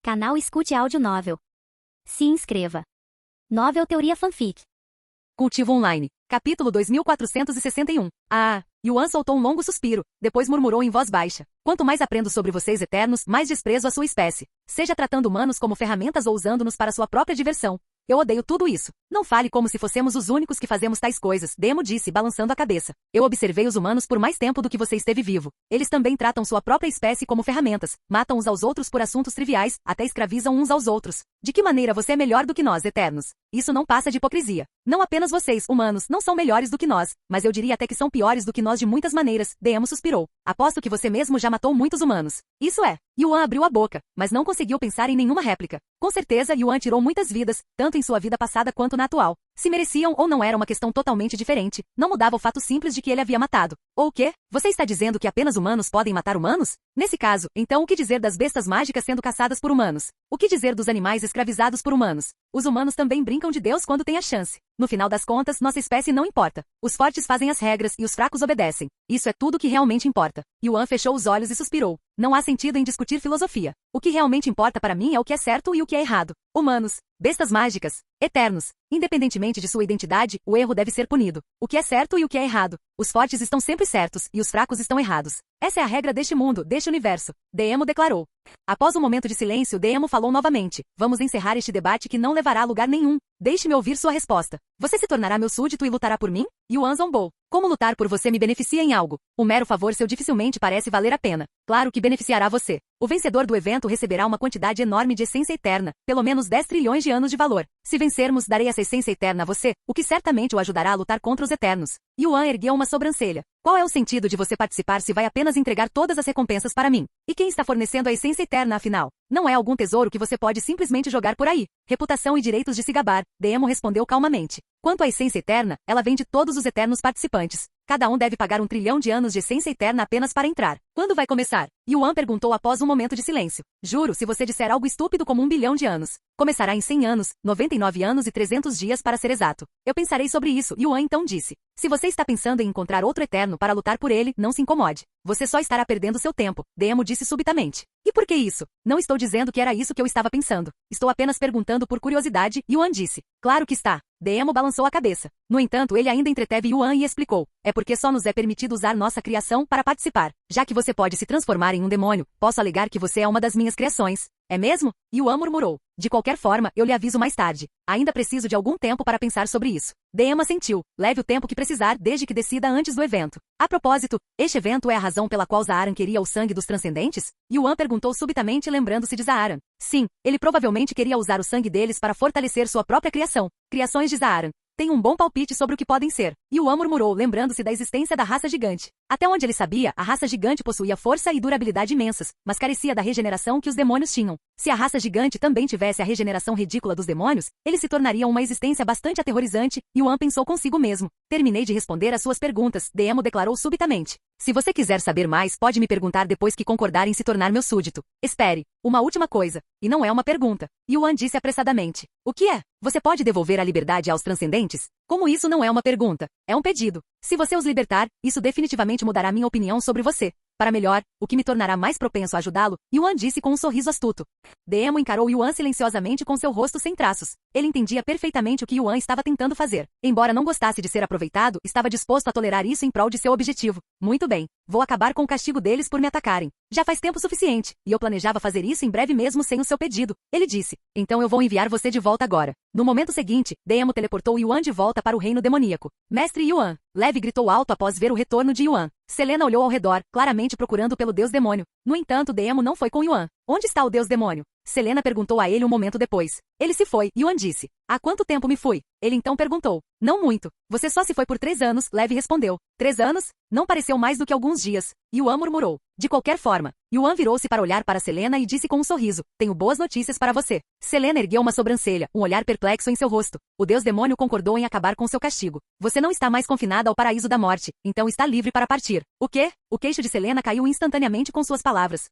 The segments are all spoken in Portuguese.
Canal Escute Áudio Novel. Se inscreva. Novel Teoria Fanfic. Cultivo Online. Capítulo 2461. Yuan soltou um longo suspiro, depois murmurou em voz baixa. Quanto mais aprendo sobre vocês eternos, mais desprezo a sua espécie. Seja tratando humanos como ferramentas ou usando-nos para sua própria diversão. Eu odeio tudo isso. Não fale como se fossemos os únicos que fazemos tais coisas, Demo disse, balançando a cabeça. Eu observei os humanos por mais tempo do que você esteve vivo. Eles também tratam sua própria espécie como ferramentas, matam uns aos outros por assuntos triviais, até escravizam uns aos outros. De que maneira você é melhor do que nós, eternos? Isso não passa de hipocrisia. Não apenas vocês, humanos, não são melhores do que nós, mas eu diria até que são piores do que nós de muitas maneiras, Demo suspirou. Aposto que você mesmo já matou muitos humanos. Isso é. Yuan abriu a boca, mas não conseguiu pensar em nenhuma réplica. Com certeza, Yuan tirou muitas vidas, tanto em sua vida passada quanto na atual. Se mereciam ou não era uma questão totalmente diferente, não mudava o fato simples de que ele havia matado. Ou o quê? Você está dizendo que apenas humanos podem matar humanos? Nesse caso, então o que dizer das bestas mágicas sendo caçadas por humanos? O que dizer dos animais escravizados por humanos? Os humanos também brincam de Deus quando têm a chance. No final das contas, nossa espécie não importa. Os fortes fazem as regras e os fracos obedecem. Isso é tudo que realmente importa. Yuan fechou os olhos e suspirou. Não há sentido em discutir filosofia. O que realmente importa para mim é o que é certo e o que é errado. Humanos, bestas mágicas, eternos. Independentemente de sua identidade, o erro deve ser punido. O que é certo e o que é errado. Os fortes estão sempre certos e os fracos estão errados. Essa é a regra deste mundo, deste universo. Demo declarou. Após um momento de silêncio, Demo falou novamente. Vamos encerrar este debate que não levará a lugar nenhum. Deixe-me ouvir sua resposta. Você se tornará meu súdito e lutará por mim? Yuan zombou. Como lutar por você me beneficia em algo? Um mero favor seu dificilmente parece valer a pena. Claro que beneficiará você. O vencedor do evento receberá uma quantidade enorme de essência eterna, pelo menos 10 trilhões de anos de valor. Se vencermos, darei essa essência eterna a você, o que certamente o ajudará a lutar contra os eternos. Yuan ergueu uma sobrancelha. Qual é o sentido de você participar se vai apenas entregar todas as recompensas para mim? E quem está fornecendo a essência eterna, afinal? Não é algum tesouro que você pode simplesmente jogar por aí. Reputação e direitos de se gabar, Demo respondeu calmamente. Quanto à essência eterna, ela vem de todos os eternos participantes. Cada um deve pagar 1 trilhão de anos de essência eterna apenas para entrar. Quando vai começar? Yuan perguntou após um momento de silêncio. Juro, se você disser algo estúpido como 1 bilhão de anos. Começará em 100 anos, 99 anos e 300 dias para ser exato. Eu pensarei sobre isso, Yuan então disse. Se você está pensando em encontrar outro eterno para lutar por ele, não se incomode. Você só estará perdendo seu tempo, Demo disse subitamente. E por que isso? Não estou dizendo que era isso que eu estava pensando. Estou apenas perguntando por curiosidade, Yuan disse. Claro que está. Demo balançou a cabeça. No entanto, ele ainda entreteve Yuan e explicou. É porque só nos é permitido usar nossa criação para participar. Já que você pode se transformar em um demônio, posso alegar que você é uma das minhas criações. É mesmo? Yuan murmurou. De qualquer forma, eu lhe aviso mais tarde. Ainda preciso de algum tempo para pensar sobre isso. Demo assentiu. Leve o tempo que precisar desde que decida antes do evento. A propósito, este evento é a razão pela qual Zaaran queria o sangue dos transcendentes? Yuan perguntou subitamente lembrando-se de Zaaran. Sim, ele provavelmente queria usar o sangue deles para fortalecer sua própria criação. Criações de Zaaran. Tem um bom palpite sobre o que podem ser. Yuan murmurou, lembrando-se da existência da raça gigante. Até onde ele sabia, a raça gigante possuía força e durabilidade imensas, mas carecia da regeneração que os demônios tinham. Se a raça gigante também tivesse a regeneração ridícula dos demônios, eles se tornariam uma existência bastante aterrorizante, Yuan pensou consigo mesmo. Terminei de responder às suas perguntas, Demo declarou subitamente. Se você quiser saber mais, pode me perguntar depois que concordar em se tornar meu súdito. Espere. Uma última coisa. E não é uma pergunta. Yuan disse apressadamente. O que é? Você pode devolver a liberdade aos transcendentes? Como isso não é uma pergunta? É um pedido. Se você os libertar, isso definitivamente mudará minha opinião sobre você. Para melhor, o que me tornará mais propenso a ajudá-lo, Yuan disse com um sorriso astuto. Demo encarou Yuan silenciosamente com seu rosto sem traços. Ele entendia perfeitamente o que Yuan estava tentando fazer. Embora não gostasse de ser aproveitado, estava disposto a tolerar isso em prol de seu objetivo. Muito bem. Vou acabar com o castigo deles por me atacarem. Já faz tempo suficiente, e eu planejava fazer isso em breve mesmo sem o seu pedido. Ele disse. Então eu vou enviar você de volta agora. No momento seguinte, Demo teleportou Yuan de volta para o reino demoníaco. Mestre Yuan. Leve gritou alto após ver o retorno de Yuan. Selena olhou ao redor, claramente procurando pelo deus demônio. No entanto, Demo não foi com Yuan. Onde está o deus demônio? Selena perguntou a ele um momento depois. Ele se foi, Yuan disse. Há quanto tempo me fui? Ele então perguntou. Não muito. Você só se foi por 3 anos, Leve respondeu. 3 anos? Não pareceu mais do que alguns dias. Yuan murmurou. De qualquer forma, Yuan virou-se para olhar para Selena e disse com um sorriso. Tenho boas notícias para você. Selena ergueu uma sobrancelha, um olhar perplexo em seu rosto. O deus demônio concordou em acabar com seu castigo. Você não está mais confinada ao paraíso da morte, então está livre para partir. O quê? O queixo de Selena caiu instantaneamente com suas palavras.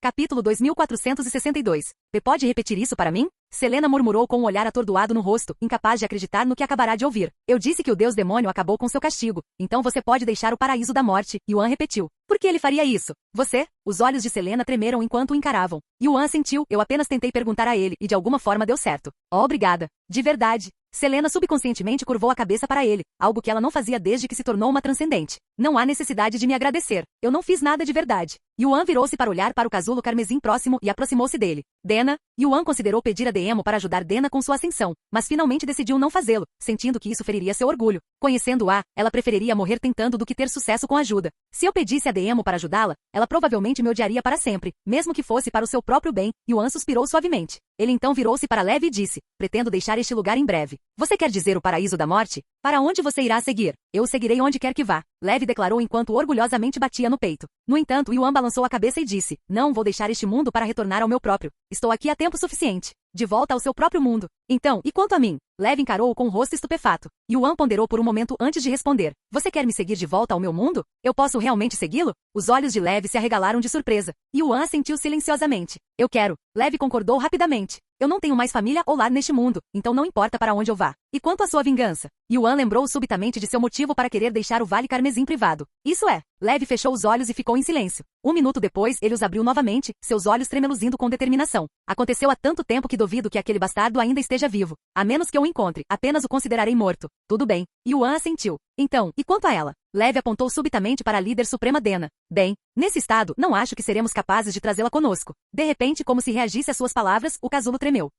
Capítulo 2462. Pode repetir isso para mim? Selena murmurou com um olhar atordoado no rosto, incapaz de acreditar no que acabará de ouvir. Eu disse que o deus demônio acabou com seu castigo, então você pode deixar o paraíso da morte, Yuan repetiu. Por que ele faria isso? Você? Os olhos de Selena tremeram enquanto o encaravam. Yuan assentiu, eu apenas tentei perguntar a ele, e de alguma forma deu certo. Oh, obrigada. De verdade. Selena subconscientemente curvou a cabeça para ele, algo que ela não fazia desde que se tornou uma transcendente. Não há necessidade de me agradecer. Eu não fiz nada de verdade. Yuan virou-se para olhar para o casulo carmesim próximo e aproximou-se dele. Dena? Yuan considerou pedir a Demo para ajudar Dena com sua ascensão, mas finalmente decidiu não fazê-lo, sentindo que isso feriria seu orgulho. Conhecendo-a, ela preferiria morrer tentando do que ter sucesso com ajuda. Se eu pedisse a Demo para ajudá-la, ela provavelmente me odiaria para sempre, mesmo que fosse para o seu próprio bem. Yuan suspirou suavemente. Ele então virou-se para Levi e disse, pretendo deixar este lugar em breve. Você quer dizer o paraíso da morte? Para onde você irá seguir? Eu o seguirei onde quer que vá. Levi declarou enquanto orgulhosamente batia no peito. No entanto, Yuan balançou a cabeça e disse, não vou deixar este mundo para retornar ao meu próprio. Estou aqui há tempo suficiente. De volta ao seu próprio mundo. Então, e quanto a mim? Levi encarou-o com o rosto estupefato. Yuan ponderou por um momento antes de responder. Você quer me seguir de volta ao meu mundo? Eu posso realmente segui-lo? Os olhos de Levi se arregalaram de surpresa. Yuan assentiu silenciosamente. Eu quero. Levi concordou rapidamente. Eu não tenho mais família ou lar neste mundo, então não importa para onde eu vá. E quanto à sua vingança? Yuan lembrou subitamente de seu motivo para querer deixar o Vale Carmesim privado. Isso é. Levi fechou os olhos e ficou em silêncio. Um minuto depois, ele os abriu novamente, seus olhos tremeluzindo com determinação. Aconteceu há tanto tempo que duvido que aquele bastardo ainda esteja vivo. A menos que eu o encontre, apenas o considerarei morto. Tudo bem. Yuan assentiu. Então, e quanto a ela? Levi apontou subitamente para a líder suprema Dena. Bem, nesse estado, não acho que seremos capazes de trazê-la conosco. De repente, como se reagisse às suas palavras, o casulo tremeu.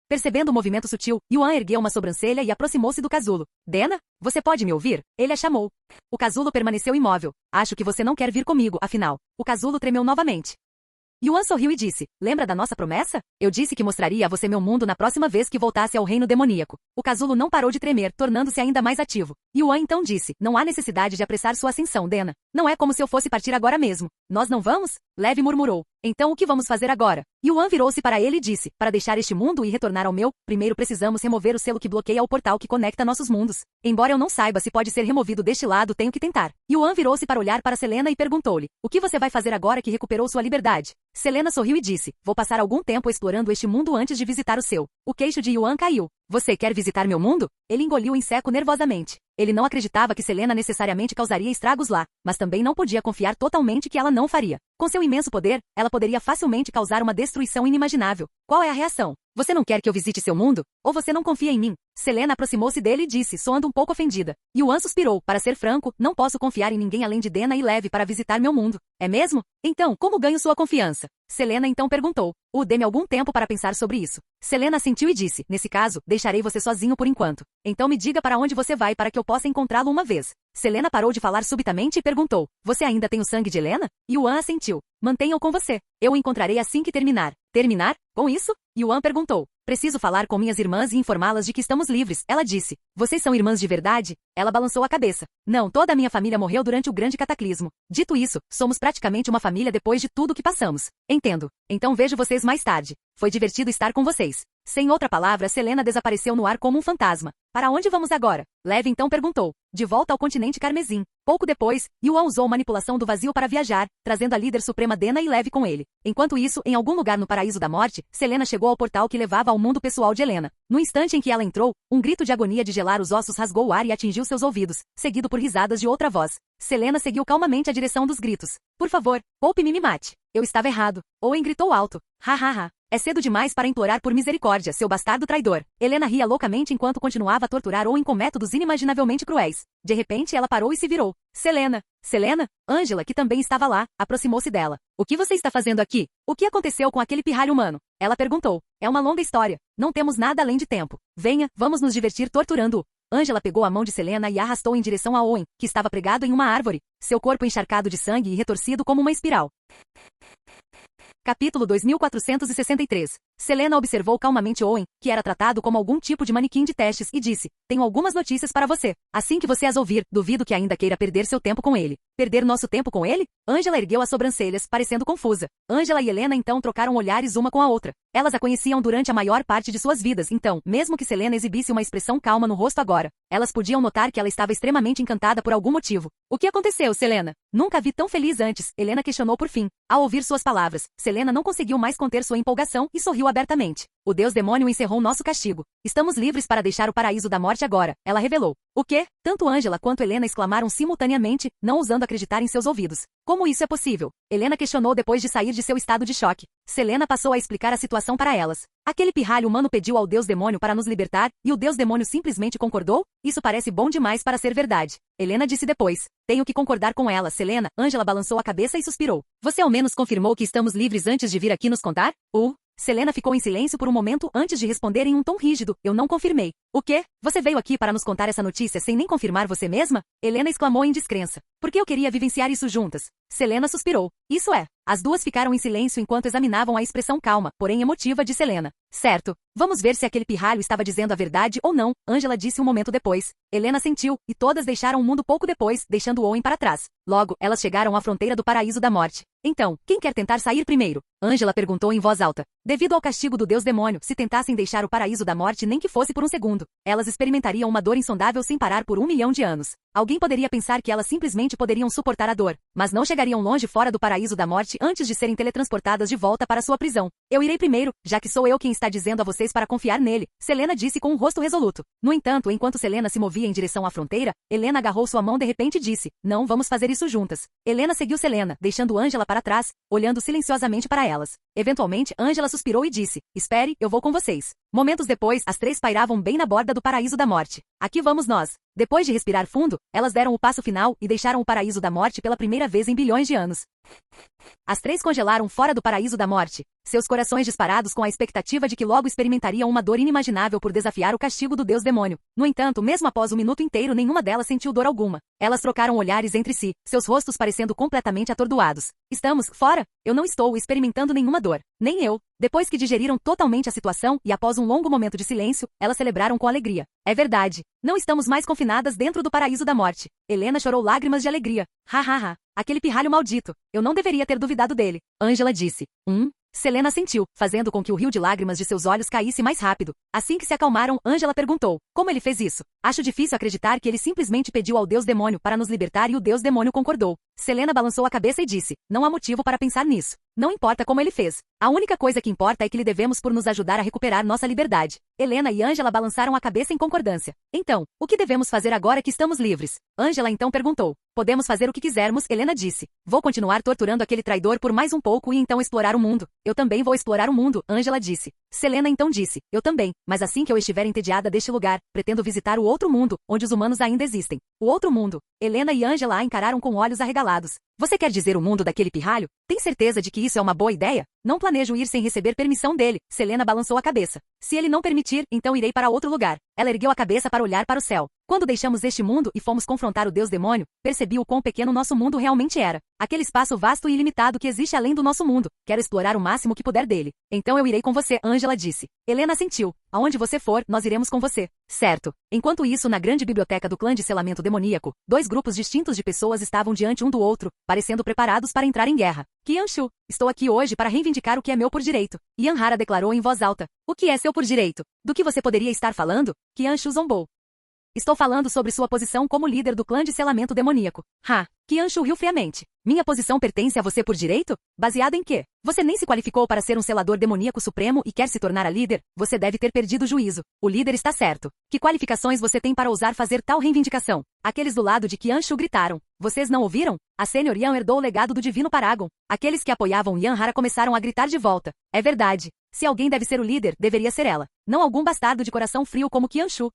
Percebendo o movimento sutil, Yuan ergueu uma sobrancelha e aproximou-se do casulo. Dena? Você pode me ouvir? Ele a chamou. O casulo permaneceu imóvel. Acho que você não quer vir comigo, afinal. O casulo tremeu novamente. Yuan sorriu e disse, lembra da nossa promessa? Eu disse que mostraria a você meu mundo na próxima vez que voltasse ao reino demoníaco. O casulo não parou de tremer, tornando-se ainda mais ativo. Yuan então disse, não há necessidade de apressar sua ascensão, Dena. Não é como se eu fosse partir agora mesmo. Nós não vamos? Levi murmurou. Então o que vamos fazer agora? Yuan virou-se para ele e disse, para deixar este mundo e retornar ao meu, primeiro precisamos remover o selo que bloqueia o portal que conecta nossos mundos. Embora eu não saiba se pode ser removido deste lado, tenho que tentar. Yuan virou-se para olhar para Selena e perguntou-lhe, o que você vai fazer agora que recuperou sua liberdade? Selena sorriu e disse, vou passar algum tempo explorando este mundo antes de visitar o seu. O queixo de Yuan caiu. Você quer visitar meu mundo? Ele engoliu em seco nervosamente. Ele não acreditava que Selena necessariamente causaria estragos lá, mas também não podia confiar totalmente que ela não faria. Com seu imenso poder, ela poderia facilmente causar uma destruição inimaginável. Qual é a reação? Você não quer que eu visite seu mundo? Ou você não confia em mim? Selena aproximou-se dele e disse, soando um pouco ofendida. Yuan suspirou, para ser franco, não posso confiar em ninguém além de Dena e Levi para visitar meu mundo. É mesmo? Então, como ganho sua confiança? Selena então perguntou. Dê-me algum tempo para pensar sobre isso. Selena assentiu e disse, nesse caso, deixarei você sozinho por enquanto. Então me diga para onde você vai para que eu possa encontrá-lo uma vez. Selena parou de falar subitamente e perguntou, você ainda tem o sangue de Helena? Yuan assentiu. Mantenha-o com você. Eu o encontrarei assim que terminar. Terminar? Com isso? Yuan perguntou. Preciso falar com minhas irmãs e informá-las de que estamos livres, ela disse. Vocês são irmãs de verdade? Ela balançou a cabeça. Não, toda a minha família morreu durante o grande cataclismo. Dito isso, somos praticamente uma família depois de tudo que passamos. Entendo. Então vejo vocês mais tarde. Foi divertido estar com vocês. Sem outra palavra, Selena desapareceu no ar como um fantasma. Para onde vamos agora? Levi então perguntou. De volta ao continente carmesim. Pouco depois, Yuan usou manipulação do vazio para viajar, trazendo a líder suprema Dena e Levi com ele. Enquanto isso, em algum lugar no paraíso da morte, Selena chegou ao portal que levava ao mundo pessoal de Helena. No instante em que ela entrou, um grito de agonia de gelar os ossos rasgou o ar e atingiu seus ouvidos, seguido por risadas de outra voz. Selena seguiu calmamente a direção dos gritos. Por favor, poupe-me e me mate. Eu estava errado. Owen gritou alto. Ha ha ha. É cedo demais para implorar por misericórdia, seu bastardo traidor. Helena ria loucamente enquanto continuava a torturar Owen com métodos inimaginavelmente cruéis. De repente ela parou e se virou. Selena! Selena? Angela, que também estava lá, aproximou-se dela. O que você está fazendo aqui? O que aconteceu com aquele pirralho humano? Ela perguntou. É uma longa história. Não temos nada além de tempo. Venha, vamos nos divertir torturando-o. Angela pegou a mão de Selena e a arrastou em direção a Owen, que estava pregado em uma árvore, seu corpo encharcado de sangue e retorcido como uma espiral. Capítulo 2463. Selena observou calmamente Owen, que era tratado como algum tipo de manequim de testes, e disse, tenho algumas notícias para você. Assim que você as ouvir, duvido que ainda queira perder seu tempo com ele. Perder nosso tempo com ele? Angela ergueu as sobrancelhas, parecendo confusa. Angela e Helena então trocaram olhares uma com a outra. Elas a conheciam durante a maior parte de suas vidas, então, mesmo que Selena exibisse uma expressão calma no rosto agora, elas podiam notar que ela estava extremamente encantada por algum motivo. O que aconteceu, Selena? Nunca a vi tão feliz antes, Helena questionou por fim. Ao ouvir suas palavras, Selena não conseguiu mais conter sua empolgação e sorriu abertamente. O Deus Demônio encerrou nosso castigo. Estamos livres para deixar o paraíso da morte agora, ela revelou. O quê? Tanto Angela quanto Helena exclamaram simultaneamente, não ousando acreditar em seus ouvidos. Como isso é possível? Helena questionou depois de sair de seu estado de choque. Selena passou a explicar a situação para elas. Aquele pirralho humano pediu ao Deus Demônio para nos libertar, e o Deus Demônio simplesmente concordou? Isso parece bom demais para ser verdade. Helena disse depois. Tenho que concordar com ela, Selena. Angela balançou a cabeça e suspirou. Você ao menos confirmou que estamos livres antes de vir aqui nos contar? Selena ficou em silêncio por um momento antes de responder em um tom rígido. Eu não confirmei. O quê? Você veio aqui para nos contar essa notícia sem nem confirmar você mesma? Helena exclamou em descrença. Porque eu queria vivenciar isso juntas. Selena suspirou. Isso é. As duas ficaram em silêncio enquanto examinavam a expressão calma, porém emotiva de Selena. Certo. Vamos ver se aquele pirralho estava dizendo a verdade ou não, Angela disse um momento depois. Helena sentiu, e todas deixaram o mundo pouco depois, deixando Owen para trás. Logo, elas chegaram à fronteira do paraíso da morte. Então, quem quer tentar sair primeiro? Angela perguntou em voz alta. Devido ao castigo do Deus Demônio, se tentassem deixar o paraíso da morte nem que fosse por um segundo, elas experimentariam uma dor insondável sem parar por 1 milhão de anos. Alguém poderia pensar que elas simplesmente poderiam suportar a dor, mas não chegariam longe fora do paraíso da morte antes de serem teletransportadas de volta para sua prisão. Eu irei primeiro, já que sou eu quem está dizendo a vocês para confiar nele, Selena disse com um rosto resoluto. No entanto, enquanto Selena se movia em direção à fronteira, Helena agarrou sua mão de repente e disse, não vamos fazer isso juntas. Helena seguiu Selena, deixando Angela para trás, olhando silenciosamente para elas. Eventualmente, Angela suspirou e disse, espere, eu vou com vocês. Momentos depois, as três pairavam bem na borda do paraíso da morte. Aqui vamos nós. Depois de respirar fundo, elas deram o passo final e deixaram o paraíso da morte pela primeira vez em bilhões de anos. As três congelaram fora do paraíso da morte, seus corações disparados com a expectativa de que logo experimentariam uma dor inimaginável por desafiar o castigo do Deus Demônio. No entanto, mesmo após um minuto inteiro, nenhuma delas sentiu dor alguma. Elas trocaram olhares entre si, seus rostos parecendo completamente atordoados. Estamos fora? Eu não estou experimentando nenhuma dor. Nem eu. Depois que digeriram totalmente a situação e após um longo momento de silêncio, elas celebraram com alegria. É verdade. Não estamos mais confinadas dentro do paraíso da morte. Helena chorou lágrimas de alegria. Ha ha ha. Aquele pirralho maldito. Eu não deveria ter duvidado dele. Angela disse. Selena sentiu, fazendo com que o rio de lágrimas de seus olhos caísse mais rápido. Assim que se acalmaram, Angela perguntou, como ele fez isso? Acho difícil acreditar que ele simplesmente pediu ao Deus Demônio para nos libertar e o Deus Demônio concordou. Selena balançou a cabeça e disse, não há motivo para pensar nisso. Não importa como ele fez. A única coisa que importa é que lhe devemos por nos ajudar a recuperar nossa liberdade. Helena e Angela balançaram a cabeça em concordância. Então, o que devemos fazer agora que estamos livres? Angela então perguntou. Podemos fazer o que quisermos, Helena disse. Vou continuar torturando aquele traidor por mais um pouco e então explorar o mundo. Eu também vou explorar o mundo, Angela disse. Selena então disse. Eu também, mas assim que eu estiver entediada deste lugar, pretendo visitar o outro mundo, onde os humanos ainda existem. O outro mundo. Helena e Angela a encararam com olhos arregalados. Você quer dizer o mundo daquele pirralho? Tem certeza de que isso é uma boa ideia? Não planejo ir sem receber permissão dele. Selena balançou a cabeça. Se ele não permitir, então irei para outro lugar. Ela ergueu a cabeça para olhar para o céu. Quando deixamos este mundo e fomos confrontar o Deus Demônio, percebi o quão pequeno nosso mundo realmente era. Aquele espaço vasto e ilimitado que existe além do nosso mundo. Quero explorar o máximo que puder dele. Então eu irei com você, Angela disse. Helena assentiu. Aonde você for, nós iremos com você. Certo. Enquanto isso, na grande biblioteca do clã de selamento demoníaco, dois grupos distintos de pessoas estavam diante um do outro, parecendo preparados para entrar em guerra. Qianshu, estou aqui hoje para reivindicar o que é meu por direito. Yanhara declarou em voz alta. O que é seu por direito? Do que você poderia estar falando? Qianshu zombou. Estou falando sobre sua posição como líder do clã de selamento demoníaco. Qianshu riu friamente. Minha posição pertence a você por direito? Baseado em quê? Você nem se qualificou para ser um selador demoníaco supremo e quer se tornar a líder? Você deve ter perdido o juízo. O líder está certo. Que qualificações você tem para ousar fazer tal reivindicação? Aqueles do lado de Qianshu gritaram. Vocês não ouviram? A Senior Yan herdou o legado do Divino Paragon. Aqueles que apoiavam Yanhara começaram a gritar de volta. É verdade. Se alguém deve ser o líder, deveria ser ela. Não algum bastardo de coração frio como Qianshu.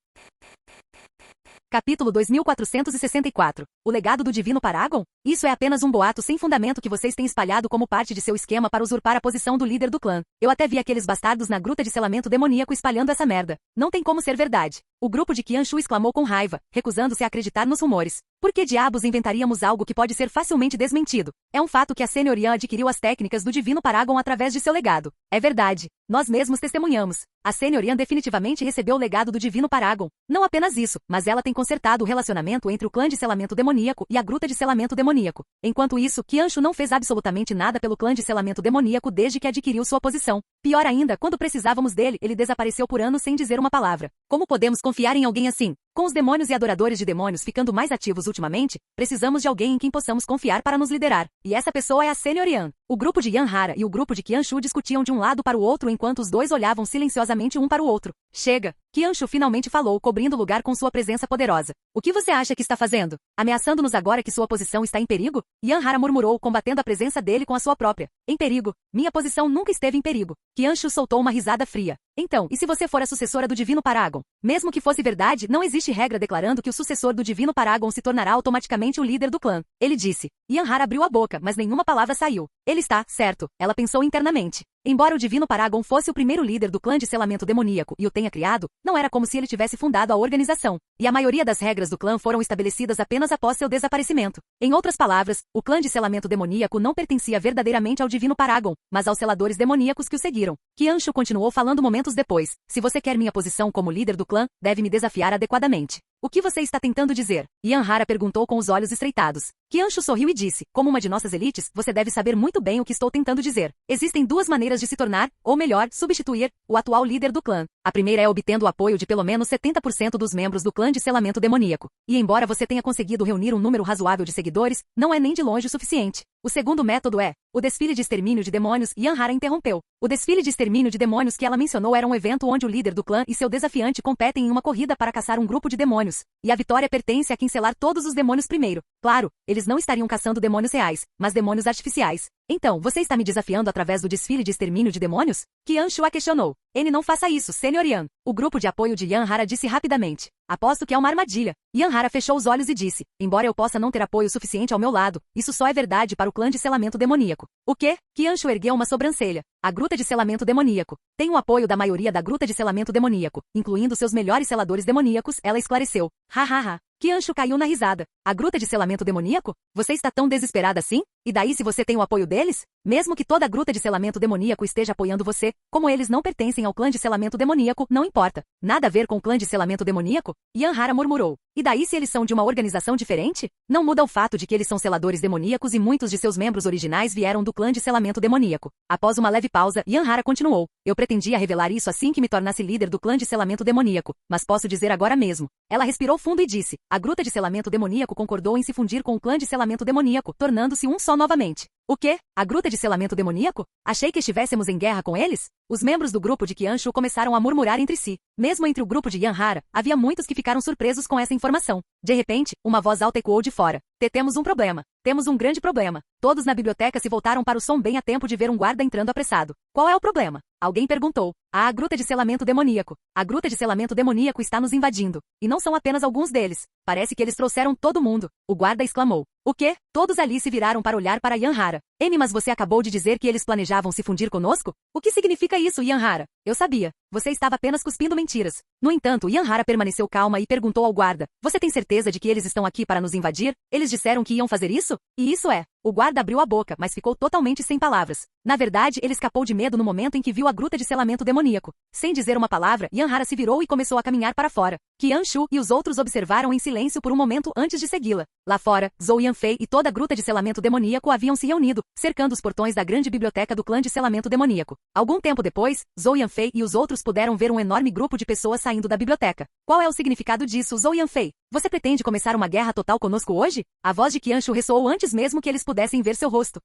Capítulo 2464. O legado do Divino Paragon? Isso é apenas um boato sem fundamento que vocês têm espalhado como parte de seu esquema para usurpar a posição do líder do clã. Eu até vi aqueles bastardos na gruta de selamento demoníaco espalhando essa merda. Não tem como ser verdade. O grupo de Qianshu exclamou com raiva, recusando-se a acreditar nos rumores. Por que diabos inventaríamos algo que pode ser facilmente desmentido? É um fato que a Senior Yan adquiriu as técnicas do Divino Paragon através de seu legado. É verdade. Nós mesmos testemunhamos. A Senior Yan definitivamente recebeu o legado do Divino Paragon. Não apenas isso, mas ela tem consertado o relacionamento entre o clã de selamento demoníaco e a gruta de selamento demoníaco. Enquanto isso, Qianshu não fez absolutamente nada pelo clã de selamento demoníaco desde que adquiriu sua posição. Pior ainda, quando precisávamos dele, ele desapareceu por anos sem dizer uma palavra. Como podemos confiar em alguém assim? Com os demônios e adoradores de demônios ficando mais ativos ultimamente, precisamos de alguém em quem possamos confiar para nos liderar. E essa pessoa é a Senior Yan. O grupo de Yan Hara e o grupo de Qianshu discutiam de um lado para o outro enquanto os dois olhavam silenciosamente um para o outro. Chega! Qianshu finalmente falou, cobrindo o lugar com sua presença poderosa. O que você acha que está fazendo? Ameaçando-nos agora que sua posição está em perigo? Yan Hara murmurou, combatendo a presença dele com a sua própria. Em perigo? Minha posição nunca esteve em perigo. Qianshu soltou uma risada fria. Então, e se você for a sucessora do Divino Paragon? Mesmo que fosse verdade, não existe regra declarando que o sucessor do Divino Paragon se tornará automaticamente o líder do clã. Ele disse. Yan Hara abriu a boca, mas nenhuma palavra saiu. Ele está, certo, ela pensou internamente. Embora o Divino Paragon fosse o primeiro líder do clã de selamento demoníaco e o tenha criado, não era como se ele tivesse fundado a organização. E a maioria das regras do clã foram estabelecidas apenas após seu desaparecimento. Em outras palavras, o clã de selamento demoníaco não pertencia verdadeiramente ao Divino Paragon, mas aos seladores demoníacos que o seguiram. Qianshu continuou falando momentos depois. Se você quer minha posição como líder do clã, deve me desafiar adequadamente. O que você está tentando dizer? Yan Hara perguntou com os olhos estreitados. Qianshu sorriu e disse, como uma de nossas elites, você deve saber muito bem o que estou tentando dizer. Existem duas maneiras de se tornar, ou melhor, substituir, o atual líder do clã. A primeira é obtendo o apoio de pelo menos 70% dos membros do clã de selamento demoníaco. E embora você tenha conseguido reunir um número razoável de seguidores, não é nem de longe o suficiente. O segundo método é o desfile de extermínio de demônios. Yan Hara interrompeu. O desfile de extermínio de demônios que ela mencionou era um evento onde o líder do clã e seu desafiante competem em uma corrida para caçar um grupo de demônios. E a vitória pertence a quem selar todos os demônios primeiro. Claro, eles não estariam caçando demônios reais, mas demônios artificiais. Então, você está me desafiando através do desfile de extermínio de demônios? Qianshu a questionou. Ele não faça isso, Senior Yan. O grupo de apoio de Yan Hara disse rapidamente. Aposto que é uma armadilha. Yan Hara fechou os olhos e disse. Embora eu possa não ter apoio suficiente ao meu lado, isso só é verdade para o clã de selamento demoníaco. O quê? Qianshu ergueu uma sobrancelha. A gruta de selamento demoníaco. Tem o apoio da maioria da gruta de selamento demoníaco, incluindo seus melhores seladores demoníacos, ela esclareceu. Hahaha. Qianshu caiu na risada. A gruta de selamento demoníaco? Você está tão desesperada assim? E daí se você tem o apoio deles? Mesmo que toda a gruta de selamento demoníaco esteja apoiando você, como eles não pertencem ao clã de selamento demoníaco, não importa. Nada a ver com o clã de selamento demoníaco? Yan Hara murmurou. E daí se eles são de uma organização diferente? Não muda o fato de que eles são seladores demoníacos e muitos de seus membros originais vieram do clã de selamento demoníaco. Após uma leve pausa, Yan Hara continuou. Eu pretendia revelar isso assim que me tornasse líder do clã de selamento demoníaco, mas posso dizer agora mesmo. Ela respirou fundo e disse. A gruta de selamento demoníaco concordou em se fundir com o clã de selamento demoníaco, tornando-se um só novamente. O quê? A gruta de selamento demoníaco? Achei que estivéssemos em guerra com eles? Os membros do grupo de Qianshu começaram a murmurar entre si. Mesmo entre o grupo de Yan Hara, havia muitos que ficaram surpresos com essa informação. De repente, uma voz alta ecoou de fora. Temos um problema. Temos um grande problema. Todos na biblioteca se voltaram para o som bem a tempo de ver um guarda entrando apressado. Qual é o problema? Alguém perguntou. A gruta de selamento demoníaco. A gruta de selamento demoníaco está nos invadindo. E não são apenas alguns deles. Parece que eles trouxeram todo mundo. O guarda exclamou. O quê? Todos ali se viraram para olhar para Yan Hara. Mas você acabou de dizer que eles planejavam se fundir conosco? O que significa isso, Yan Hara? Eu sabia. Você estava apenas cuspindo mentiras. No entanto, Yan Hara permaneceu calma e perguntou ao guarda. Você tem certeza de que eles estão aqui para nos invadir? Eles disseram que iam fazer isso? E isso é. O guarda abriu a boca, mas ficou totalmente sem palavras. Na verdade, ele escapou de medo no momento em que viu a gruta de selamento demoníaco. Sem dizer uma palavra, Yan Hara se virou e começou a caminhar para fora. Qianshu e os outros observaram em silêncio por um momento antes de segui-la. Lá fora, Zhou Yanfei e toda a gruta de selamento demoníaco haviam se reunido, cercando os portões da grande biblioteca do clã de selamento demoníaco. Algum tempo depois, Zhou Yanfei e os outros puderam ver um enorme grupo de pessoas saindo da biblioteca. Qual é o significado disso, Zhou Yanfei? Você pretende começar uma guerra total conosco hoje? A voz de Qianshu ressoou antes mesmo que eles pudessem ver seu rosto.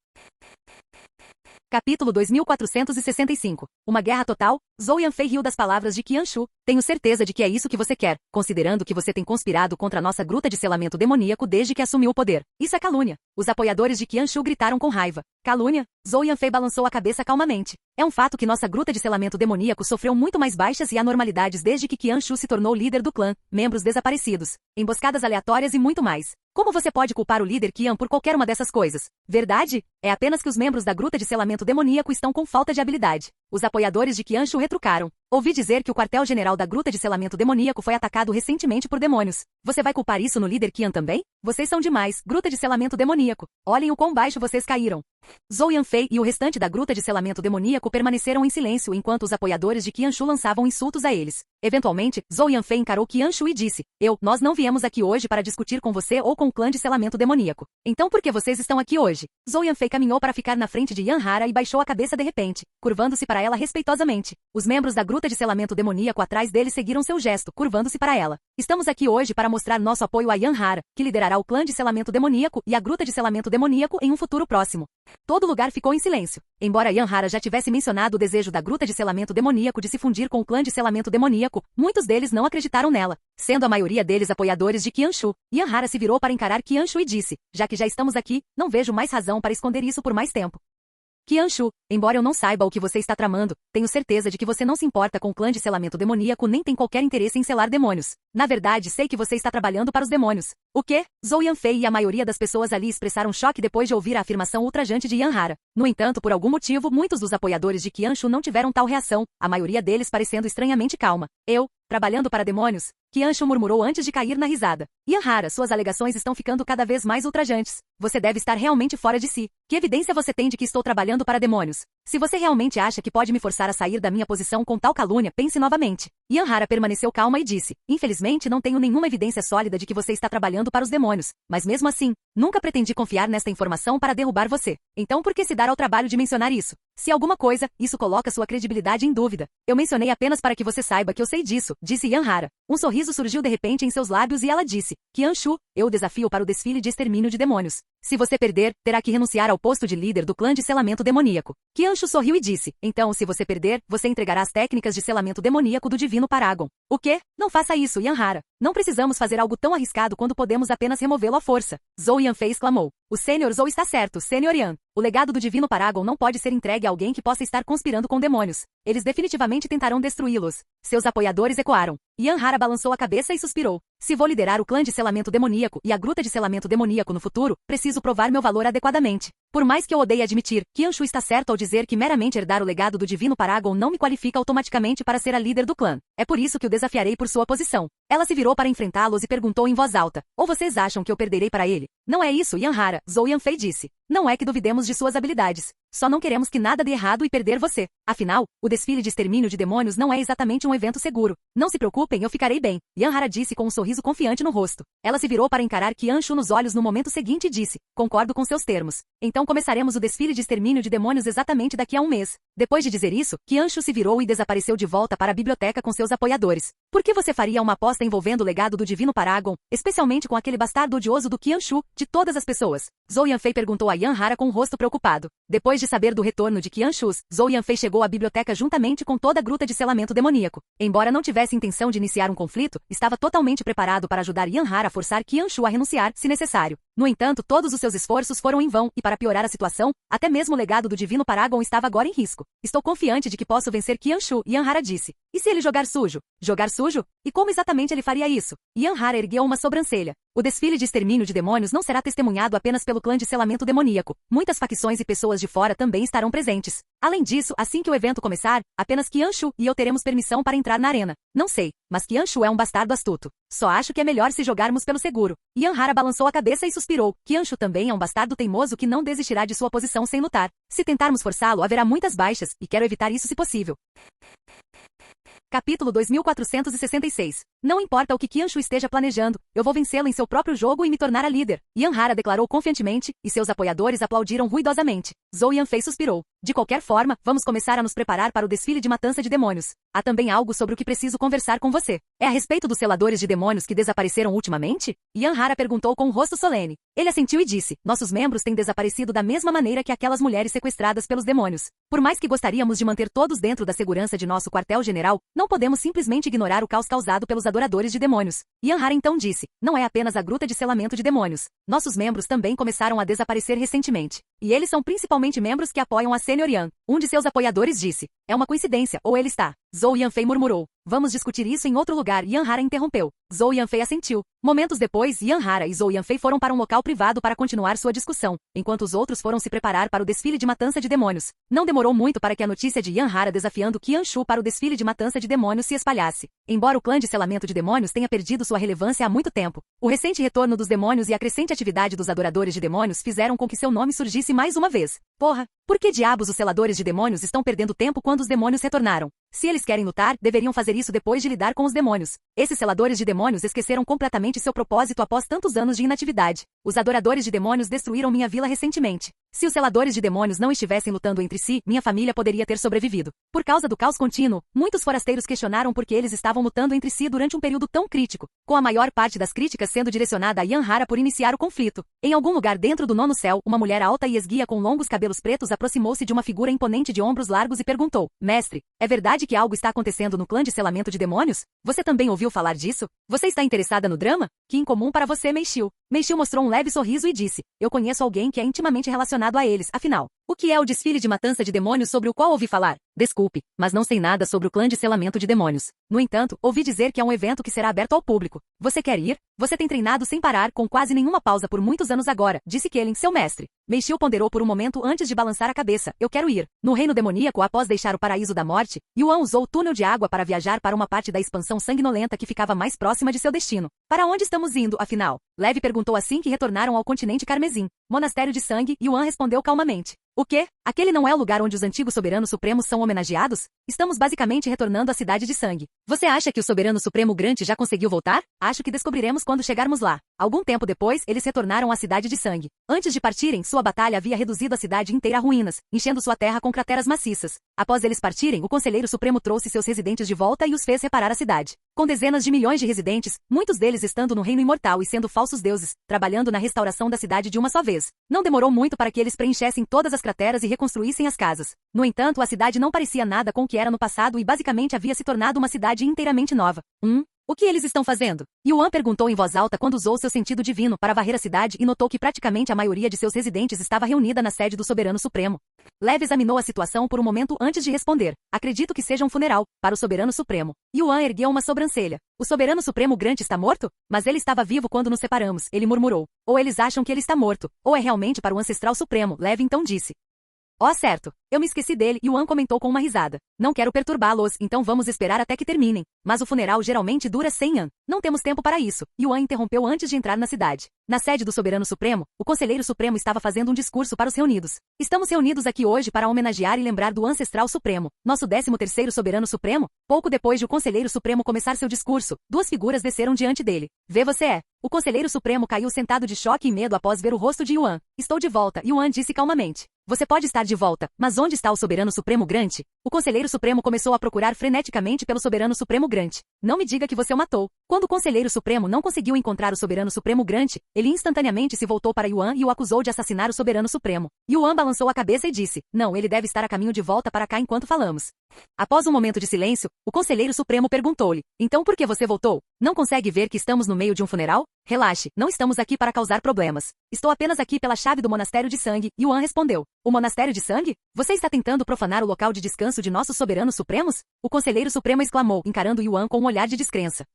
Capítulo 2465. Uma guerra total? Zhou Yanfei riu das palavras de Qianshu. Tenho certeza de que é isso que você quer, considerando que você tem conspirado contra a nossa gruta de selamento demoníaco desde que assumiu o poder. Isso é calúnia. Os apoiadores de Qianshu gritaram com raiva. Calúnia? Zhou Yanfei balançou a cabeça calmamente. É um fato que nossa gruta de selamento demoníaco sofreu muito mais baixas e anormalidades desde que Qianshu se tornou líder do clã, membros desaparecidos, emboscadas aleatórias e muito mais. Como você pode culpar o líder Qian por qualquer uma dessas coisas? Verdade? É apenas que os membros da gruta de selamento demoníaco estão com falta de habilidade. Os apoiadores de Qianshu retrucaram. Ouvi dizer que o quartel-general da Gruta de Selamento Demoníaco foi atacado recentemente por demônios. Você vai culpar isso no líder Qian também? Vocês são demais, Gruta de Selamento Demoníaco. Olhem o quão baixo vocês caíram. Zhou Yanfei e o restante da Gruta de Selamento Demoníaco permaneceram em silêncio enquanto os apoiadores de Qianshu lançavam insultos a eles. Eventualmente, Zhou Yanfei encarou Qianshu e disse: nós não viemos aqui hoje para discutir com você ou com o clã de Selamento Demoníaco. Então por que vocês estão aqui hoje? Zhou Yanfei caminhou para ficar na frente de Yanhara e baixou a cabeça de repente, curvando-se para ela respeitosamente. Os membros da Gruta de Selamento Demoníaco atrás dele seguiram seu gesto, curvando-se para ela. Estamos aqui hoje para mostrar nosso apoio a Yanhara, que liderará o clã de Selamento Demoníaco e a Gruta de Selamento Demoníaco em um futuro próximo. Todo lugar ficou em silêncio. Embora Yanhara já tivesse mencionado o desejo da Gruta de Selamento Demoníaco de se fundir com o clã de Selamento Demoníaco, muitos deles não acreditaram nela, sendo a maioria deles apoiadores de Qianshu. Yanhara se virou para encarar Qianshu e disse: já que já estamos aqui, não vejo mais razão para esconder isso por mais tempo. Qianshu, embora eu não saiba o que você está tramando, tenho certeza de que você não se importa com o clã de selamento demoníaco nem tem qualquer interesse em selar demônios. Na verdade, sei que você está trabalhando para os demônios. O quê? Zhou Yanfei e a maioria das pessoas ali expressaram choque depois de ouvir a afirmação ultrajante de Yanhara. No entanto, por algum motivo, muitos dos apoiadores de Qianshu não tiveram tal reação, a maioria deles parecendo estranhamente calma. Trabalhando para demônios? Qianshu murmurou antes de cair na risada. Yanhara, suas alegações estão ficando cada vez mais ultrajantes. Você deve estar realmente fora de si. Que evidência você tem de que estou trabalhando para demônios? Se você realmente acha que pode me forçar a sair da minha posição com tal calúnia, pense novamente. Yanhara permaneceu calma e disse: infelizmente não tenho nenhuma evidência sólida de que você está trabalhando para os demônios, mas mesmo assim, nunca pretendi confiar nesta informação para derrubar você. Então por que se dar ao trabalho de mencionar isso? Se alguma coisa, isso coloca sua credibilidade em dúvida. Eu mencionei apenas para que você saiba que eu sei disso, disse Yanhara. Um sorriso surgiu de repente em seus lábios e ela disse: Qianshu, eu o desafio para o desfile de extermínio de demônios. Se você perder, terá que renunciar ao posto de líder do clã de selamento demoníaco. Qianshu sorriu e disse: então, se você perder, você entregará as técnicas de selamento demoníaco do divino Paragon. O quê? Não faça isso, Yanhara. Não precisamos fazer algo tão arriscado quando podemos apenas removê-lo à força. Zhou Yanfei exclamou. O Sênior Zhou está certo, Sênior Yan. O legado do divino Paragon não pode ser entregue a alguém que possa estar conspirando com demônios. Eles definitivamente tentarão destruí-los. Seus apoiadores ecoaram. Yanhara balançou a cabeça e suspirou. Se vou liderar o clã de selamento demoníaco e a gruta de selamento demoníaco no futuro, preciso provar meu valor adequadamente. Por mais que eu odeie admitir, Qianshu está certo ao dizer que meramente herdar o legado do divino Paragon não me qualifica automaticamente para ser a líder do clã. É por isso que o desafiarei por sua posição. Ela se virou para enfrentá-los e perguntou em voz alta: ou vocês acham que eu perderei para ele? Não é isso, Yanhara, Zhou Yanfei disse. Não é que duvidemos de suas habilidades. Só não queremos que nada dê errado e perder você. Afinal, o desfile de extermínio de demônios não é exatamente um evento seguro. Não se preocupem, eu ficarei bem, Yanhara disse com um sorriso confiante no rosto. Ela se virou para encarar Qianshu nos olhos no momento seguinte e disse: concordo com seus termos. Então começaremos o desfile de extermínio de demônios exatamente daqui a um mês. Depois de dizer isso, Qianshu se virou e desapareceu de volta para a biblioteca com seus apoiadores. Por que você faria uma aposta envolvendo o legado do divino Paragon, especialmente com aquele bastardo odioso do Qianshu, de todas as pessoas? Zhou Yanfei perguntou a Yanhara com o rosto preocupado. Depois de saber do retorno de Qianshu, Zhou Yanfei chegou à biblioteca juntamente com toda a gruta de selamento demoníaco. Embora não tivesse intenção de iniciar um conflito, estava totalmente preparado para ajudar Yanhara a forçar Qianshu a renunciar, se necessário. No entanto, todos os seus esforços foram em vão, e para piorar a situação, até mesmo o legado do divino Paragon estava agora em risco. Estou confiante de que posso vencer Qianshu, Yanhara disse. E se ele jogar sujo? Jogar sujo? E como exatamente ele faria isso? Yanhara ergueu uma sobrancelha. O desfile de extermínio de demônios não será testemunhado apenas pelo clã de selamento demoníaco. Muitas facções e pessoas de fora também estarão presentes. Além disso, assim que o evento começar, apenas Qianshu e eu teremos permissão para entrar na arena. Não sei, mas Qianshu é um bastardo astuto. Só acho que é melhor se jogarmos pelo seguro. Yanhara balançou a cabeça e suspirou. Qianshu também é um bastardo teimoso que não desistirá de sua posição sem lutar. Se tentarmos forçá-lo, haverá muitas baixas, e quero evitar isso se possível. Capítulo 2466. Não importa o que Qianshu esteja planejando, eu vou vencê-lo em seu próprio jogo e me tornar a líder, Yanhara declarou confiantemente, e seus apoiadores aplaudiram ruidosamente. Zhou Yanfei suspirou. De qualquer forma, vamos começar a nos preparar para o desfile de matança de demônios. Há também algo sobre o que preciso conversar com você. É a respeito dos seladores de demônios que desapareceram ultimamente? Yanhara perguntou com um rosto solene. Ele assentiu e disse: nossos membros têm desaparecido da mesma maneira que aquelas mulheres sequestradas pelos demônios. Por mais que gostaríamos de manter todos dentro da segurança de nosso quartel-general, não podemos simplesmente ignorar o caos causado pelos adoradores de demônios. Yanhara então disse: não é apenas a gruta de selamento de demônios. Nossos membros também começaram a desaparecer recentemente. E eles são principalmente membros que apoiam a Sênior Yan. Um de seus apoiadores disse: é uma coincidência, ou ele está Zhou Yanfei murmurou. Vamos discutir isso em outro lugar, Yanhara interrompeu. Zhou Yanfei assentiu. Momentos depois, Yanhara e Zhou Yanfei foram para um local privado para continuar sua discussão, enquanto os outros foram se preparar para o desfile de matança de demônios. Não demorou muito para que a notícia de Yanhara desafiando Qianshu para o desfile de matança de demônios se espalhasse. Embora o clã de selamento de demônios tenha perdido sua relevância há muito tempo, o recente retorno dos demônios e a crescente atividade dos adoradores de demônios fizeram com que seu nome surgisse mais uma vez. Porra! Por que diabos os seladores de demônios estão perdendo tempo quando os demônios retornaram? Se eles querem lutar, deveriam fazer isso depois de lidar com os demônios. Esses seladores de demônios esqueceram completamente seu propósito após tantos anos de inatividade. Os adoradores de demônios destruíram minha vila recentemente. Se os seladores de demônios não estivessem lutando entre si, minha família poderia ter sobrevivido. Por causa do caos contínuo, muitos forasteiros questionaram por que eles estavam lutando entre si durante um período tão crítico, com a maior parte das críticas sendo direcionada a Yanhara por iniciar o conflito. Em algum lugar dentro do nono céu, uma mulher alta e esguia com longos cabelos pretos aproximou-se de uma figura imponente de ombros largos e perguntou: Mestre, é verdade que algo está acontecendo no clã de selamento de demônios? Você também ouviu falar disso? Você está interessada no drama? Que incomum para você, Meishiu. Meishiu mostrou um leve sorriso e disse: Eu conheço alguém que é intimamente relacionado a eles, afinal. O que é o desfile de matança de demônios sobre o qual ouvi falar? Desculpe, mas não sei nada sobre o clã de selamento de demônios. No entanto, ouvi dizer que é um evento que será aberto ao público. Você quer ir? Você tem treinado sem parar, com quase nenhuma pausa por muitos anos agora, disse Kellen, seu mestre. Meishiu ponderou por um momento antes de balançar a cabeça. Eu quero ir. No reino demoníaco, após deixar o paraíso da morte, Yuan usou o túnel de água para viajar para uma parte da expansão sanguinolenta que ficava mais próxima de seu destino. Para onde estamos indo, afinal? Levi perguntou assim que retornaram ao continente carmesim. Monastério de Sangue, Yuan respondeu calmamente. O quê? Aquele não é o lugar onde os antigos soberanos supremos são homenageados? Estamos basicamente retornando à cidade de Sangue. Você acha que o soberano supremo Grant já conseguiu voltar? Acho que descobriremos quando chegarmos lá. Algum tempo depois, eles retornaram à cidade de Sangue. Antes de partirem, sua batalha havia reduzido a cidade inteira a ruínas, enchendo sua terra com crateras maciças. Após eles partirem, o Conselheiro Supremo trouxe seus residentes de volta e os fez reparar a cidade. Com dezenas de milhões de residentes, muitos deles estando no reino imortal e sendo falsos deuses, trabalhando na restauração da cidade de uma só vez. Não demorou muito para que eles preenchessem todas as crateras e reconstruíssem as casas. No entanto, a cidade não parecia nada com o que era no passado e basicamente havia se tornado uma cidade inteiramente nova. O que eles estão fazendo? Yuan perguntou em voz alta quando usou seu sentido divino para varrer a cidade e notou que praticamente a maioria de seus residentes estava reunida na sede do Soberano Supremo. Lev examinou a situação por um momento antes de responder. Acredito que seja um funeral, para o Soberano Supremo. Yuan ergueu uma sobrancelha. O Soberano Supremo Grant está morto? Mas ele estava vivo quando nos separamos, ele murmurou. Ou eles acham que ele está morto, ou é realmente para o Ancestral Supremo, Lev então disse. Oh, certo. Eu me esqueci dele, Yuan comentou com uma risada. Não quero perturbá-los, então vamos esperar até que terminem. Mas o funeral geralmente dura 100 anos. Não temos tempo para isso. Yuan interrompeu antes de entrar na cidade. Na sede do Soberano Supremo, o Conselheiro Supremo estava fazendo um discurso para os reunidos. Estamos reunidos aqui hoje para homenagear e lembrar do Ancestral Supremo, nosso 13º Soberano Supremo. Pouco depois de o Conselheiro Supremo começar seu discurso, duas figuras desceram diante dele. Vê você é. O Conselheiro Supremo caiu sentado de choque e medo após ver o rosto de Yuan. Estou de volta, Yuan disse calmamente. Você pode estar de volta, mas onde está o Soberano Supremo Grant? O Conselheiro Supremo começou a procurar freneticamente pelo Soberano Supremo Grant. Não me diga que você o matou. Quando o Conselheiro Supremo não conseguiu encontrar o Soberano Supremo Grant, ele instantaneamente se voltou para Yuan e o acusou de assassinar o Soberano Supremo. Yuan balançou a cabeça e disse, não, ele deve estar a caminho de volta para cá enquanto falamos. Após um momento de silêncio, o Conselheiro Supremo perguntou-lhe, então por que você voltou? Não consegue ver que estamos no meio de um funeral? Relaxe, não estamos aqui para causar problemas. Estou apenas aqui pela chave do Monastério de Sangue, Yuan respondeu. O Monastério de Sangue? Você está tentando profanar o local de descanso de nossos soberanos supremos? O Conselheiro Supremo exclamou, encarando Yuan com um olhar de descrença.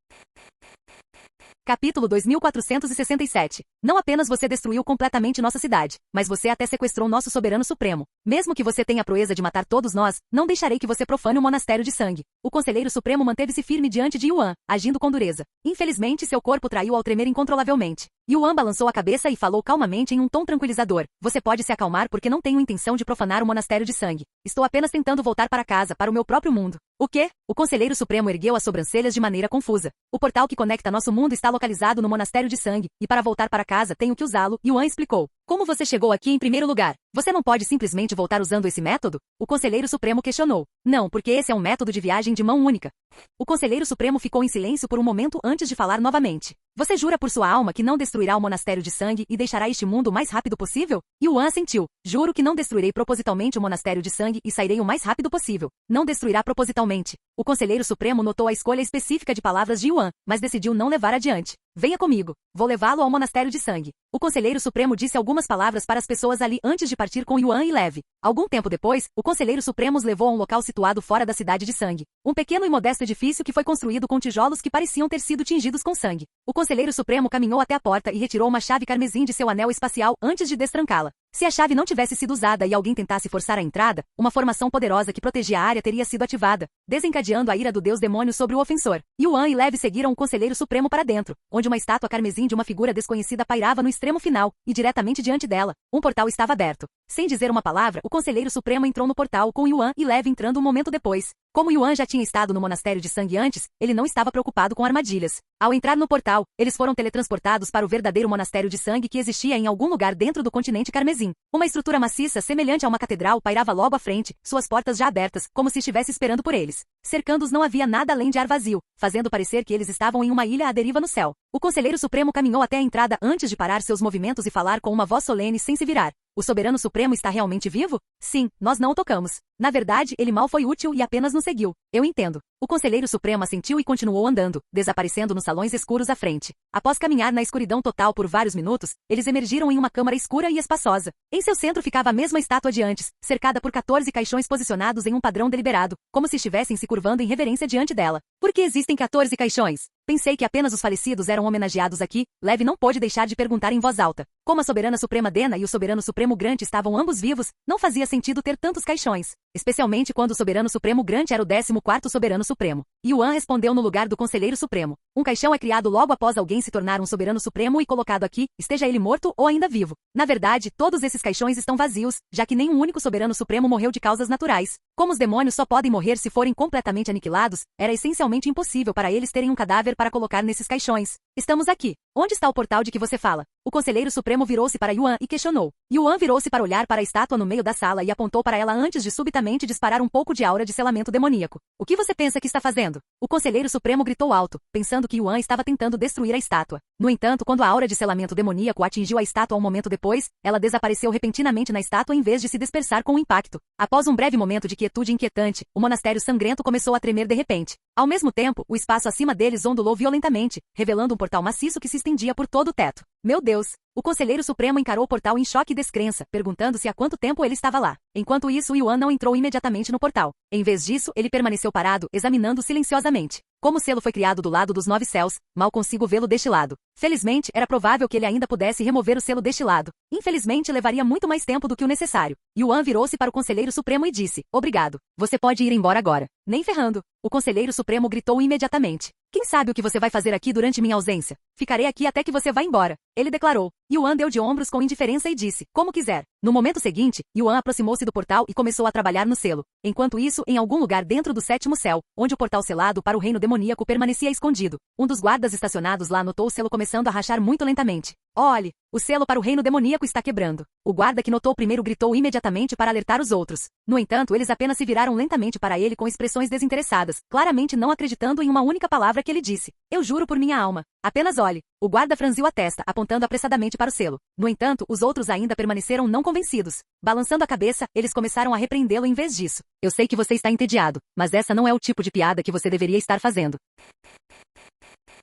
Capítulo 2467. Não apenas você destruiu completamente nossa cidade, mas você até sequestrou nosso Soberano Supremo. Mesmo que você tenha a proeza de matar todos nós, não deixarei que você profane o Monastério de Sangue. O Conselheiro Supremo manteve-se firme diante de Yuan, agindo com dureza. Infelizmente, seu corpo traiu ao tremer incontrolavelmente. Yuan balançou a cabeça e falou calmamente em um tom tranquilizador. Você pode se acalmar porque não tenho intenção de profanar o Monastério de Sangue. Estou apenas tentando voltar para casa, para o meu próprio mundo. O quê? O Conselheiro Supremo ergueu as sobrancelhas de maneira confusa. O portal que conecta nosso mundo está localizado no Monastério de Sangue, e para voltar para casa tenho que usá-lo, Yuan explicou. Como você chegou aqui em primeiro lugar? Você não pode simplesmente voltar usando esse método? O Conselheiro Supremo questionou. Não, porque esse é um método de viagem de mão única. O Conselheiro Supremo ficou em silêncio por um momento antes de falar novamente. Você jura por sua alma que não destruirá o Monastério de Sangue e deixará este mundo o mais rápido possível? Yuan assentiu. Juro que não destruirei propositalmente o Monastério de Sangue e sairei o mais rápido possível. Não destruirá propositalmente. O Conselheiro Supremo notou a escolha específica de palavras de Yuan, mas decidiu não levar adiante. Venha comigo. Vou levá-lo ao Monastério de Sangue. O Conselheiro Supremo disse algumas palavras para as pessoas ali antes de partir com Yuan e Levi. Algum tempo depois, o Conselheiro Supremo os levou a um local situado fora da cidade de Sangue. Um pequeno e modesto edifício que foi construído com tijolos que pareciam ter sido tingidos com sangue. O Conselheiro Supremo caminhou até a porta e retirou uma chave carmesim de seu anel espacial antes de destrancá-la. Se a chave não tivesse sido usada e alguém tentasse forçar a entrada, uma formação poderosa que protegia a área teria sido ativada, desencadeando a ira do deus demônio sobre o ofensor. Yuan e Levi seguiram o Conselheiro Supremo para dentro, onde uma estátua carmesim de uma figura desconhecida pairava no extremo final, e diretamente diante dela, um portal estava aberto. Sem dizer uma palavra, o Conselheiro Supremo entrou no portal com Yuan e Levi entrando um momento depois. Como Yuan já tinha estado no Monastério de Sangue antes, ele não estava preocupado com armadilhas. Ao entrar no portal, eles foram teletransportados para o verdadeiro Monastério de Sangue que existia em algum lugar dentro do continente carmesim. Uma estrutura maciça semelhante a uma catedral pairava logo à frente, suas portas já abertas, como se estivesse esperando por eles. Cercando-os não havia nada além de ar vazio, fazendo parecer que eles estavam em uma ilha à deriva no céu. O Conselheiro Supremo caminhou até a entrada antes de parar seus movimentos e falar com uma voz solene sem se virar. O Soberano Supremo está realmente vivo? Sim, nós não o tocamos. Na verdade, ele mal foi útil e apenas nos seguiu. Eu entendo. O Conselheiro Supremo assentiu e continuou andando, desaparecendo nos salões escuros à frente. Após caminhar na escuridão total por vários minutos, eles emergiram em uma câmara escura e espaçosa. Em seu centro ficava a mesma estátua de antes, cercada por 14 caixões posicionados em um padrão deliberado, como se estivessem se curvando em reverência diante dela. Por que existem 14 caixões? Pensei que apenas os falecidos eram homenageados aqui. Levi não pôde deixar de perguntar em voz alta. Como a Soberana Suprema Dena e o Soberano Supremo Grant estavam ambos vivos, não fazia sentido ter tantos caixões. Especialmente quando o Soberano Supremo Grant era o 14º Soberano Supremo. Yuan respondeu no lugar do Conselheiro Supremo. Um caixão é criado logo após alguém se tornar um Soberano Supremo e colocado aqui, esteja ele morto ou ainda vivo. Na verdade, todos esses caixões estão vazios, já que nenhum único Soberano Supremo morreu de causas naturais. Como os demônios só podem morrer se forem completamente aniquilados, era essencialmente impossível para eles terem um cadáver para colocar nesses caixões. Estamos aqui. Onde está o portal de que você fala? O Conselheiro Supremo virou-se para Yuan e questionou. Yuan virou-se para olhar para a estátua no meio da sala e apontou para ela antes de subitamente disparar um pouco de aura de selamento demoníaco. O que você pensa que está fazendo? O Conselheiro Supremo gritou alto, pensando que Yuan estava tentando destruir a estátua. No entanto, quando a aura de selamento demoníaco atingiu a estátua um momento depois, ela desapareceu repentinamente na estátua em vez de se dispersar com o impacto. Após um breve momento de quietude inquietante, o monastério sangrento começou a tremer de repente. Ao mesmo tempo, o espaço acima deles ondulou violentamente, revelando um portal maciço que se estendia por todo o teto. Meu Deus! O Conselheiro Supremo encarou o portal em choque e descrença, perguntando-se há quanto tempo ele estava lá. Enquanto isso, Yuan não entrou imediatamente no portal. Em vez disso, ele permaneceu parado, examinando silenciosamente. Como o selo foi criado do lado dos 9 céus, mal consigo vê-lo deste lado. Felizmente, era provável que ele ainda pudesse remover o selo deste lado. Infelizmente, levaria muito mais tempo do que o necessário. Yuan virou-se para o Conselheiro Supremo e disse, obrigado. Você pode ir embora agora. Nem ferrando. O Conselheiro Supremo gritou imediatamente. Quem sabe o que você vai fazer aqui durante minha ausência? Ficarei aqui até que você vá embora. Ele declarou. Yuan deu de ombros com indiferença e disse, como quiser. No momento seguinte, Yuan aproximou-se do portal e começou a trabalhar no selo. Enquanto isso, em algum lugar dentro do 7º céu, onde o portal selado para o reino demoníaco permanecia escondido, um dos guardas estacionados lá notou o selo começando a rachar muito lentamente. Olhe, o selo para o reino demoníaco está quebrando. O guarda que notou primeiro gritou imediatamente para alertar os outros. No entanto, eles apenas se viraram lentamente para ele com expressões desinteressadas, claramente não acreditando em uma única palavra que ele disse. Eu juro por minha alma. Apenas olhe. O guarda franziu a testa, apontando apressadamente para o selo. No entanto, os outros ainda permaneceram não convencidos. Balançando a cabeça, eles começaram a repreendê-lo em vez disso. Eu sei que você está entediado, mas essa não é o tipo de piada que você deveria estar fazendo.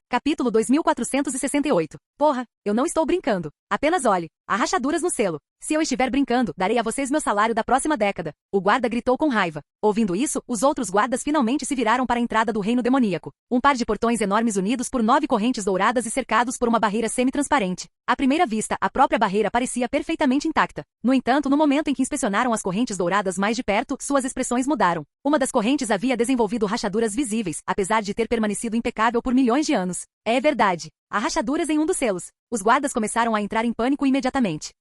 Capítulo 2468. Porra, eu não estou brincando. Apenas olhe. Há rachaduras no selo. Se eu estiver brincando, darei a vocês meu salário da próxima década. O guarda gritou com raiva. Ouvindo isso, os outros guardas finalmente se viraram para a entrada do reino demoníaco. Um par de portões enormes unidos por 9 correntes douradas e cercados por uma barreira semi-transparente. À primeira vista, a própria barreira parecia perfeitamente intacta. No entanto, no momento em que inspecionaram as correntes douradas mais de perto, suas expressões mudaram. Uma das correntes havia desenvolvido rachaduras visíveis, apesar de ter permanecido impecável por milhões de anos. É verdade. Há rachaduras em um dos selos. Os guardas começaram a entrar em pânico imediatamente.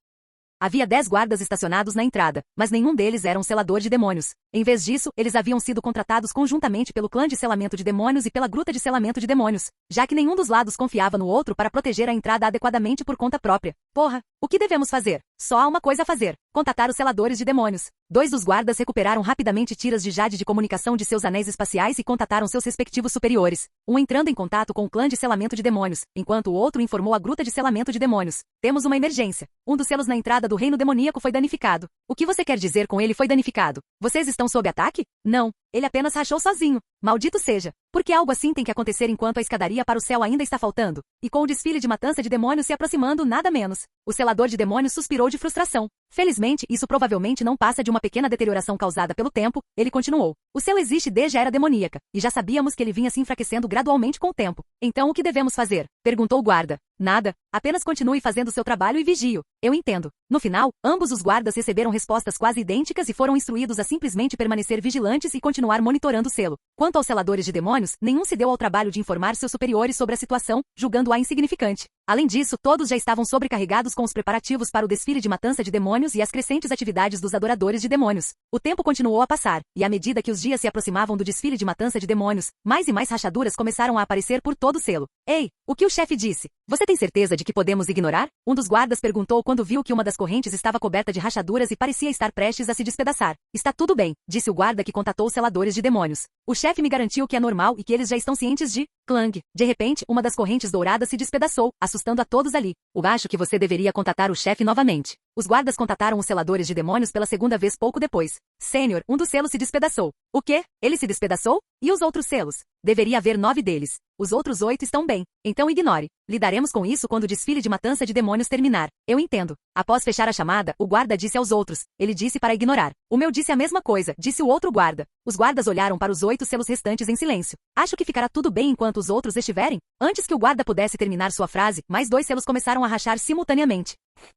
Havia 10 guardas estacionados na entrada, mas nenhum deles era um selador de demônios. Em vez disso, eles haviam sido contratados conjuntamente pelo clã de selamento de demônios e pela gruta de selamento de demônios, já que nenhum dos lados confiava no outro para proteger a entrada adequadamente por conta própria. Porra, o que devemos fazer? Só há uma coisa a fazer. Contatar os seladores de demônios. 2 dos guardas recuperaram rapidamente tiras de jade de comunicação de seus anéis espaciais e contataram seus respectivos superiores. Um entrando em contato com o clã de selamento de demônios, enquanto o outro informou a gruta de selamento de demônios. Temos uma emergência. Um dos selos na entrada do reino demoníaco foi danificado. O que você quer dizer com ele foi danificado? Vocês estão sob ataque? Não. Ele apenas rachou sozinho. Maldito seja. Porque algo assim tem que acontecer enquanto a escadaria para o céu ainda está faltando. E com o desfile de matança de demônios se aproximando, nada menos. O selador de demônios suspirou de frustração. Felizmente, isso provavelmente não passa de uma pequena deterioração causada pelo tempo, ele continuou. O selo existe desde a era demoníaca, e já sabíamos que ele vinha se enfraquecendo gradualmente com o tempo. Então o que devemos fazer? Perguntou o guarda. Nada, apenas continue fazendo seu trabalho e vigio. Eu entendo. No final, ambos os guardas receberam respostas quase idênticas e foram instruídos a simplesmente permanecer vigilantes e continuar monitorando o selo. Quanto aos seladores de demônios, nenhum se deu ao trabalho de informar seus superiores sobre a situação, julgando-a insignificante. Além disso, todos já estavam sobrecarregados com os preparativos para o desfile de matança de demônios e as crescentes atividades dos adoradores de demônios. O tempo continuou a passar, e à medida que os dias se aproximavam do desfile de matança de demônios, mais e mais rachaduras começaram a aparecer por todo o selo. Ei, o que o chefe disse? Você tem certeza de que podemos ignorar? Um dos guardas perguntou quando viu que uma das correntes estava coberta de rachaduras e parecia estar prestes a se despedaçar. Está tudo bem, disse o guarda que contatou os seladores de demônios. O chefe me garantiu que é normal e que eles já estão cientes de... Clang. De repente, uma das correntes douradas se despedaçou, assustando a todos ali. Eu acho que você deveria contatar o chefe novamente. Os guardas contataram os seladores de demônios pela segunda vez pouco depois. Sênior, um dos selos se despedaçou. O quê? Ele se despedaçou? E os outros selos? Deveria haver 9 deles. Os outros 8 estão bem. Então ignore. Lidaremos com isso quando o desfile de matança de demônios terminar. Eu entendo. Após fechar a chamada, o guarda disse aos outros. Ele disse para ignorar. O meu disse a mesma coisa, disse o outro guarda. Os guardas olharam para os 8 selos restantes em silêncio. Acho que ficará tudo bem enquanto os outros estiverem? Antes que o guarda pudesse terminar sua frase, mais 2 selos começaram a rachar simultaneamente.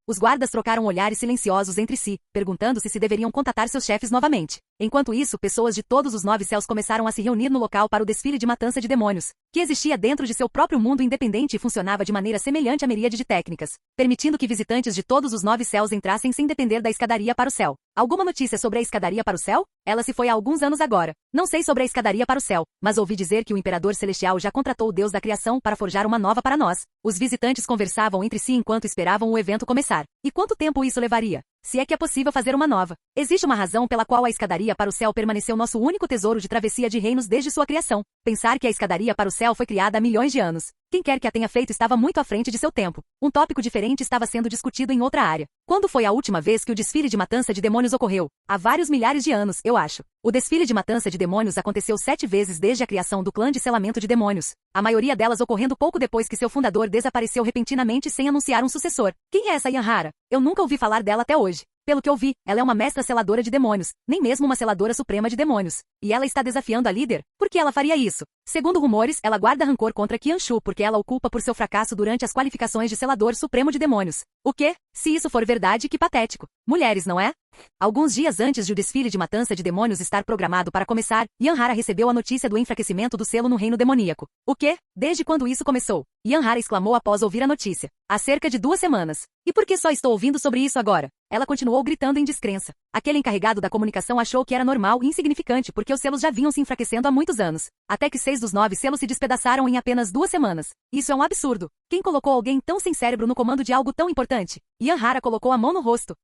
Os guardas trocaram olhares silenciosos entre si, perguntando-se se deveriam contatar seus chefes novamente. Enquanto isso, pessoas de todos os 9 céus começaram a se reunir no local para o desfile de matança de demônios, que existia dentro de seu próprio mundo independente e funcionava de maneira semelhante à miríade de técnicas, permitindo que visitantes de todos os 9 céus entrassem sem depender da escadaria para o céu. Alguma notícia sobre a escadaria para o céu? Ela se foi há alguns anos agora. Não sei sobre a escadaria para o céu, mas ouvi dizer que o Imperador Celestial já contratou o Deus da Criação para forjar uma nova para nós. Os visitantes conversavam entre si enquanto esperavam o evento começar. E quanto tempo isso levaria? Se é que é possível fazer uma nova. Existe uma razão pela qual a escadaria para o céu permaneceu nosso único tesouro de travessia de reinos desde sua criação. Pensar que a escadaria para o céu foi criada há milhões de anos. Quem quer que a tenha feito estava muito à frente de seu tempo. Um tópico diferente estava sendo discutido em outra área. Quando foi a última vez que o desfile de matança de demônios ocorreu? Há vários milhares de anos, eu acho. O desfile de matança de demônios aconteceu 7 vezes desde a criação do clã de selamento de demônios. A maioria delas ocorrendo pouco depois que seu fundador desapareceu repentinamente sem anunciar um sucessor. Quem é essa Yanhara? Eu nunca ouvi falar dela até hoje. Pelo que eu vi, ela é uma mestra seladora de demônios, nem mesmo uma seladora suprema de demônios. E ela está desafiando a líder? Por que ela faria isso? Segundo rumores, ela guarda rancor contra Qianshu porque ela o culpa por seu fracasso durante as qualificações de selador supremo de demônios. O quê? Se isso for verdade, que patético. Mulheres, não é? Alguns dias antes de o desfile de matança de demônios estar programado para começar, Yanhara recebeu a notícia do enfraquecimento do selo no reino demoníaco. O quê? Desde quando isso começou? Yanhara exclamou após ouvir a notícia. Há cerca de 2 semanas. E por que só estou ouvindo sobre isso agora? Ela continuou gritando em descrença. Aquele encarregado da comunicação achou que era normal e insignificante porque os selos já vinham se enfraquecendo há muitos anos. Até que 6 dos 9 selos se despedaçaram em apenas 2 semanas. Isso é um absurdo. Quem colocou alguém tão sem cérebro no comando de algo tão importante? Yanhara colocou a mão no rosto.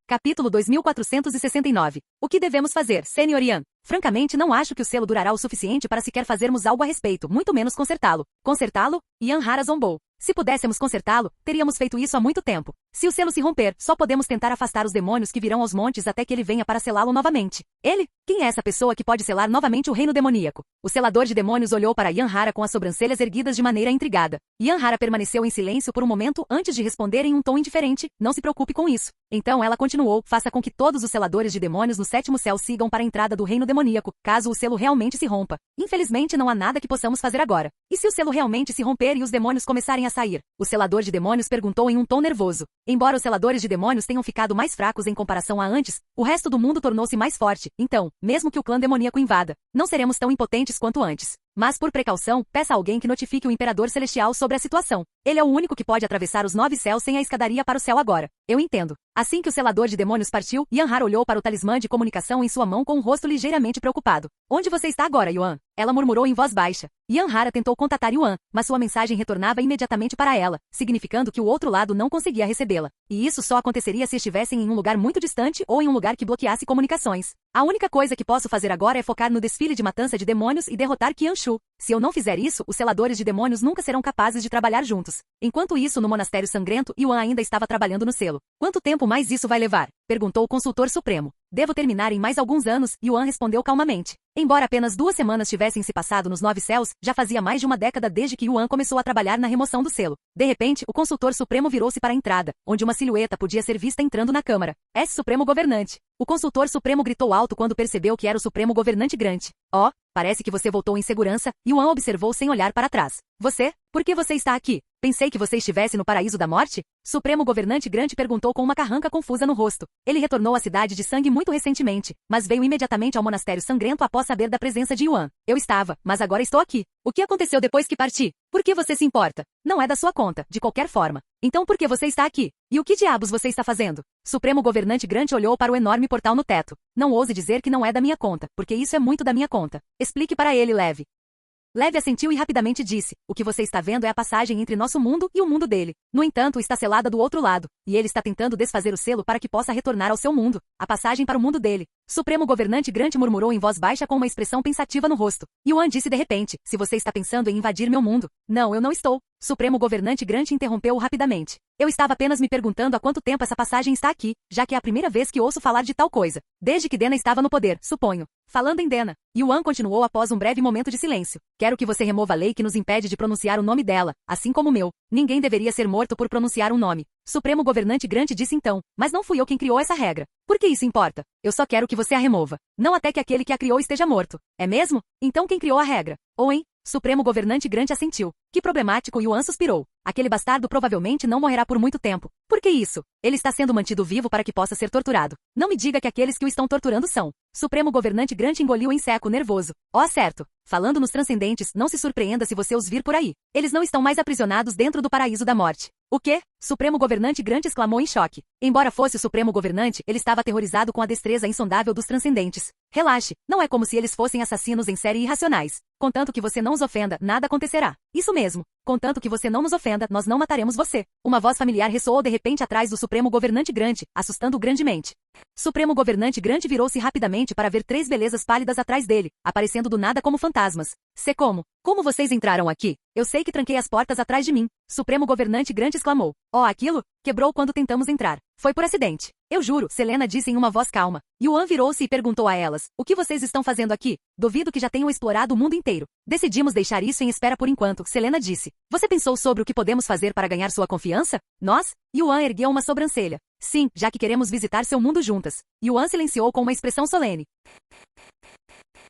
Capítulo 2469. O que devemos fazer, Sr. Yan? Francamente, não acho que o selo durará o suficiente para sequer fazermos algo a respeito, muito menos consertá-lo. Consertá-lo? Yanhara zombou. Se pudéssemos consertá-lo, teríamos feito isso há muito tempo. Se o selo se romper, só podemos tentar afastar os demônios que virão aos montes até que ele venha para selá-lo novamente. Ele? Quem é essa pessoa que pode selar novamente o reino demoníaco? O selador de demônios olhou para Yanhara com as sobrancelhas erguidas de maneira intrigada. Yanhara permaneceu em silêncio por um momento antes de responder em um tom indiferente. Não se preocupe com isso. Então ela continuou, faça com que todos os seladores de demônios no 7º céu sigam para a entrada do reino demoníaco, caso o selo realmente se rompa. Infelizmente não há nada que possamos fazer agora. E se o selo realmente se romper e os demônios começarem a sair? O selador de demônios perguntou em um tom nervoso. Embora os seladores de demônios tenham ficado mais fracos em comparação a antes, o resto do mundo tornou-se mais forte. Então, mesmo que o clã demoníaco invada, não seremos tão impotentes quanto antes. Mas por precaução, peça a alguém que notifique o Imperador Celestial sobre a situação. Ele é o único que pode atravessar os 9 céus sem a escadaria para o céu agora. Eu entendo. Assim que o selador de demônios partiu, Yanhara olhou para o talismã de comunicação em sua mão com um rosto ligeiramente preocupado. Onde você está agora, Yuan? Ela murmurou em voz baixa. Yanhara tentou contatar Yuan, mas sua mensagem retornava imediatamente para ela, significando que o outro lado não conseguia recebê-la. E isso só aconteceria se estivessem em um lugar muito distante ou em um lugar que bloqueasse comunicações. A única coisa que posso fazer agora é focar no desfile de matança de demônios e derrotar Qianshu. Se eu não fizer isso, os seladores de demônios nunca serão capazes de trabalhar juntos. Enquanto isso, no Monastério Sangrento, Yuan ainda estava trabalhando no selo. Quanto tempo mais isso vai levar? Perguntou o consultor supremo. Devo terminar em mais alguns anos, Yuan respondeu calmamente. Embora apenas 2 semanas tivessem se passado nos 9 céus, já fazia mais de uma década desde que Yuan começou a trabalhar na remoção do selo. De repente, o consultor supremo virou-se para a entrada, onde uma silhueta podia ser vista entrando na câmara. És Supremo Governante. O consultor supremo gritou alto quando percebeu que era o Supremo Governante Grant. Oh, parece que você voltou em segurança, Yuan observou sem olhar para trás. Você? Por que você está aqui? Pensei que você estivesse no paraíso da morte? Supremo Governante Grant perguntou com uma carranca confusa no rosto. Ele retornou à cidade de sangue muito recentemente, mas veio imediatamente ao Monastério Sangrento após saber da presença de Yuan. Eu estava, mas agora estou aqui. O que aconteceu depois que parti? Por que você se importa? Não é da sua conta, de qualquer forma. Então por que você está aqui? E o que diabos você está fazendo? Supremo Governante Grant olhou para o enorme portal no teto. Não ouse dizer que não é da minha conta, porque isso é muito da minha conta. Explique para ele, Leve. Leve assentiu e rapidamente disse, o que você está vendo é a passagem entre nosso mundo e o mundo dele. No entanto, está selada do outro lado, e ele está tentando desfazer o selo para que possa retornar ao seu mundo, a passagem para o mundo dele. Supremo Governante Grant murmurou em voz baixa com uma expressão pensativa no rosto. Yuan disse de repente, se você está pensando em invadir meu mundo. Não, eu não estou. Supremo Governante Grant interrompeu-o rapidamente. Eu estava apenas me perguntando há quanto tempo essa passagem está aqui, já que é a primeira vez que ouço falar de tal coisa. Desde que Dena estava no poder, suponho. Falando em Dena, Yuan continuou após um breve momento de silêncio. Quero que você remova a lei que nos impede de pronunciar o nome dela, assim como o meu. Ninguém deveria ser morto por pronunciar um nome. Supremo Governante Grant disse então, mas não fui eu quem criou essa regra. Por que isso importa? Eu só quero que você a remova. Não até que aquele que a criou esteja morto. É mesmo? Então quem criou a regra? Ou hein? Supremo Governante Grant assentiu. Que problemático, Yuan suspirou. Aquele bastardo provavelmente não morrerá por muito tempo. Por que isso? Ele está sendo mantido vivo para que possa ser torturado. Não me diga que aqueles que o estão torturando são. Supremo Governante Grant engoliu em seco, nervoso. Oh, certo. Falando nos transcendentes, não se surpreenda se você os vir por aí. Eles não estão mais aprisionados dentro do paraíso da morte. O quê? Supremo Governante Grant exclamou em choque. Embora fosse o Supremo Governante, ele estava aterrorizado com a destreza insondável dos transcendentes. Relaxe, não é como se eles fossem assassinos em série irracionais. Contanto que você não os ofenda, nada acontecerá. Isso mesmo. Contanto que você não nos ofenda, nós não mataremos você. Uma voz familiar ressoou de repente atrás do Supremo Governante Grant, assustando-o grandemente. Supremo Governante Grant virou-se rapidamente para ver 3 belezas pálidas atrás dele, aparecendo do nada como fantasmas. Se como? Como vocês entraram aqui? Eu sei que tranquei as portas atrás de mim. Supremo Governante Grant exclamou. Oh, aquilo? Quebrou quando tentamos entrar. Foi por acidente. Eu juro, Selena disse em uma voz calma. Yuan virou-se e perguntou a elas. O que vocês estão fazendo aqui? Duvido que já tenham explorado o mundo inteiro. Decidimos deixar isso em espera por enquanto, Selena disse. Você pensou sobre o que podemos fazer para ganhar sua confiança? Nós? Yuan ergueu uma sobrancelha. Sim, já que queremos visitar seu mundo juntas. Yuan silenciou com uma expressão solene.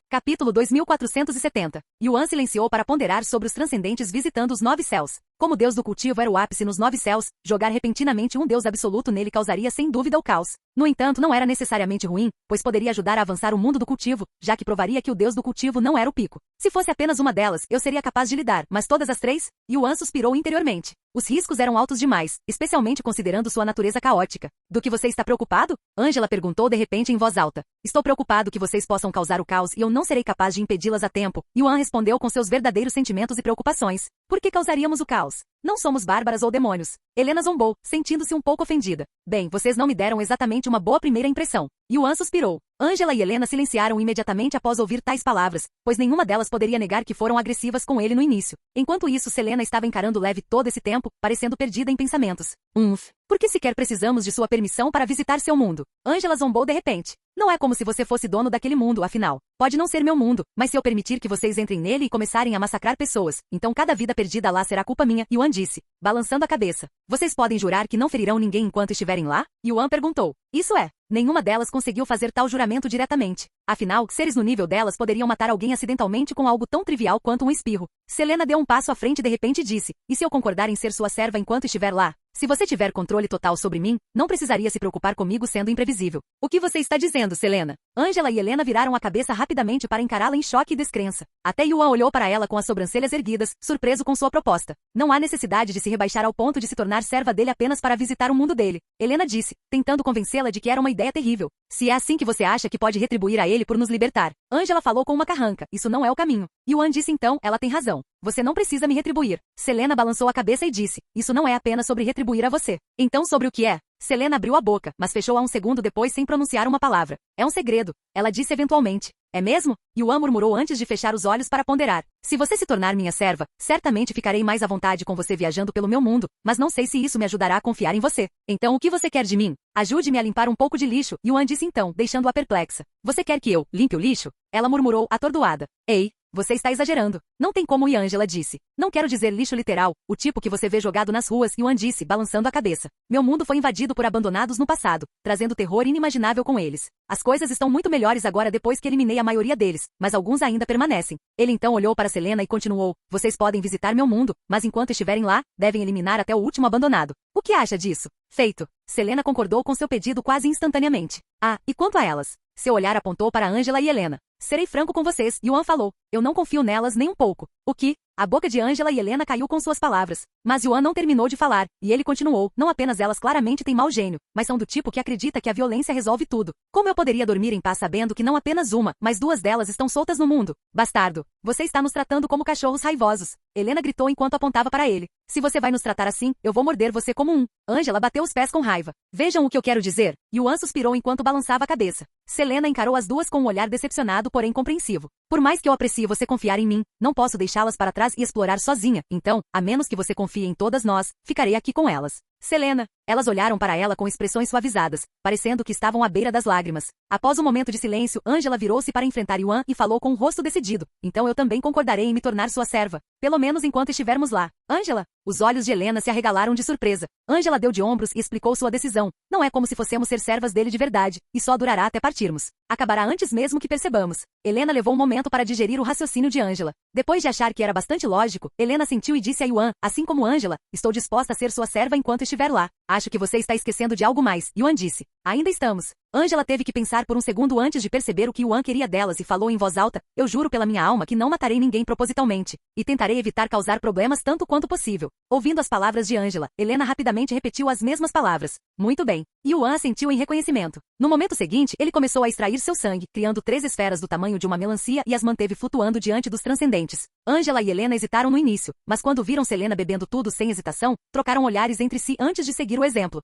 Capítulo 2470. Yuan silenciou para ponderar sobre os transcendentes visitando os 9 céus. Como deus do cultivo era o ápice nos 9 céus, jogar repentinamente um deus absoluto nele causaria sem dúvida o caos. No entanto, não era necessariamente ruim, pois poderia ajudar a avançar o mundo do cultivo, já que provaria que o deus do cultivo não era o pico. Se fosse apenas uma delas, eu seria capaz de lidar, mas todas as 3? Yuan suspirou interiormente. Os riscos eram altos demais, especialmente considerando sua natureza caótica. Do que você está preocupado? Angela perguntou de repente em voz alta. Estou preocupado que vocês possam causar o caos e eu não serei capaz de impedi-las a tempo. Yuan respondeu com seus verdadeiros sentimentos e preocupações. Por que causaríamos o caos? Não somos bárbaras ou demônios. Helena zombou, sentindo-se um pouco ofendida. Bem, vocês não me deram exatamente uma boa primeira impressão. Yuan suspirou. Angela e Helena silenciaram imediatamente após ouvir tais palavras, pois nenhuma delas poderia negar que foram agressivas com ele no início. Enquanto isso, Selena estava encarando Leve todo esse tempo, parecendo perdida em pensamentos. Por que sequer precisamos de sua permissão para visitar seu mundo? Angela zombou de repente. Não é como se você fosse dono daquele mundo, afinal. Pode não ser meu mundo, mas se eu permitir que vocês entrem nele e começarem a massacrar pessoas, então cada vida perdida lá será culpa minha, Yuan disse, balançando a cabeça. Vocês podem jurar que não ferirão ninguém enquanto estiverem lá? Yuan perguntou. Isso é. Nenhuma delas conseguiu fazer tal juramento diretamente. Afinal, seres no nível delas poderiam matar alguém acidentalmente com algo tão trivial quanto um espirro. Selena deu um passo à frente e de repente disse, e se eu concordar em ser sua serva enquanto estiver lá? Se você tiver controle total sobre mim, não precisaria se preocupar comigo sendo imprevisível. O que você está dizendo, Selena? Angela e Helena viraram a cabeça rapidamente para encará-la em choque e descrença. Até Yuan olhou para ela com as sobrancelhas erguidas, surpreso com sua proposta. Não há necessidade de se rebaixar ao ponto de se tornar serva dele apenas para visitar o mundo dele. Helena disse, tentando convencê-la de que era uma ideia terrível. Se é assim que você acha que pode retribuir a ele por nos libertar. Angela falou com uma carranca. Isso não é o caminho. Yuan disse então, ela tem razão. Você não precisa me retribuir. Selena balançou a cabeça e disse, isso não é apenas sobre retribuir a você. Então sobre o que é? Selena abriu a boca, mas fechou-a um segundo depois sem pronunciar uma palavra. É um segredo, ela disse eventualmente. É mesmo? Yuan murmurou antes de fechar os olhos para ponderar. Se você se tornar minha serva, certamente ficarei mais à vontade com você viajando pelo meu mundo, mas não sei se isso me ajudará a confiar em você. Então o que você quer de mim? Ajude-me a limpar um pouco de lixo, Yuan disse então, deixando-a perplexa. Você quer que eu limpe o lixo? Ela murmurou, atordoada. Ei, você está exagerando. Não tem como, Angela disse. Não quero dizer lixo literal, o tipo que você vê jogado nas ruas, Yuan disse, balançando a cabeça. Meu mundo foi invadido por abandonados no passado, trazendo terror inimaginável com eles. As coisas estão muito melhores agora depois que eliminei a maioria deles, mas alguns ainda permanecem. Ele então olhou para Selena e continuou. Vocês podem visitar meu mundo, mas enquanto estiverem lá, devem eliminar até o último abandonado. O que acha disso? Feito. Selena concordou com seu pedido quase instantaneamente. Ah, e quanto a elas? Seu olhar apontou para Angela e Helena. Serei franco com vocês, Yuan falou. Eu não confio nelas nem um pouco. O que? A boca de Angela e Helena caiu com suas palavras. Mas Yuan não terminou de falar, e ele continuou. Não apenas elas claramente têm mau gênio, mas são do tipo que acredita que a violência resolve tudo. Como eu poderia dormir em paz sabendo que não apenas uma, mas duas delas estão soltas no mundo? Bastardo, você está nos tratando como cachorros raivosos. Helena gritou enquanto apontava para ele. Se você vai nos tratar assim, eu vou morder você como um. Angela bateu os pés com raiva. Vejam o que eu quero dizer. Yuan suspirou enquanto balançava a cabeça. Selena encarou as duas com um olhar decepcionado, porém compreensivo. Por mais que eu aprecie você confiar em mim, não posso deixá-las para trás e explorar sozinha. Então, a menos que você confie em todas nós, ficarei aqui com elas. Selena. Elas olharam para ela com expressões suavizadas, parecendo que estavam à beira das lágrimas. Após um momento de silêncio, Angela virou-se para enfrentar Yuan e falou com um rosto decidido. Então eu também concordarei em me tornar sua serva. Pelo menos enquanto estivermos lá. Angela? Os olhos de Helena se arregalaram de surpresa. Angela deu de ombros e explicou sua decisão. Não é como se fossemos ser servas dele de verdade, e só durará até partirmos. Acabará antes mesmo que percebamos. Helena levou um momento para digerir o raciocínio de Angela. Depois de achar que era bastante lógico, Helena sentiu e disse a Yuan, assim como Angela, estou disposta a ser sua serva enquanto estiver lá. Acho que você está esquecendo de algo mais, Yuan disse. Ainda estamos. Angela teve que pensar por um segundo antes de perceber o que Yuan queria delas e falou em voz alta, eu juro pela minha alma que não matarei ninguém propositalmente, e tentarei evitar causar problemas tanto quanto possível. Ouvindo as palavras de Angela, Helena rapidamente repetiu as mesmas palavras. Muito bem. Yuan assentiu em reconhecimento. No momento seguinte, ele começou a extrair seu sangue, criando 3 esferas do tamanho de uma melancia e as manteve flutuando diante dos transcendentes. Angela e Helena hesitaram no início, mas quando viram Selena bebendo tudo sem hesitação, trocaram olhares entre si antes de seguir o exemplo.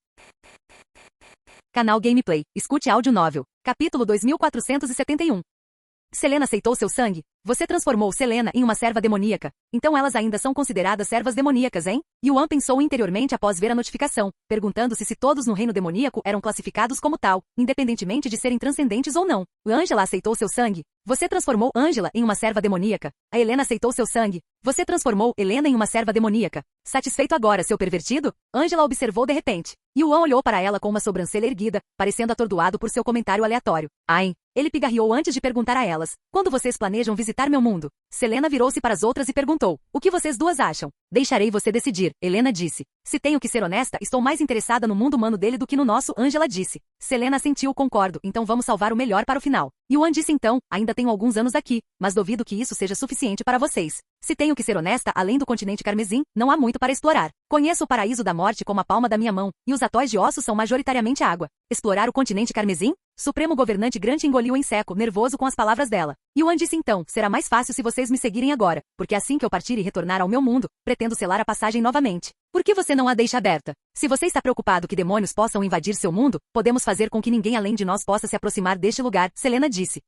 Canal Gameplay. Escute áudio novel. Capítulo 2471. Selena aceitou seu sangue? Você transformou Selena em uma serva demoníaca. Então elas ainda são consideradas servas demoníacas, hein? Yuan pensou interiormente após ver a notificação, perguntando-se se todos no reino demoníaco eram classificados como tal, independentemente de serem transcendentes ou não. Angela aceitou seu sangue? Você transformou Angela em uma serva demoníaca. A Helena aceitou seu sangue. Você transformou Helena em uma serva demoníaca. Satisfeito agora, seu pervertido? Angela observou de repente. Yuan olhou para ela com uma sobrancelha erguida, parecendo atordoado por seu comentário aleatório. Ai. Ele pigarreou antes de perguntar a elas. Quando vocês planejam visitar meu mundo? Selena virou-se para as outras e perguntou. O que vocês duas acham? Deixarei você decidir, Helena disse. Se tenho que ser honesta, estou mais interessada no mundo humano dele do que no nosso, Angela disse. Selena assentiu, concordo, então vamos salvar o melhor para o final. Yuan disse então, ainda tenho alguns anos aqui, mas duvido que isso seja suficiente para vocês. Se tenho que ser honesta, além do continente carmesim, não há muito para explorar. Conheço o paraíso da morte como a palma da minha mão, e os atóis de ossos são majoritariamente água. Explorar o continente carmesim? Supremo governante Grant engoliu em seco, nervoso com as palavras dela. Yuan disse então, será mais fácil se vocês me seguirem agora, porque assim que eu partir e retornar ao meu mundo, pretendo selar a passagem novamente. Por que você não a deixa aberta? Se você está preocupado que demônios possam invadir seu mundo, podemos fazer com que ninguém além de nós possa se aproximar deste lugar, Selena disse.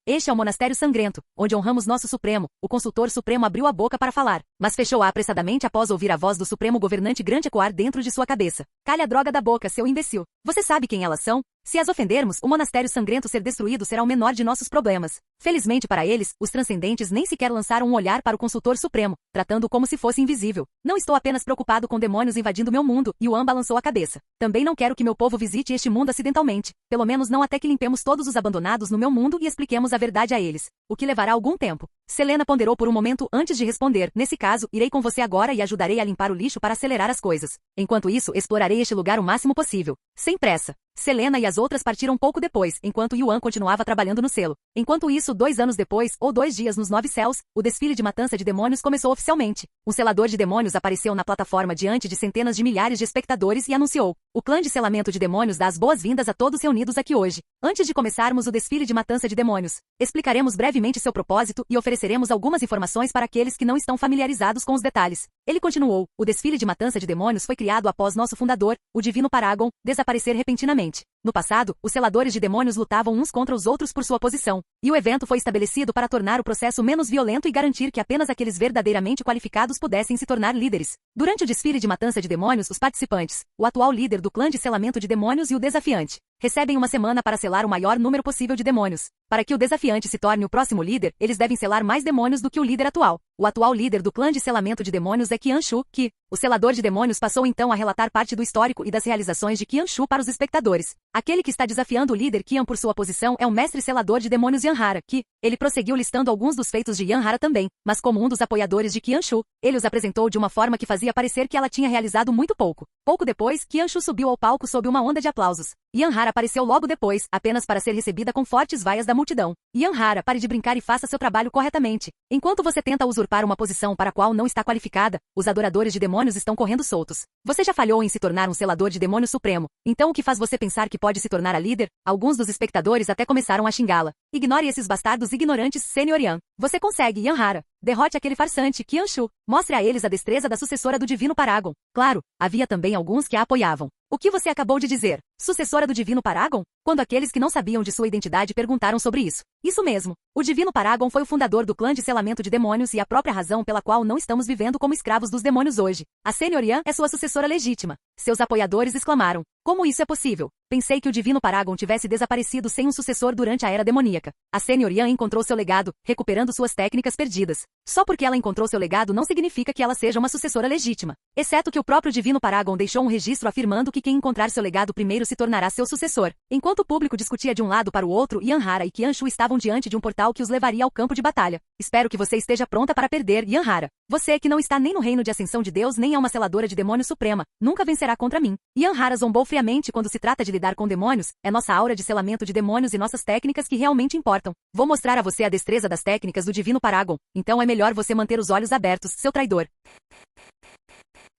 Este é o Monastério Sangrento, onde honramos nosso Supremo. O consultor Supremo abriu a boca para falar, mas fechou-a apressadamente após ouvir a voz do Supremo Governante Grant ecoar dentro de sua cabeça. Calha a droga da boca, seu imbecil. Você sabe quem elas são? Se as ofendermos, o Monastério Sangrento ser destruído será o menor de nossos problemas. Felizmente para eles, os transcendentes nem sequer lançaram um olhar para o consultor Supremo, tratando-o como se fosse invisível. Não estou apenas preocupado com demônios invadindo meu mundo, Yuan balançou a cabeça. Também não quero que meu povo visite este mundo acidentalmente. Pelo menos não até que limpemos todos os abandonados no meu mundo e expliquemos a verdade a eles. O que levará algum tempo. Selena ponderou por um momento antes de responder. Nesse caso, irei com você agora e ajudarei a limpar o lixo para acelerar as coisas. Enquanto isso, explorarei este lugar o máximo possível. Sem pressa. Selena e as outras partiram pouco depois, enquanto Yuan continuava trabalhando no selo. Enquanto isso, 2 anos depois, ou 2 dias nos 9 céus, o desfile de matança de demônios começou oficialmente. Um selador de demônios apareceu na plataforma diante de centenas de milhares de espectadores e anunciou. O clã de selamento de demônios dá as boas-vindas a todos reunidos aqui hoje. Antes de começarmos o desfile de matança de demônios, explicaremos brevemente seu propósito e ofereceremos ofereceremos algumas informações para aqueles que não estão familiarizados com os detalhes. Ele continuou: o desfile de matança de demônios foi criado após nosso fundador, o Divino Paragon, desaparecer repentinamente. No passado, os seladores de demônios lutavam uns contra os outros por sua posição, e o evento foi estabelecido para tornar o processo menos violento e garantir que apenas aqueles verdadeiramente qualificados pudessem se tornar líderes. Durante o desfile de matança de demônios, os participantes, o atual líder do clã de selamento de demônios e o desafiante, recebem uma semana para selar o maior número possível de demônios. Para que o desafiante se torne o próximo líder, eles devem selar mais demônios do que o líder atual. O atual líder do clã de selamento de demônios é Qianshu, que, o selador de demônios, passou então a relatar parte do histórico e das realizações de Qianshu para os espectadores. Aquele que está desafiando o líder Qian por sua posição é o mestre selador de demônios Yanhara, que, ele prosseguiu listando alguns dos feitos de Yanhara também, mas como um dos apoiadores de Qianshu, ele os apresentou de uma forma que fazia parecer que ela tinha realizado muito pouco. Pouco depois, Qianshu subiu ao palco sob uma onda de aplausos. Yanhara apareceu logo depois, apenas para ser recebida com fortes vaias da multidão. Yanhara, pare de brincar e faça seu trabalho corretamente. Enquanto você tenta usurpar uma posição para a qual não está qualificada, os adoradores de demônios estão correndo soltos. Você já falhou em se tornar um selador de demônio supremo. Então o que faz você pensar que pode se tornar a líder? Alguns dos espectadores até começaram a xingá-la. Ignore esses bastardos ignorantes, Senior Yan. Você consegue, Yanhara. Derrote aquele farsante, Qianshu. Mostre a eles a destreza da sucessora do Divino Paragon. Claro, havia também alguns que a apoiavam. O que você acabou de dizer? Sucessora do Divino Paragon? Quando aqueles que não sabiam de sua identidade perguntaram sobre isso. Isso mesmo. O Divino Paragon foi o fundador do clã de selamento de demônios e a própria razão pela qual não estamos vivendo como escravos dos demônios hoje. A Senior Yan é sua sucessora legítima. Seus apoiadores exclamaram: como isso é possível? Pensei que o Divino Paragon tivesse desaparecido sem um sucessor durante a Era Demoníaca. A Senior Yan encontrou seu legado, recuperando suas técnicas perdidas. Só porque ela encontrou seu legado não significa que ela seja uma sucessora legítima. Exceto que o próprio Divino Paragon deixou um registro afirmando que quem encontrar seu legado primeiro se tornará seu sucessor. Enquanto o público discutia de um lado para o outro, Yanhara e Qianshu estavam diante de um portal que os levaria ao campo de batalha. Espero que você esteja pronta para perder, Yanhara. Você que não está nem no reino de ascensão de Deus nem é uma seladora de demônios suprema, nunca vencerá contra mim. Yanhara zombou friamente. Quando se trata de lidar com demônios, é nossa aura de selamento de demônios e nossas técnicas que realmente importam. Vou mostrar a você a destreza das técnicas do Divino Paragon, então é melhor você manter os olhos abertos, seu traidor.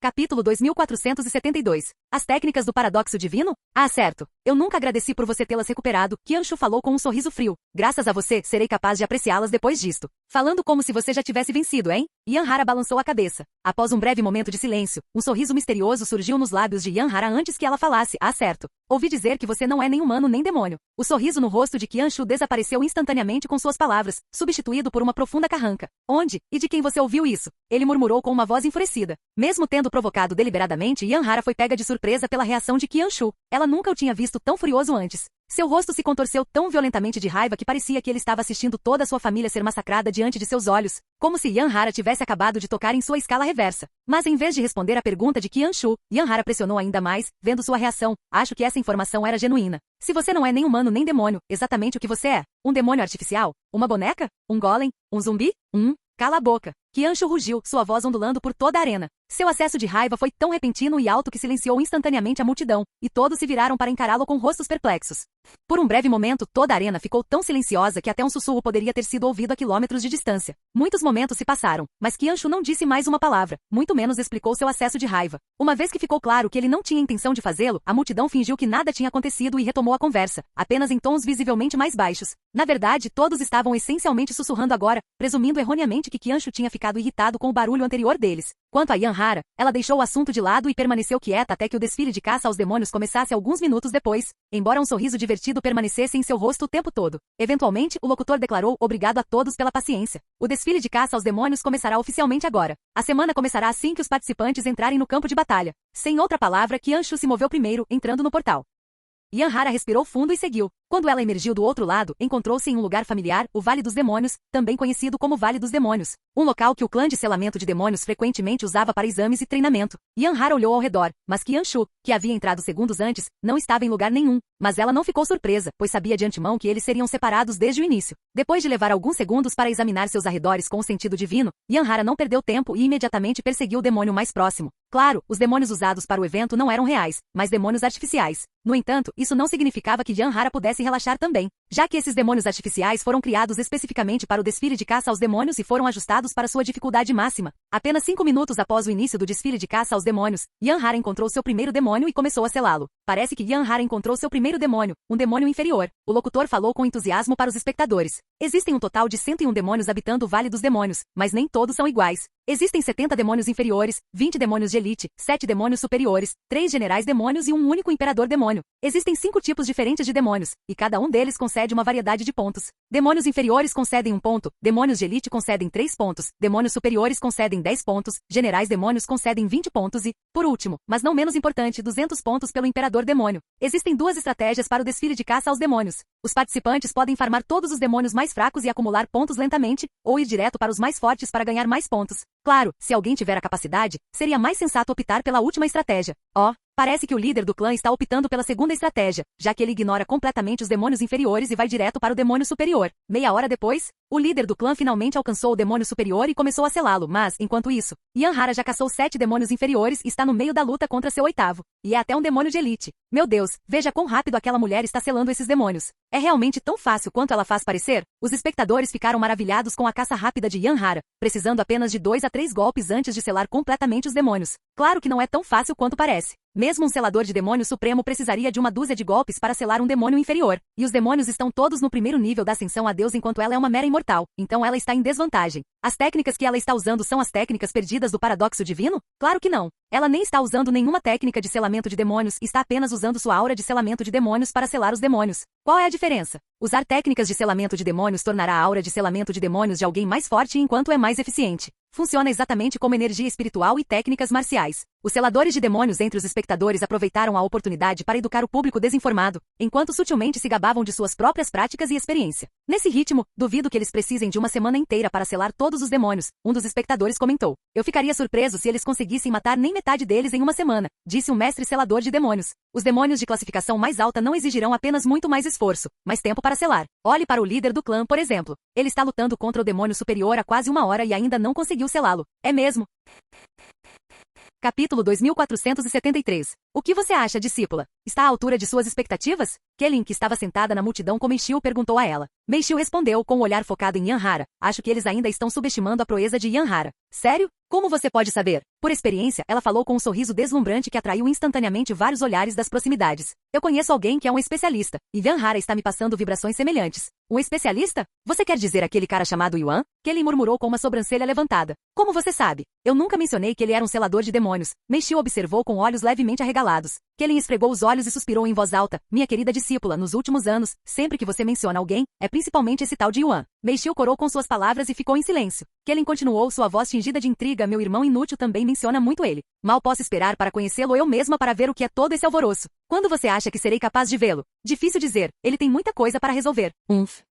Capítulo 2472. As técnicas do paradoxo divino? Ah, certo. Eu nunca agradeci por você tê-las recuperado, Qianshu falou com um sorriso frio. Graças a você, serei capaz de apreciá-las depois disto. Falando como se você já tivesse vencido, hein? Yanhara balançou a cabeça. Após um breve momento de silêncio, um sorriso misterioso surgiu nos lábios de Yanhara antes que ela falasse: ah, certo. Ouvi dizer que você não é nem humano nem demônio. O sorriso no rosto de Qianshu desapareceu instantaneamente com suas palavras, substituído por uma profunda carranca. Onde? E de quem você ouviu isso? Ele murmurou com uma voz enfurecida. Mesmo tendo provocado deliberadamente, Yanhara foi pega de surpresa pela reação de Qianshu. Ela nunca o tinha visto tão furioso antes. Seu rosto se contorceu tão violentamente de raiva que parecia que ele estava assistindo toda a sua família ser massacrada diante de seus olhos, como se Yanhara tivesse acabado de tocar em sua escala reversa. Mas em vez de responder à pergunta de Qianshu, Yanhara pressionou ainda mais, vendo sua reação. Acho que essa informação era genuína. Se você não é nem humano nem demônio, exatamente o que você é? Um demônio artificial? Uma boneca? Um golem? Um zumbi? Cala a boca. Qianshu rugiu, sua voz ondulando por toda a arena. Seu acesso de raiva foi tão repentino e alto que silenciou instantaneamente a multidão, e todos se viraram para encará-lo com rostos perplexos. Por um breve momento, toda a arena ficou tão silenciosa que até um sussurro poderia ter sido ouvido a quilômetros de distância. Muitos momentos se passaram, mas Qianshu não disse mais uma palavra, muito menos explicou seu acesso de raiva. Uma vez que ficou claro que ele não tinha intenção de fazê-lo, a multidão fingiu que nada tinha acontecido e retomou a conversa, apenas em tons visivelmente mais baixos. Na verdade, todos estavam essencialmente sussurrando agora, presumindo erroneamente que Qianshu tinha ficado irritado com o barulho anterior deles. Quanto a Yanhara, ela deixou o assunto de lado e permaneceu quieta até que o desfile de caça aos demônios começasse alguns minutos depois, embora um sorriso divertido permanecesse em seu rosto o tempo todo. Eventualmente, o locutor declarou: obrigado a todos pela paciência. O desfile de caça aos demônios começará oficialmente agora. A semana começará assim que os participantes entrarem no campo de batalha. Sem outra palavra, Qianshu se moveu primeiro, entrando no portal. Yanhara respirou fundo e seguiu. Quando ela emergiu do outro lado, encontrou-se em um lugar familiar, o Vale dos Demônios, também conhecido como Vale dos Demônios, um local que o clã de selamento de demônios frequentemente usava para exames e treinamento. Yanhara olhou ao redor, mas Qianshu, que havia entrado segundos antes, não estava em lugar nenhum, mas ela não ficou surpresa, pois sabia de antemão que eles seriam separados desde o início. Depois de levar alguns segundos para examinar seus arredores com o sentido divino, Yanhara não perdeu tempo e imediatamente perseguiu o demônio mais próximo. Claro, os demônios usados para o evento não eram reais, mas demônios artificiais. No entanto, isso não significava que Yanhara pudesse relaxar também. já que esses demônios artificiais foram criados especificamente para o desfile de caça aos demônios e foram ajustados para sua dificuldade máxima. Apenas 5 minutos após o início do desfile de caça aos demônios, Yanhara encontrou seu primeiro demônio e começou a selá-lo. Parece que Yanhara encontrou seu primeiro demônio, um demônio inferior. O locutor falou com entusiasmo para os espectadores. Existem um total de 101 demônios habitando o Vale dos Demônios, mas nem todos são iguais. Existem 70 demônios inferiores, 20 demônios de elite, 7 demônios superiores, 3 generais demônios e um único imperador demônio. Existem 5 tipos diferentes de demônios, e cada um deles concede uma variedade de pontos. Demônios inferiores concedem 1 ponto, demônios de elite concedem 3 pontos, demônios superiores concedem 10 pontos, generais demônios concedem 20 pontos e, por último, mas não menos importante, 200 pontos pelo imperador demônio. Existem 2 estratégias para o desfile de caça aos demônios. Os participantes podem farmar todos os demônios mais fracos e acumular pontos lentamente, ou ir direto para os mais fortes para ganhar mais pontos. Claro, se alguém tiver a capacidade, seria mais sensato optar pela última estratégia. Parece que o líder do clã está optando pela segunda estratégia, já que ele ignora completamente os demônios inferiores e vai direto para o demônio superior. Meia hora depois, o líder do clã finalmente alcançou o demônio superior e começou a selá-lo, mas, enquanto isso, Yanhara já caçou 7 demônios inferiores e está no meio da luta contra seu 8º. E é até um demônio de elite. Meu Deus, veja quão rápido aquela mulher está selando esses demônios. É realmente tão fácil quanto ela faz parecer? Os espectadores ficaram maravilhados com a caça rápida de Yanhara, precisando apenas de 2 a 3 golpes antes de selar completamente os demônios. Claro que não é tão fácil quanto parece. Mesmo um selador de demônio supremo precisaria de uma dúzia de golpes para selar um demônio inferior, e os demônios estão todos no primeiro nível da ascensão a Deus enquanto ela é uma mera imortal, então ela está em desvantagem. As técnicas que ela está usando são as técnicas perdidas do paradoxo divino? Claro que não. Ela nem está usando nenhuma técnica de selamento de demônios e está apenas usando sua aura de selamento de demônios para selar os demônios. Qual é a diferença? Usar técnicas de selamento de demônios tornará a aura de selamento de demônios de alguém mais forte enquanto é mais eficiente. Funciona exatamente como energia espiritual e técnicas marciais. Os seladores de demônios entre os espectadores aproveitaram a oportunidade para educar o público desinformado, enquanto sutilmente se gabavam de suas próprias práticas e experiência. Nesse ritmo, duvido que eles precisem de uma semana inteira para selar todos os demônios, um dos espectadores comentou. Eu ficaria surpreso se eles conseguissem matar nem metade deles em uma semana, disse um mestre selador de demônios. Os demônios de classificação mais alta não exigirão apenas muito mais esforço, mas tempo para selar. Olhe para o líder do clã, por exemplo. Ele está lutando contra o demônio superior há quase 1 hora e ainda não conseguiu selá-lo. É mesmo? Capítulo 2473. O que você acha, discípula? Está à altura de suas expectativas? Kelin, que estava sentada na multidão com Meishiu, perguntou a ela. Meishiu respondeu com um olhar focado em Yanhara. Acho que eles ainda estão subestimando a proeza de Yanhara. Sério? Como você pode saber? Por experiência, ela falou com um sorriso deslumbrante que atraiu instantaneamente vários olhares das proximidades. Eu conheço alguém que é um especialista, e Yanhara está me passando vibrações semelhantes. Um especialista? Você quer dizer aquele cara chamado Yuan? Kelin murmurou com uma sobrancelha levantada. Como você sabe? Eu nunca mencionei que ele era um selador de demônios. Meishiu observou com olhos levemente arregalados. Kelin esfregou os olhos e suspirou em voz alta. Minha querida discípula, nos últimos anos, sempre que você menciona alguém, é principalmente esse tal de Yuan. Meishiu corou com suas palavras e ficou em silêncio. Kelin continuou sua voz tingida de intriga. Meu irmão inútil também menciona muito ele. Mal posso esperar para conhecê-lo eu mesma para ver o que é todo esse alvoroço. Quando você acha que serei capaz de vê-lo? Difícil dizer. Ele tem muita coisa para resolver.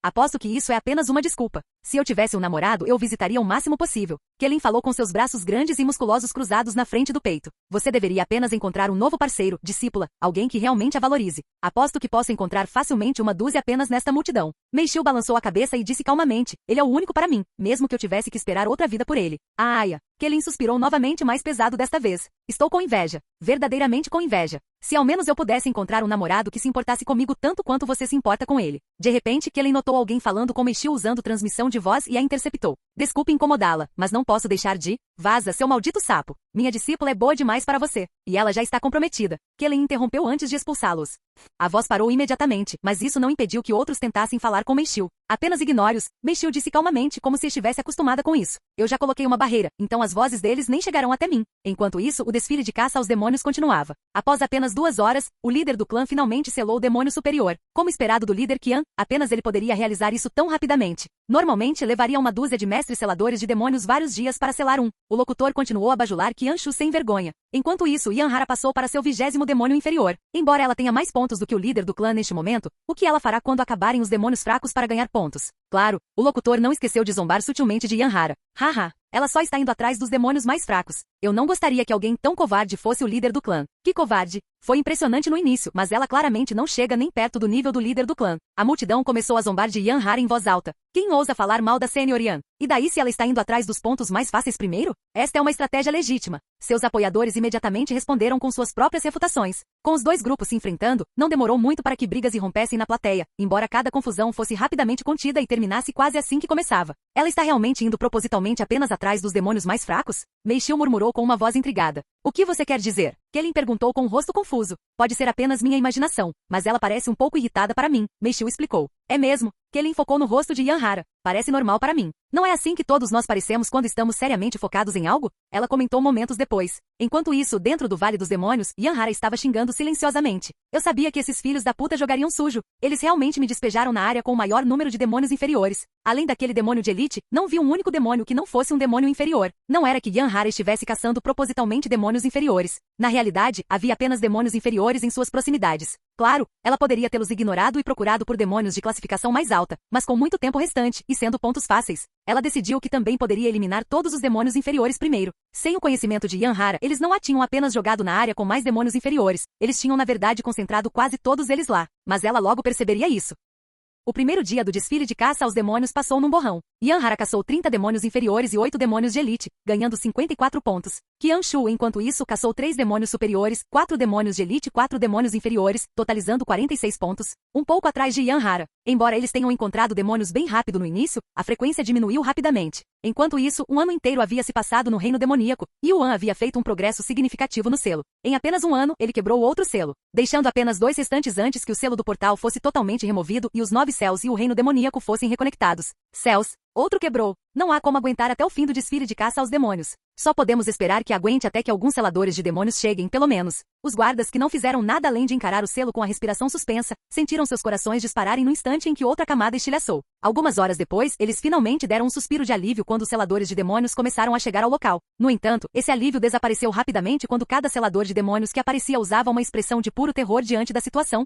Aposto que isso é apenas uma desculpa. Se eu tivesse um namorado, eu visitaria o máximo possível. Kelin falou com seus braços grandes e musculosos cruzados na frente do peito. Você deveria apenas encontrar um novo parceiro, discípula, alguém que realmente a valorize. Aposto que posso encontrar facilmente uma dúzia apenas nesta multidão. Meishiu balançou a cabeça e disse calmamente. Ele é o único para mim, mesmo que eu tivesse que esperar outra vida por ele. Aia. Kelin suspirou novamente, mais pesado desta vez. Estou com inveja. Verdadeiramente com inveja. Se ao menos eu pudesse encontrar um namorado que se importasse comigo tanto quanto você se importa com ele. De repente, Kelin notou alguém falando com Meishiu usando transmissão de voz e a interceptou. Desculpe incomodá-la, mas não posso deixar de... Vaza, seu maldito sapo. Minha discípula é boa demais para você. E ela já está comprometida. Kelin interrompeu antes de expulsá-los. A voz parou imediatamente, mas isso não impediu que outros tentassem falar com Meishiu. Apenas ignore-os, Meishiu disse calmamente, como se estivesse acostumada com isso. Eu já coloquei uma barreira, então as vozes deles nem chegarão até mim. Enquanto isso, o desfile de caça aos demônios continuava. Após apenas 2 horas, o líder do clã finalmente selou o demônio superior. Como esperado do líder Qian, apenas ele poderia realizar isso tão rapidamente. Normalmente, levaria uma dúzia de mestres seladores de demônios vários dias para selar um. O locutor continuou a bajular Qianshu sem vergonha. Enquanto isso, Yanhara passou para seu 20º demônio inferior. Embora ela tenha mais pontos do que o líder do clã neste momento, o que ela fará quando acabarem os demônios fracos para ganhar pontos? Claro, o locutor não esqueceu de zombar sutilmente de Yanhara. Haha. Ela só está indo atrás dos demônios mais fracos. Eu não gostaria que alguém tão covarde fosse o líder do clã. Que covarde! Foi impressionante no início, mas ela claramente não chega nem perto do nível do líder do clã. A multidão começou a zombar de Yanhara em voz alta. Quem ousa falar mal da Senior Yan? E daí se ela está indo atrás dos pontos mais fáceis primeiro? Esta é uma estratégia legítima. Seus apoiadores imediatamente responderam com suas próprias refutações. Com os dois grupos se enfrentando, não demorou muito para que brigas irrompessem na plateia, embora cada confusão fosse rapidamente contida e terminasse quase assim que começava. Ela está realmente indo propositalmente apenas atrás dos demônios mais fracos? Meishiu murmurou com uma voz intrigada. O que você quer dizer? Kellen perguntou com um rosto confuso. Pode ser apenas minha imaginação, mas ela parece um pouco irritada para mim, Meishiu explicou. É mesmo? Kellen focou no rosto de Yanhara. Parece normal para mim. Não é assim que todos nós parecemos quando estamos seriamente focados em algo? Ela comentou momentos depois. Enquanto isso, dentro do Vale dos Demônios, Yanhara estava xingando silenciosamente. Eu sabia que esses filhos da puta jogariam sujo. Eles realmente me despejaram na área com o maior número de demônios inferiores. Além daquele demônio de elite, não vi um único demônio que não fosse um demônio inferior. Não era que Yanhara estivesse caçando propositalmente demônios inferiores. Na realidade, havia apenas demônios inferiores em suas proximidades. Claro, ela poderia tê-los ignorado e procurado por demônios de classificação mais alta, mas com muito tempo restante, e sendo pontos fáceis. Ela decidiu que também poderia eliminar todos os demônios inferiores primeiro. Sem o conhecimento de Yanhara, eles não a tinham apenas jogado na área com mais demônios inferiores. Eles tinham na verdade concentrado quase todos eles lá. Mas ela logo perceberia isso. O primeiro dia do desfile de caça aos demônios passou num borrão. Yanhara caçou 30 demônios inferiores e 8 demônios de elite, ganhando 54 pontos. Qianshu, enquanto isso, caçou 3 demônios superiores, 4 demônios de elite e 4 demônios inferiores, totalizando 46 pontos. Um pouco atrás de Yanhara. Embora eles tenham encontrado demônios bem rápido no início, a frequência diminuiu rapidamente. Enquanto isso, um ano inteiro havia se passado no reino demoníaco, e Yuan havia feito um progresso significativo no selo. Em apenas um ano, ele quebrou outro selo, deixando apenas 2 restantes antes que o selo do portal fosse totalmente removido e os 9 céus e o reino demoníaco fossem reconectados. Céus. Outro quebrou. Não há como aguentar até o fim do desfile de caça aos demônios. Só podemos esperar que aguente até que alguns seladores de demônios cheguem, pelo menos. Os guardas que não fizeram nada além de encarar o selo com a respiração suspensa, sentiram seus corações dispararem no instante em que outra camada estilhaçou. Algumas horas depois, eles finalmente deram um suspiro de alívio quando os seladores de demônios começaram a chegar ao local. No entanto, esse alívio desapareceu rapidamente quando cada selador de demônios que aparecia usava uma expressão de puro terror diante da situação.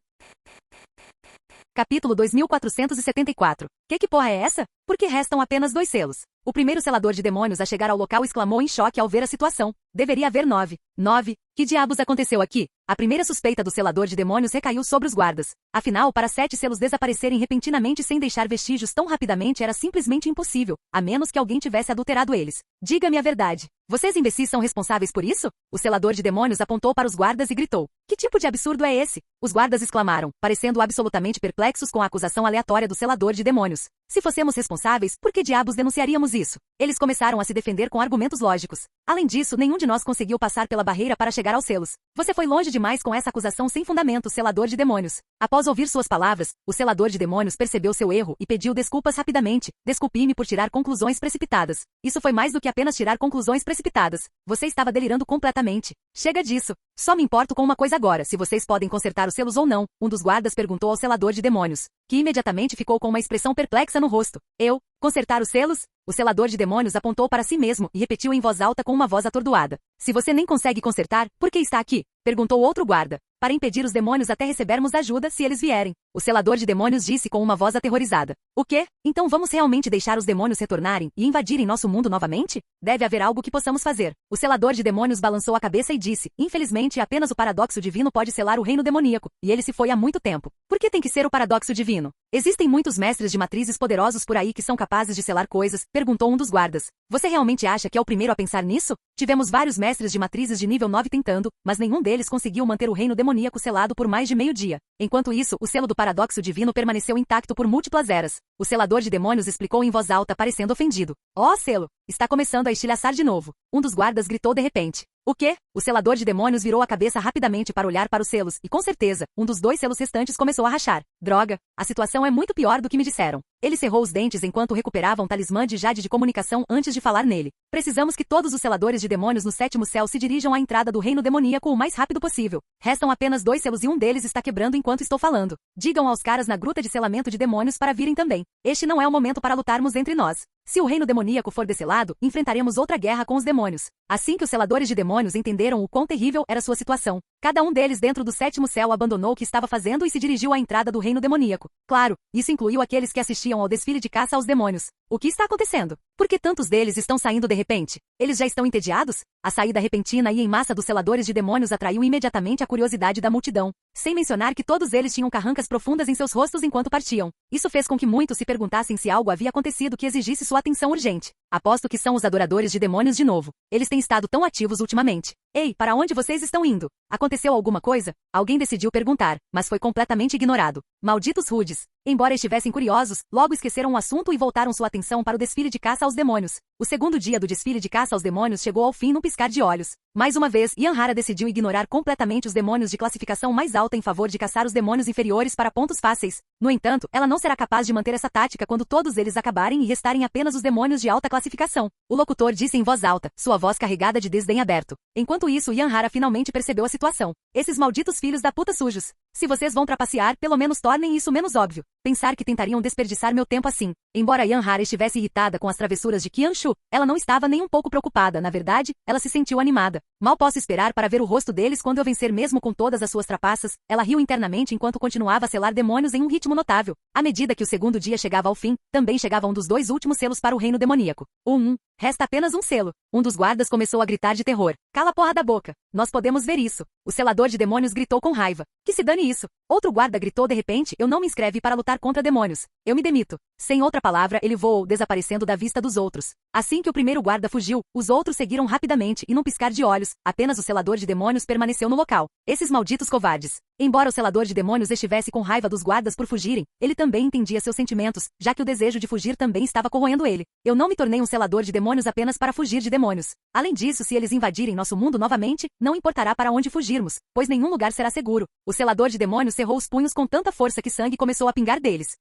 Capítulo 2474. Que porra é essa? Porque restam apenas 2 selos. O primeiro selador de demônios a chegar ao local exclamou em choque ao ver a situação. Deveria haver 9. 9? Que diabos aconteceu aqui? A primeira suspeita do selador de demônios recaiu sobre os guardas. Afinal, para 7 selos desaparecerem repentinamente sem deixar vestígios tão rapidamente era simplesmente impossível, a menos que alguém tivesse adulterado eles. Diga-me a verdade. Vocês imbecis são responsáveis por isso? O selador de demônios apontou para os guardas e gritou. Que tipo de absurdo é esse? Os guardas exclamaram, parecendo absolutamente perplexos com a acusação aleatória do selador de demônios. Se fossemos responsáveis, por que diabos denunciaríamos isso? Eles começaram a se defender com argumentos lógicos. Além disso, nenhum de nós conseguiu passar pela barreira para chegar aos selos. Você foi longe demais com essa acusação sem fundamento, selador de demônios. Após ouvir suas palavras, o selador de demônios percebeu seu erro e pediu desculpas rapidamente. Desculpe-me por tirar conclusões precipitadas. Isso foi mais do que apenas tirar conclusões precipitadas. Você estava delirando completamente. Chega disso. Só me importo com uma coisa agora, se vocês podem consertar os selos ou não, um dos guardas perguntou ao selador de demônios, que imediatamente ficou com uma expressão perplexa no rosto. Eu? Consertar os selos? O selador de demônios apontou para si mesmo e repetiu em voz alta com uma voz atordoada. Se você nem consegue consertar, por que está aqui? Perguntou outro guarda. Para impedir os demônios até recebermos ajuda se eles vierem. O selador de demônios disse com uma voz aterrorizada. O quê? Então vamos realmente deixar os demônios retornarem e invadirem nosso mundo novamente? Deve haver algo que possamos fazer. O selador de demônios balançou a cabeça e disse, infelizmente apenas o paradoxo divino pode selar o reino demoníaco, e ele se foi há muito tempo. Por que tem que ser o paradoxo divino? Existem muitos mestres de matrizes poderosos por aí que são capazes de selar coisas, perguntou um dos guardas. Você realmente acha que é o primeiro a pensar nisso? Tivemos vários mestres de matrizes de nível 9 tentando, mas nenhum deles conseguiu manter o reino demoníaco selado por mais de meio dia. Enquanto isso, o selo do paradoxo divino permaneceu intacto por múltiplas eras. O selador de demônios explicou em voz alta, parecendo ofendido. Ó, selo! Está começando a estilhaçar de novo. Um dos guardas gritou de repente. O quê? O selador de demônios virou a cabeça rapidamente para olhar para os selos, e com certeza, um dos 2 selos restantes começou a rachar. Droga! A situação é muito pior do que me disseram. Ele cerrou os dentes enquanto recuperava um talismã de jade de comunicação antes de falar nele. Precisamos que todos os seladores de demônios no 7º céu se dirijam à entrada do reino demoníaco o mais rápido possível. Restam apenas 2 selos e um deles está quebrando enquanto estou falando. Digam aos caras na gruta de selamento de demônios para virem também. Este não é o momento para lutarmos entre nós. Se o reino demoníaco for desselado, enfrentaremos outra guerra com os demônios. Assim que os seladores de demônios entenderam o quão terrível era sua situação, cada um deles dentro do 7º céu abandonou o que estava fazendo e se dirigiu à entrada do reino demoníaco. Claro, isso incluiu aqueles que assistiam ao desfile de caça aos demônios. O que está acontecendo? Por que tantos deles estão saindo de repente? Eles já estão entediados? A saída repentina e em massa dos seladores de demônios atraiu imediatamente a curiosidade da multidão, sem mencionar que todos eles tinham carrancas profundas em seus rostos enquanto partiam. Isso fez com que muitos se perguntassem se algo havia acontecido que exigisse sua atenção urgente. Aposto que são os adoradores de demônios de novo. Eles têm estado tão ativos ultimamente. Ei, para onde vocês estão indo? Aconteceu alguma coisa? Alguém decidiu perguntar, mas foi completamente ignorado. Malditos rudes. Embora estivessem curiosos, logo esqueceram o assunto e voltaram sua atenção para o desfile de caça aos demônios. O segundo dia do desfile de caça aos demônios chegou ao fim num piscar de olhos. Mais uma vez, Yanhara decidiu ignorar completamente os demônios de classificação mais alta em favor de caçar os demônios inferiores para pontos fáceis. No entanto, ela não será capaz de manter essa tática quando todos eles acabarem e restarem apenas os demônios de alta classificação. O locutor disse em voz alta, sua voz carregada de desdém aberto. Enquanto isso, Yanhara finalmente percebeu a situação. Esses malditos filhos da puta sujos. Se vocês vão trapacear, pelo menos tornem isso menos óbvio. Pensar que tentariam desperdiçar meu tempo assim. Embora Yanhara estivesse irritada com as travessuras de Qianshu, ela não estava nem um pouco preocupada. Na verdade, ela se sentiu animada. Mal posso esperar para ver o rosto deles quando eu vencer mesmo com todas as suas trapaças. Ela riu internamente enquanto continuava a selar demônios em um ritmo notável. À medida que o segundo dia chegava ao fim, também chegava um dos dois últimos selos para o reino demoníaco. Resta apenas um selo. Um dos guardas começou a gritar de terror. Cala a porra da boca. Nós podemos ver isso. O selador de demônios gritou com raiva. Que se dane isso. Outro guarda gritou de repente, eu não me inscrevi para lutar contra demônios. Eu me demito. Sem outra palavra, ele voou, desaparecendo da vista dos outros. Assim que o primeiro guarda fugiu, os outros seguiram rapidamente e num piscar de olhos, apenas o selador de demônios permaneceu no local. Esses malditos covardes. Embora o selador de demônios estivesse com raiva dos guardas por fugirem, ele também entendia seus sentimentos, já que o desejo de fugir também estava corroendo ele. Eu não me tornei um selador de demônios apenas para fugir de demônios. Além disso, se eles invadirem nosso mundo novamente, não importará para onde fugirmos, pois nenhum lugar será seguro. O selador de demônios cerrou os punhos com tanta força que sangue começou a pingar deles.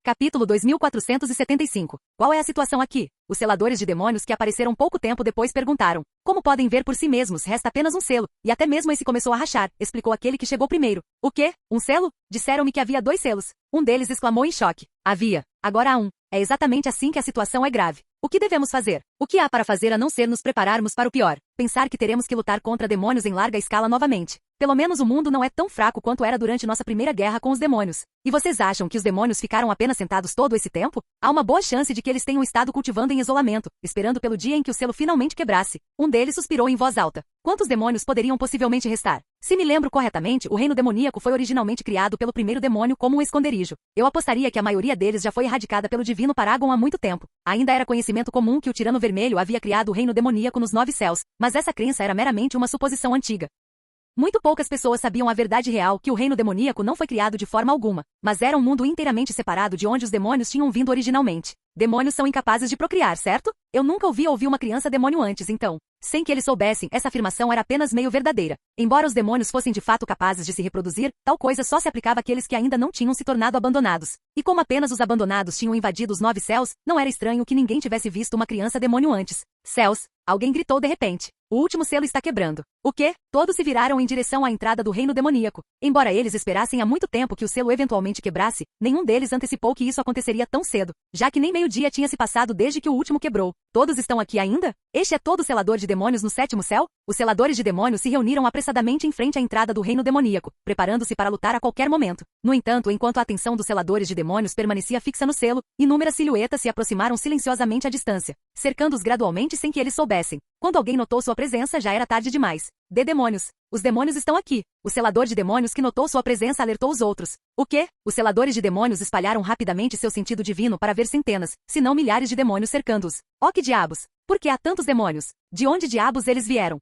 Capítulo 2475. Qual é a situação aqui? Os seladores de demônios que apareceram pouco tempo depois perguntaram. Como podem ver por si mesmos, resta apenas um selo, e até mesmo esse começou a rachar, explicou aquele que chegou primeiro. O quê? Um selo? Disseram-me que havia 2 selos. Um deles exclamou em choque. Havia. Agora há um. É exatamente assim que a situação é grave. O que devemos fazer? O que há para fazer a não ser nos prepararmos para o pior? Pensar que teremos que lutar contra demônios em larga escala novamente. Pelo menos o mundo não é tão fraco quanto era durante nossa primeira guerra com os demônios. E vocês acham que os demônios ficaram apenas sentados todo esse tempo? Há uma boa chance de que eles tenham estado cultivando em isolamento, esperando pelo dia em que o selo finalmente quebrasse. Um deles suspirou em voz alta. Quantos demônios poderiam possivelmente restar? Se me lembro corretamente, o reino demoníaco foi originalmente criado pelo primeiro demônio como um esconderijo. Eu apostaria que a maioria deles já foi erradicada pelo divino Paragon há muito tempo. Ainda era conhecimento comum que o tirano vermelho havia criado o reino demoníaco nos 9 céus, mas essa crença era meramente uma suposição antiga. Muito poucas pessoas sabiam a verdade real que o reino demoníaco não foi criado de forma alguma, mas era um mundo inteiramente separado de onde os demônios tinham vindo originalmente. Demônios são incapazes de procriar, certo? Eu nunca ouvi uma criança demônio antes, então. Sem que eles soubessem, essa afirmação era apenas meio verdadeira. Embora os demônios fossem de fato capazes de se reproduzir, tal coisa só se aplicava àqueles que ainda não tinham se tornado abandonados. E como apenas os abandonados tinham invadido os 9 céus, não era estranho que ninguém tivesse visto uma criança demônio antes. Céus! Alguém gritou de repente. O último selo está quebrando. O quê? Todos se viraram em direção à entrada do reino demoníaco. Embora eles esperassem há muito tempo que o selo eventualmente quebrasse, nenhum deles antecipou que isso aconteceria tão cedo, já que nem meio-dia tinha se passado desde que o último quebrou. Todos estão aqui ainda? Este é todo o selador de demônios no 7º céu? Os seladores de demônios se reuniram apressadamente em frente à entrada do reino demoníaco, preparando-se para lutar a qualquer momento. No entanto, enquanto a atenção dos seladores de demônios permanecia fixa no selo, inúmeras silhuetas se aproximaram silenciosamente à distância, cercando-os gradualmente sem que eles soubessem. Quando alguém notou sua presença, já era tarde demais. Demônios. Os demônios estão aqui. O selador de demônios que notou sua presença alertou os outros. O quê? Os seladores de demônios espalharam rapidamente seu sentido divino para ver centenas, se não milhares de demônios cercando-os. Oh, que diabos! Por que há tantos demônios? De onde diabos eles vieram?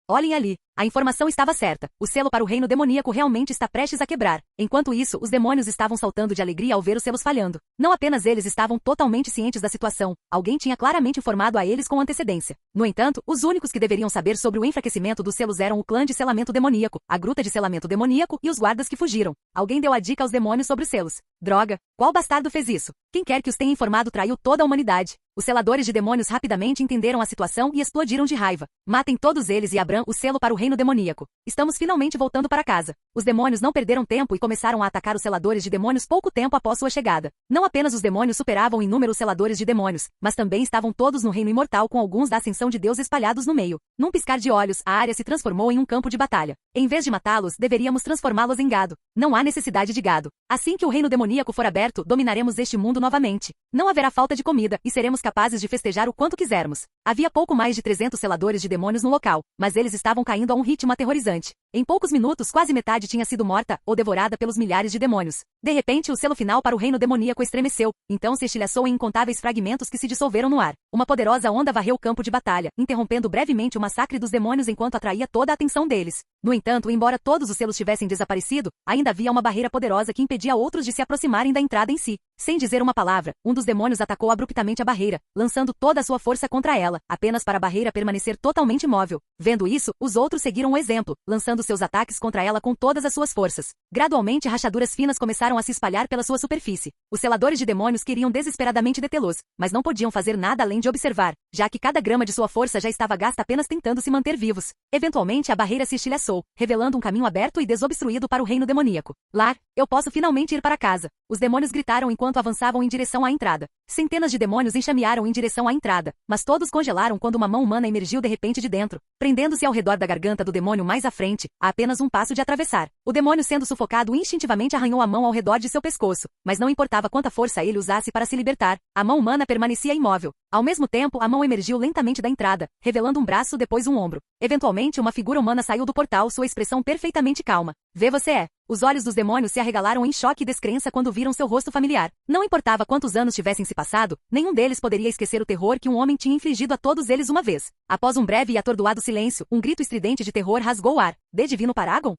Olhem ali. A informação estava certa. O selo para o reino demoníaco realmente está prestes a quebrar. Enquanto isso, os demônios estavam saltando de alegria ao ver os selos falhando. Não apenas eles estavam totalmente cientes da situação. Alguém tinha claramente informado a eles com antecedência. No entanto, os únicos que deveriam saber sobre o enfraquecimento dos selos eram o clã de selamento demoníaco, a gruta de selamento demoníaco e os guardas que fugiram. Alguém deu a dica aos demônios sobre os selos. Droga! Qual bastardo fez isso? Quem quer que os tenha informado traiu toda a humanidade. Os seladores de demônios rapidamente entenderam a situação e explodiram de raiva. Matem todos eles e abram o selo para o reino demoníaco. Estamos finalmente voltando para casa. Os demônios não perderam tempo e começaram a atacar os seladores de demônios pouco tempo após sua chegada. Não apenas os demônios superavam em número os seladores de demônios, mas também estavam todos no reino imortal com alguns da ascensão de Deus espalhados no meio. Num piscar de olhos, a área se transformou em um campo de batalha. Em vez de matá-los, deveríamos transformá-los em gado. Não há necessidade de gado. Assim que o reino demoníaco for aberto, dominaremos este mundo novamente. Não haverá falta de comida e seremos capazes de festejar o quanto quisermos. Havia pouco mais de 300 seladores de demônios no local, mas eles estavam caindo a um ritmo aterrorizante. Em poucos minutos, quase metade tinha sido morta ou devorada pelos milhares de demônios. De repente, o selo final para o reino demoníaco estremeceu, então se estilhaçou em incontáveis fragmentos que se dissolveram no ar. Uma poderosa onda varreu o campo de batalha, interrompendo brevemente o massacre dos demônios enquanto atraía toda a atenção deles. No entanto, embora todos os selos tivessem desaparecido, ainda havia uma barreira poderosa que impedia outros de se aproximarem da entrada em si. Sem dizer uma palavra, um dos demônios atacou abruptamente a barreira, lançando toda a sua força contra ela, apenas para a barreira permanecer totalmente imóvel. Vendo isso, os outros seguiram o exemplo, lançando seus ataques contra ela com todas as suas forças. Gradualmente, rachaduras finas começaram a se espalhar pela sua superfície. Os seladores de demônios queriam desesperadamente detê-los, mas não podiam fazer nada além de observar, já que cada grama de sua força já estava gasta apenas tentando se manter vivos. Eventualmente, a barreira se estilhaçou, revelando um caminho aberto e desobstruído para o reino demoníaco. Lar, eu posso finalmente ir para casa. Os demônios gritaram enquanto avançavam em direção à entrada. Centenas de demônios enxamearam em direção à entrada, mas todos congelaram quando uma mão humana emergiu de repente de dentro, prendendo-se ao redor da garganta do demônio mais à frente, a apenas um passo de atravessar. O demônio, sendo sufocado, instintivamente arranhou a mão ao redor de seu pescoço, mas não importava quanta força ele usasse para se libertar, a mão humana permanecia imóvel. Ao mesmo tempo, a mão emergiu lentamente da entrada, revelando um braço, depois um ombro. Eventualmente, uma figura humana saiu do portal, sua expressão perfeitamente calma. Vê você é. Os olhos dos demônios se arregalaram em choque e descrença quando viram seu rosto familiar. Não importava quantos anos tivessem se passado, nenhum deles poderia esquecer o terror que um homem tinha infligido a todos eles uma vez. Após um breve e atordoado silêncio, um grito estridente de terror rasgou o ar. De Divino Paragon?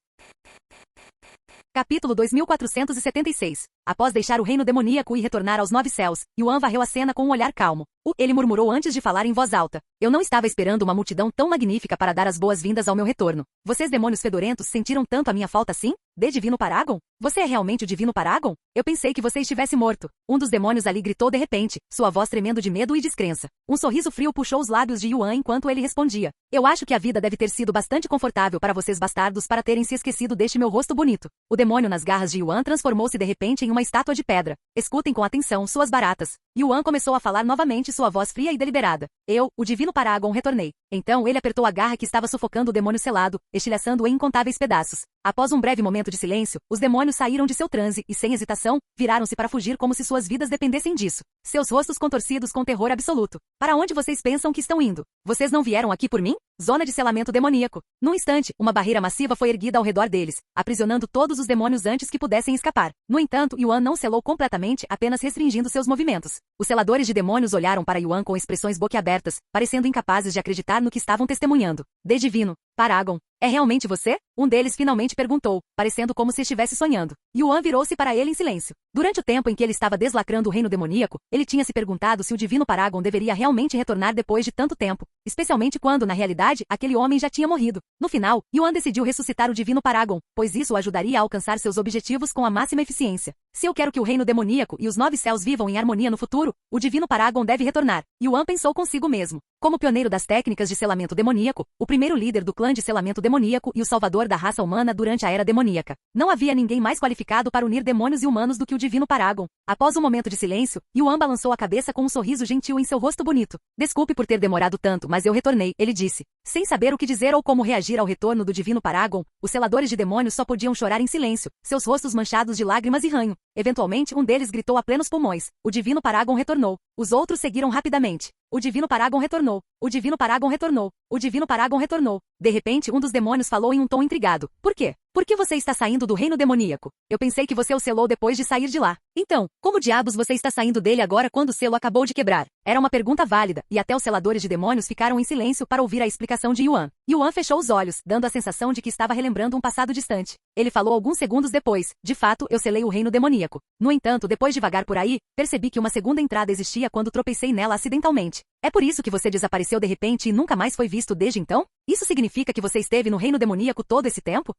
Capítulo 2476. Após deixar o reino demoníaco e retornar aos 9 céus, Yuan varreu a cena com um olhar calmo. Ele murmurou antes de falar em voz alta. Eu não estava esperando uma multidão tão magnífica para dar as boas-vindas ao meu retorno. Vocês demônios fedorentos sentiram tanto a minha falta assim? De Divino Paragon? Você é realmente o Divino Paragon? Eu pensei que você estivesse morto. Um dos demônios ali gritou de repente, sua voz tremendo de medo e descrença. Um sorriso frio puxou os lábios de Yuan enquanto ele respondia. Eu acho que a vida deve ter sido bastante confortável para vocês bastardos para terem se esquecido deste meu rosto bonito. O demônio nas garras de Yuan transformou-se de repente em uma estátua de pedra. Escutem com atenção, suas baratas. Yuan começou a falar novamente, sua voz fria e deliberada. Eu, o Divino Paragon, retornei. Então ele apertou a garra que estava sufocando o demônio selado, estilhaçando-o em incontáveis pedaços. Após um breve momento de silêncio, os demônios saíram de seu transe e, sem hesitação, viraram-se para fugir como se suas vidas dependessem disso. Seus rostos contorcidos com terror absoluto. Para onde vocês pensam que estão indo? Vocês não vieram aqui por mim? Zona de selamento demoníaco. Num instante, uma barreira massiva foi erguida ao redor deles, aprisionando todos os demônios antes que pudessem escapar. No entanto, Yuan não selou completamente, apenas restringindo seus movimentos. Os seladores de demônios olharam para Yuan com expressões boquiabertas, parecendo incapazes de acreditar no que estavam testemunhando. De Divino Paragon, é realmente você? Um deles finalmente perguntou, parecendo como se estivesse sonhando. Yuan virou-se para ele em silêncio. Durante o tempo em que ele estava deslacrando o reino demoníaco, ele tinha se perguntado se o Divino Paragon deveria realmente retornar depois de tanto tempo, especialmente quando, na realidade, aquele homem já tinha morrido. No final, Yuan decidiu ressuscitar o Divino Paragon, pois isso o ajudaria a alcançar seus objetivos com a máxima eficiência. Se eu quero que o reino demoníaco e os 9 céus vivam em harmonia no futuro, o Divino Paragon deve retornar. Yuan pensou consigo mesmo. Como pioneiro das técnicas de selamento demoníaco, o primeiro líder do clã de selamento demoníaco e o salvador da raça humana durante a era demoníaca, não havia ninguém mais qualificado para unir demônios e humanos do que o Divino Paragon. Após um momento de silêncio, Yuan balançou a cabeça com um sorriso gentil em seu rosto bonito. Desculpe por ter demorado tanto, mas eu retornei, ele disse. Sem saber o que dizer ou como reagir ao retorno do Divino Paragon, os seladores de demônios só podiam chorar em silêncio, seus rostos manchados de lágrimas e ranho. Eventualmente, um deles gritou a plenos pulmões. O Divino Paragon retornou. Os outros seguiram rapidamente. O Divino Paragon retornou. O Divino Paragon retornou. O Divino Paragon retornou. De repente, um dos demônios falou em um tom intrigado. Por quê? Por que você está saindo do reino demoníaco? Eu pensei que você o selou depois de sair de lá. Então, como diabos você está saindo dele agora quando o selo acabou de quebrar? Era uma pergunta válida, e até os seladores de demônios ficaram em silêncio para ouvir a explicação de Yuan. Yuan fechou os olhos, dando a sensação de que estava relembrando um passado distante. Ele falou alguns segundos depois. De fato, eu selei o reino demoníaco. No entanto, depois de vagar por aí, percebi que uma segunda entrada existia quando tropecei nela acidentalmente. É por isso que você desapareceu de repente e nunca mais foi visto desde então? Isso significa que você esteve no reino demoníaco todo esse tempo?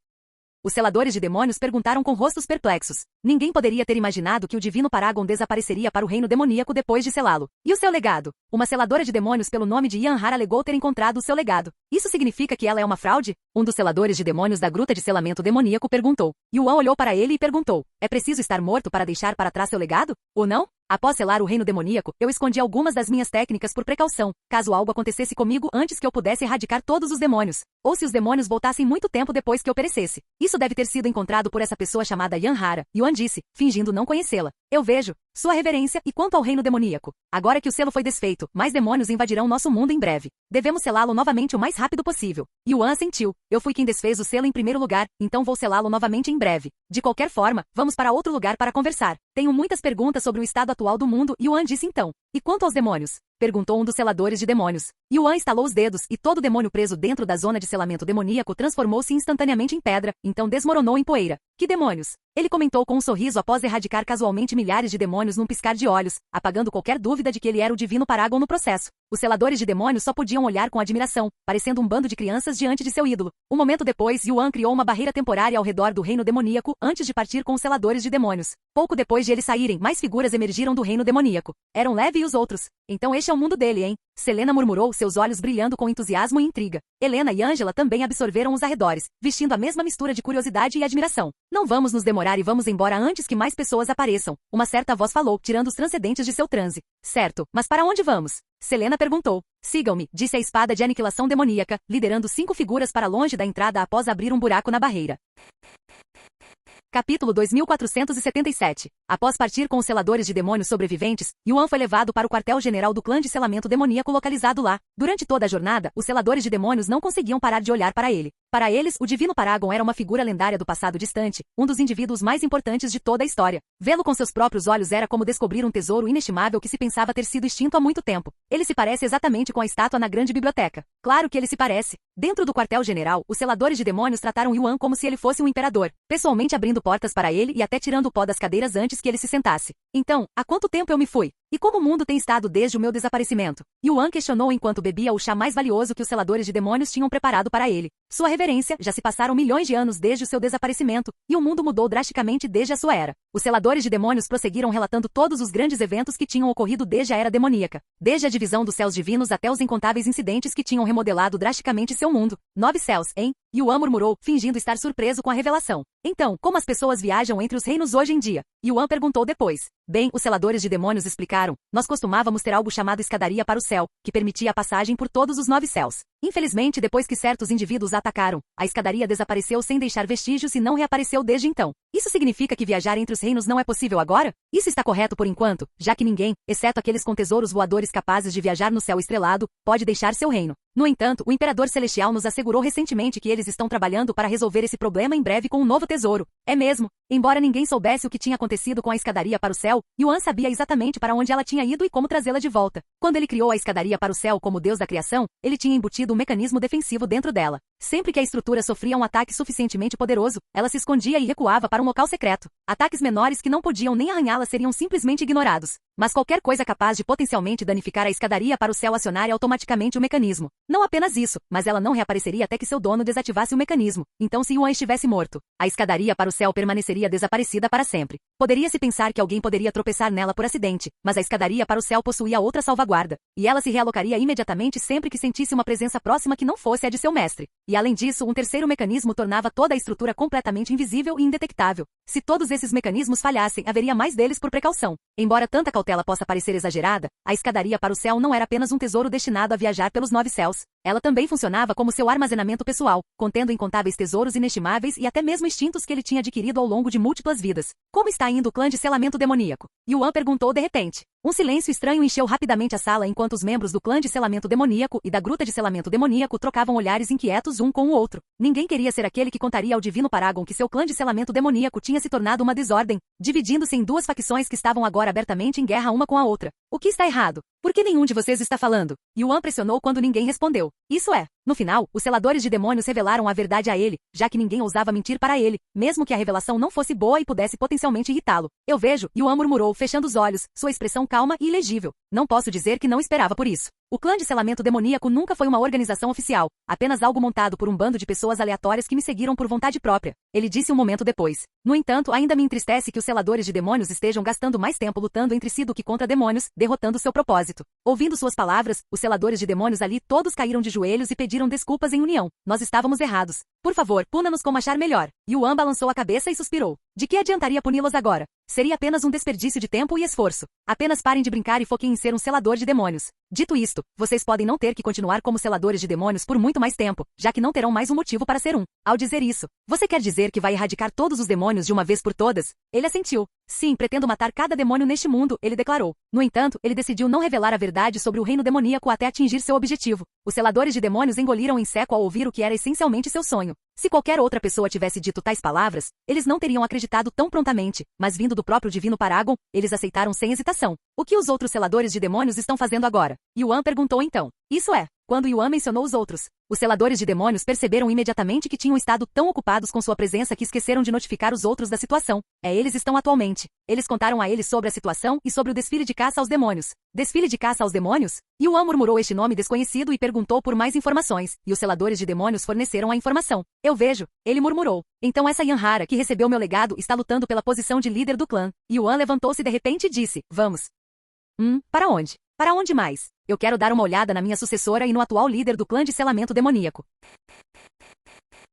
Os seladores de demônios perguntaram com rostos perplexos. Ninguém poderia ter imaginado que o Divino Paragon desapareceria para o reino demoníaco depois de selá-lo. E o seu legado? Uma seladora de demônios pelo nome de Yanhar alegou ter encontrado o seu legado. Isso significa que ela é uma fraude? Um dos seladores de demônios da gruta de selamento demoníaco perguntou. Yuan olhou para ele e perguntou. É preciso estar morto para deixar para trás seu legado? Ou não? Após selar o reino demoníaco, eu escondi algumas das minhas técnicas por precaução, caso algo acontecesse comigo antes que eu pudesse erradicar todos os demônios, ou se os demônios voltassem muito tempo depois que eu perecesse. Isso deve ter sido encontrado por essa pessoa chamada Yanhara, Yuan disse, fingindo não conhecê-la. Eu vejo, Sua Reverência, e quanto ao reino demoníaco? Agora que o selo foi desfeito, mais demônios invadirão nosso mundo em breve. Devemos selá-lo novamente o mais rápido possível. Yuan assentiu. Eu fui quem desfez o selo em primeiro lugar, então vou selá-lo novamente em breve. De qualquer forma, vamos para outro lugar para conversar. Tenho muitas perguntas sobre o estado atual do mundo, Yuan disse então. E quanto aos demônios? Perguntou um dos seladores de demônios. Yuan estalou os dedos, e todo demônio preso dentro da zona de selamento demoníaco transformou-se instantaneamente em pedra, então desmoronou em poeira. Que demônios? Ele comentou com um sorriso após erradicar casualmente milhares de demônios num piscar de olhos, apagando qualquer dúvida de que ele era o divino Paragon no processo. Os seladores de demônios só podiam olhar com admiração, parecendo um bando de crianças diante de seu ídolo. Um momento depois, Yuan criou uma barreira temporária ao redor do reino demoníaco antes de partir com os seladores de demônios. Pouco depois de eles saírem, mais figuras emergiram do reino demoníaco. Eram Levi e os outros. Então este é o mundo dele, hein? Selena murmurou, seus olhos brilhando com entusiasmo e intriga. Helena e Angela também absorveram os arredores, vestindo a mesma mistura de curiosidade e admiração. Não vamos nos demorar e vamos embora antes que mais pessoas apareçam. Uma certa voz falou, tirando os transcendentes de seu transe. Certo, mas para onde vamos? Selena perguntou. Sigam-me, disse a espada de aniquilação demoníaca, liderando 5 figuras para longe da entrada após abrir um buraco na barreira. Capítulo 2477. Após partir com os seladores de demônios sobreviventes, Yuan foi levado para o quartel-general do clã de selamento demoníaco localizado lá. Durante toda a jornada, os seladores de demônios não conseguiam parar de olhar para ele. Para eles, o divino Paragon era uma figura lendária do passado distante, um dos indivíduos mais importantes de toda a história. Vê-lo com seus próprios olhos era como descobrir um tesouro inestimável que se pensava ter sido extinto há muito tempo. Ele se parece exatamente com a estátua na grande biblioteca. Claro que ele se parece. Dentro do quartel-general, os seladores de demônios trataram Yuan como se ele fosse um imperador, pessoalmente abrindo portas para ele e até tirando o pó das cadeiras antes que ele se sentasse. Então, há quanto tempo eu me fui? E como o mundo tem estado desde o meu desaparecimento? Yuan questionou enquanto bebia o chá mais valioso que os seladores de demônios tinham preparado para ele. Sua Reverência, já se passaram milhões de anos desde o seu desaparecimento, e o mundo mudou drasticamente desde a sua era. Os seladores de demônios prosseguiram relatando todos os grandes eventos que tinham ocorrido desde a era demoníaca. Desde a divisão dos céus divinos até os incontáveis incidentes que tinham remodelado drasticamente seu mundo. 9 céus, hein? Yuan murmurou, fingindo estar surpreso com a revelação. Então, como as pessoas viajam entre os reinos hoje em dia? Yuan perguntou depois. Bem, os seladores de demônios explicaram. Nós costumávamos ter algo chamado escadaria para o céu, que permitia a passagem por todos os 9 céus. Infelizmente, depois que certos indivíduos a atacaram, a escadaria desapareceu sem deixar vestígios e não reapareceu desde então. Isso significa que viajar entre os reinos não é possível agora? Isso está correto por enquanto, já que ninguém, exceto aqueles com tesouros voadores capazes de viajar no céu estrelado, pode deixar seu reino. No entanto, o Imperador Celestial nos assegurou recentemente que eles estão trabalhando para resolver esse problema em breve com um novo tesouro. É mesmo? Embora ninguém soubesse o que tinha acontecido com a escadaria para o céu, Yuan sabia exatamente para onde ela tinha ido e como trazê-la de volta. Quando ele criou a escadaria para o céu como Deus da criação, ele tinha embutido um mecanismo defensivo dentro dela. Sempre que a estrutura sofria um ataque suficientemente poderoso, ela se escondia e recuava para um local secreto. Ataques menores que não podiam nem arranhá-la seriam simplesmente ignorados. Mas qualquer coisa capaz de potencialmente danificar a escadaria para o céu acionaria automaticamente o mecanismo. Não apenas isso, mas ela não reapareceria até que seu dono desativasse o mecanismo. Então se Yuan estivesse morto, a escadaria para o céu permaneceria desaparecida para sempre. Poderia-se pensar que alguém poderia tropeçar nela por acidente, mas a escadaria para o céu possuía outra salvaguarda, e ela se realocaria imediatamente sempre que sentisse uma presença próxima que não fosse a de seu mestre. E além disso, um terceiro mecanismo tornava toda a estrutura completamente invisível e indetectável. Se todos esses mecanismos falhassem, haveria mais deles por precaução. Embora tanta cautela possa parecer exagerada, a escadaria para o céu não era apenas um tesouro destinado a viajar pelos 9 céus. Ela também funcionava como seu armazenamento pessoal, contendo incontáveis tesouros inestimáveis e até mesmo instintos que ele tinha adquirido ao longo de múltiplas vidas. Como está indo o clã de selamento demoníaco? Yuan perguntou de repente. Um silêncio estranho encheu rapidamente a sala enquanto os membros do clã de selamento demoníaco e da gruta de selamento demoníaco trocavam olhares inquietos um com o outro. Ninguém queria ser aquele que contaria ao divino Paragon que seu clã de selamento demoníaco tinha se tornado uma desordem, dividindo-se em 2 facções que estavam agora abertamente em guerra uma com a outra. O que está errado? Por que nenhum de vocês está falando? Yuan pressionou quando ninguém respondeu. Isso é. No final, os seladores de demônios revelaram a verdade a ele, já que ninguém ousava mentir para ele, mesmo que a revelação não fosse boa e pudesse potencialmente irritá-lo. Eu vejo, Yuan murmurou, fechando os olhos, sua expressão calma e ilegível. Não posso dizer que não esperava por isso. O clã de selamento demoníaco nunca foi uma organização oficial, apenas algo montado por um bando de pessoas aleatórias que me seguiram por vontade própria. Ele disse um momento depois. No entanto, ainda me entristece que os seladores de demônios estejam gastando mais tempo lutando entre si do que contra demônios, derrotando seu propósito. Ouvindo suas palavras, os seladores de demônios ali todos caíram de joelhos e pediram desculpas em união. Nós estávamos errados. Por favor, puna-nos como achar melhor. Yuan balançou a cabeça e suspirou. De que adiantaria puni-los agora? Seria apenas um desperdício de tempo e esforço. Apenas parem de brincar e foquem em ser um selador de demônios. Dito isto, vocês podem não ter que continuar como seladores de demônios por muito mais tempo, já que não terão mais um motivo para ser um. Ao dizer isso, você quer dizer que vai erradicar todos os demônios de uma vez por todas? Ele assentiu. Sim, pretendo matar cada demônio neste mundo, ele declarou. No entanto, ele decidiu não revelar a verdade sobre o reino demoníaco até atingir seu objetivo. Os seladores de demônios engoliram em seco ao ouvir o que era essencialmente seu sonho. Se qualquer outra pessoa tivesse dito tais palavras, eles não teriam acreditado tão prontamente, mas vindo do próprio divino Paragon, eles aceitaram sem hesitação. O que os outros seladores de demônios estão fazendo agora? Yuan perguntou então. Isso é, quando Yuan mencionou os outros, os seladores de demônios perceberam imediatamente que tinham estado tão ocupados com sua presença que esqueceram de notificar os outros da situação. Eles estão atualmente. Eles contaram a eles sobre a situação e sobre o desfile de caça aos demônios. Desfile de caça aos demônios? Yuan murmurou este nome desconhecido e perguntou por mais informações, e os seladores de demônios forneceram a informação. Eu vejo, ele murmurou. Então essa Yanhara que recebeu meu legado está lutando pela posição de líder do clã. Yuan levantou-se de repente e disse, vamos. Para onde? Para onde mais? Eu quero dar uma olhada na minha sucessora e no atual líder do clã de selamento demoníaco.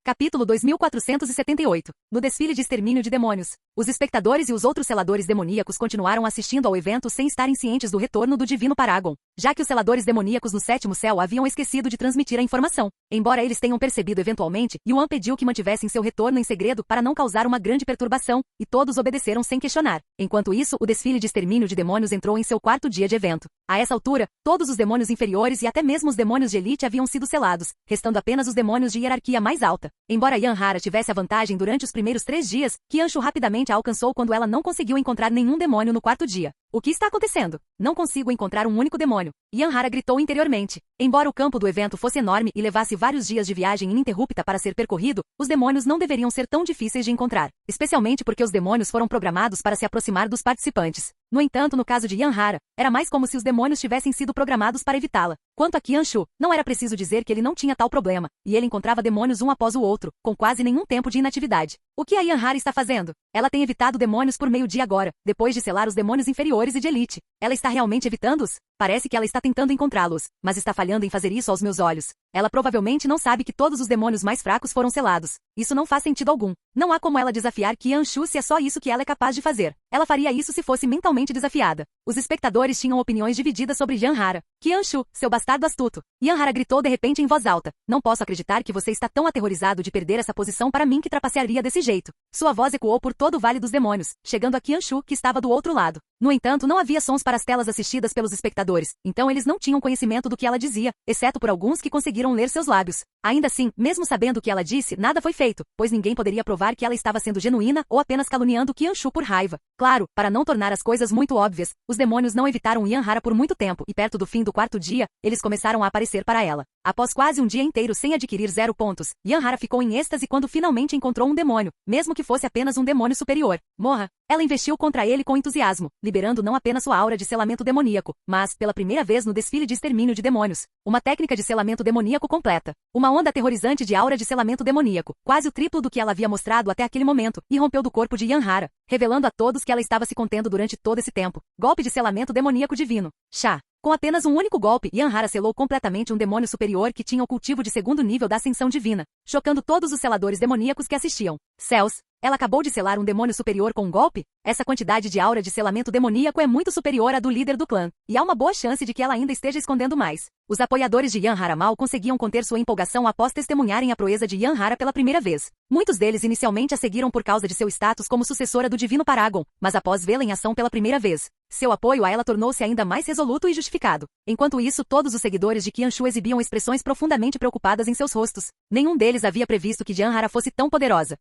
Capítulo 2478. No desfile de extermínio de demônios. Os espectadores e os outros seladores demoníacos continuaram assistindo ao evento sem estarem cientes do retorno do divino Paragon, já que os seladores demoníacos no sétimo céu haviam esquecido de transmitir a informação. Embora eles tenham percebido eventualmente, Yuan pediu que mantivessem seu retorno em segredo para não causar uma grande perturbação, e todos obedeceram sem questionar. Enquanto isso, o desfile de extermínio de demônios entrou em seu quarto dia de evento. A essa altura, todos os demônios inferiores e até mesmo os demônios de elite haviam sido selados, restando apenas os demônios de hierarquia mais alta. Embora Yanhara tivesse a vantagem durante os primeiros 3 dias, Qianshu rapidamente a alcançou quando ela não conseguiu encontrar nenhum demônio no quarto dia. O que está acontecendo? Não consigo encontrar um único demônio. Yanhara gritou interiormente. Embora o campo do evento fosse enorme e levasse vários dias de viagem ininterrupta para ser percorrido, os demônios não deveriam ser tão difíceis de encontrar, especialmente porque os demônios foram programados para se aproximar dos participantes. No entanto, no caso de Yanhara, era mais como se os demônios tivessem sido programados para evitá-la. Quanto a Qianshu, não era preciso dizer que ele não tinha tal problema, e ele encontrava demônios um após o outro, com quase nenhum tempo de inatividade. O que a Yanhara está fazendo? Ela tem evitado demônios por meio de agora, depois de selar os demônios inferiores e de elite. Ela está realmente evitando-os? Parece que ela está tentando encontrá-los, mas está falhando em fazer isso aos meus olhos. Ela provavelmente não sabe que todos os demônios mais fracos foram selados. Isso não faz sentido algum. Não há como ela desafiar Qianshu se é só isso que ela é capaz de fazer. Ela faria isso se fosse mentalmente desafiada. Os espectadores tinham opiniões divididas sobre Yanhara. Qianshu, seu bastardo astuto. Yanhara gritou de repente em voz alta. Não posso acreditar que você está tão aterrorizado de perder essa posição para mim que trapacearia desse jeito. Sua voz ecoou por todo o Vale dos Demônios, chegando a Qianshu, que estava do outro lado. No entanto, não havia sons para as telas assistidas pelos espectadores, então eles não tinham conhecimento do que ela dizia, exceto por alguns que conseguiram ler seus lábios. Ainda assim, mesmo sabendo o que ela disse, nada foi feito, pois ninguém poderia provar que ela estava sendo genuína ou apenas caluniando Qianshu por raiva. Claro, para não tornar as coisas muito óbvias, os demônios não evitaram Yanhara por muito tempo, e perto do fim do quarto dia, eles começaram a aparecer para ela. Após quase um dia inteiro sem adquirir 0 pontos, Yanhara ficou em êxtase quando finalmente encontrou um demônio, mesmo que fosse apenas um demônio superior. Morra! Ela investiu contra ele com entusiasmo, liberando não apenas sua aura de selamento demoníaco, mas, pela primeira vez no desfile de extermínio de demônios, uma técnica de selamento demoníaco completa. Uma onda aterrorizante de aura de selamento demoníaco, quase o triplo do que ela havia mostrado até aquele momento, irrompeu do corpo de Yanhara, revelando a todos que ela estava se contendo durante todo esse tempo. Golpe de selamento demoníaco divino. Chá! Com apenas um único golpe, Yanhara selou completamente um demônio superior que tinha o cultivo de 2º nível da ascensão divina, chocando todos os seladores demoníacos que assistiam. Céus! Ela acabou de selar um demônio superior com um golpe? Essa quantidade de aura de selamento demoníaco é muito superior à do líder do clã, e há uma boa chance de que ela ainda esteja escondendo mais. Os apoiadores de Yanhara mal conseguiam conter sua empolgação após testemunharem a proeza de Yanhara pela primeira vez. Muitos deles inicialmente a seguiram por causa de seu status como sucessora do divino Paragon, mas após vê-la em ação pela primeira vez, seu apoio a ela tornou-se ainda mais resoluto e justificado. Enquanto isso, todos os seguidores de Qianshu exibiam expressões profundamente preocupadas em seus rostos. Nenhum deles havia previsto que Yanhara fosse tão poderosa.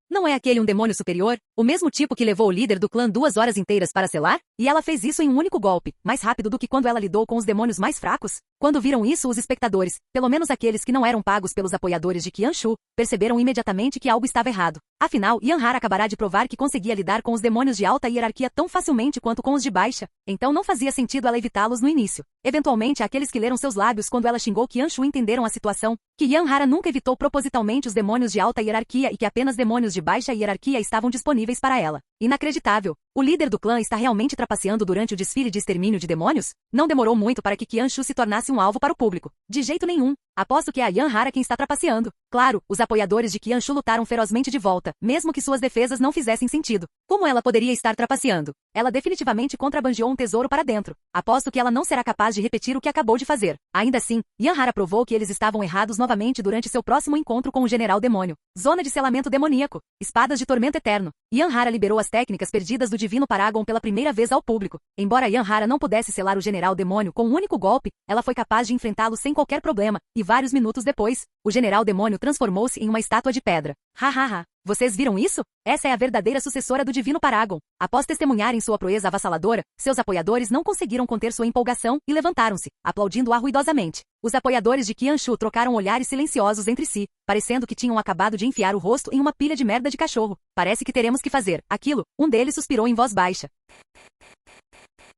Não é aquele um demônio superior? O mesmo tipo que levou o líder do clã 2 horas inteiras para selar? E ela fez isso em um único golpe, mais rápido do que quando ela lidou com os demônios mais fracos? Quando viram isso, os espectadores, pelo menos aqueles que não eram pagos pelos apoiadores de Qianshu, perceberam imediatamente que algo estava errado. Afinal, Yanhara acabará de provar que conseguia lidar com os demônios de alta hierarquia tão facilmente quanto com os de baixa, então não fazia sentido ela evitá-los no início. Eventualmente, aqueles que leram seus lábios quando ela xingou Qianshu entenderam a situação, que Yanhara nunca evitou propositalmente os demônios de alta hierarquia e que apenas demônios de baixa hierarquia estavam disponíveis para ela. Inacreditável! O líder do clã está realmente trapaceando durante o desfile de extermínio de demônios? Não demorou muito para que Qianshu se tornasse um alvo para o público. De jeito nenhum. Aposto que é a Yanhara quem está trapaceando. Claro, os apoiadores de Qianshu lutaram ferozmente de volta, mesmo que suas defesas não fizessem sentido. Como ela poderia estar trapaceando? Ela definitivamente contrabandeou um tesouro para dentro. Aposto que ela não será capaz de repetir o que acabou de fazer. Ainda assim, Yanhara provou que eles estavam errados novamente durante seu próximo encontro com o General Demônio. Zona de selamento demoníaco. Espadas de tormento eterno. Yanhara liberou as técnicas perdidas do Divino Paragon pela primeira vez ao público. Embora Yanhara não pudesse selar o General Demônio com um único golpe, ela foi capaz de enfrentá-lo sem qualquer problema, e vários minutos depois, o General Demônio transformou-se em uma estátua de pedra. Hahaha. Vocês viram isso? Essa é a verdadeira sucessora do Divino Paragon. Após testemunharem sua proeza avassaladora, seus apoiadores não conseguiram conter sua empolgação e levantaram-se, aplaudindo-a ruidosamente. Os apoiadores de Qianshu trocaram olhares silenciosos entre si, parecendo que tinham acabado de enfiar o rosto em uma pilha de merda de cachorro. Parece que teremos que fazer aquilo. Um deles suspirou em voz baixa.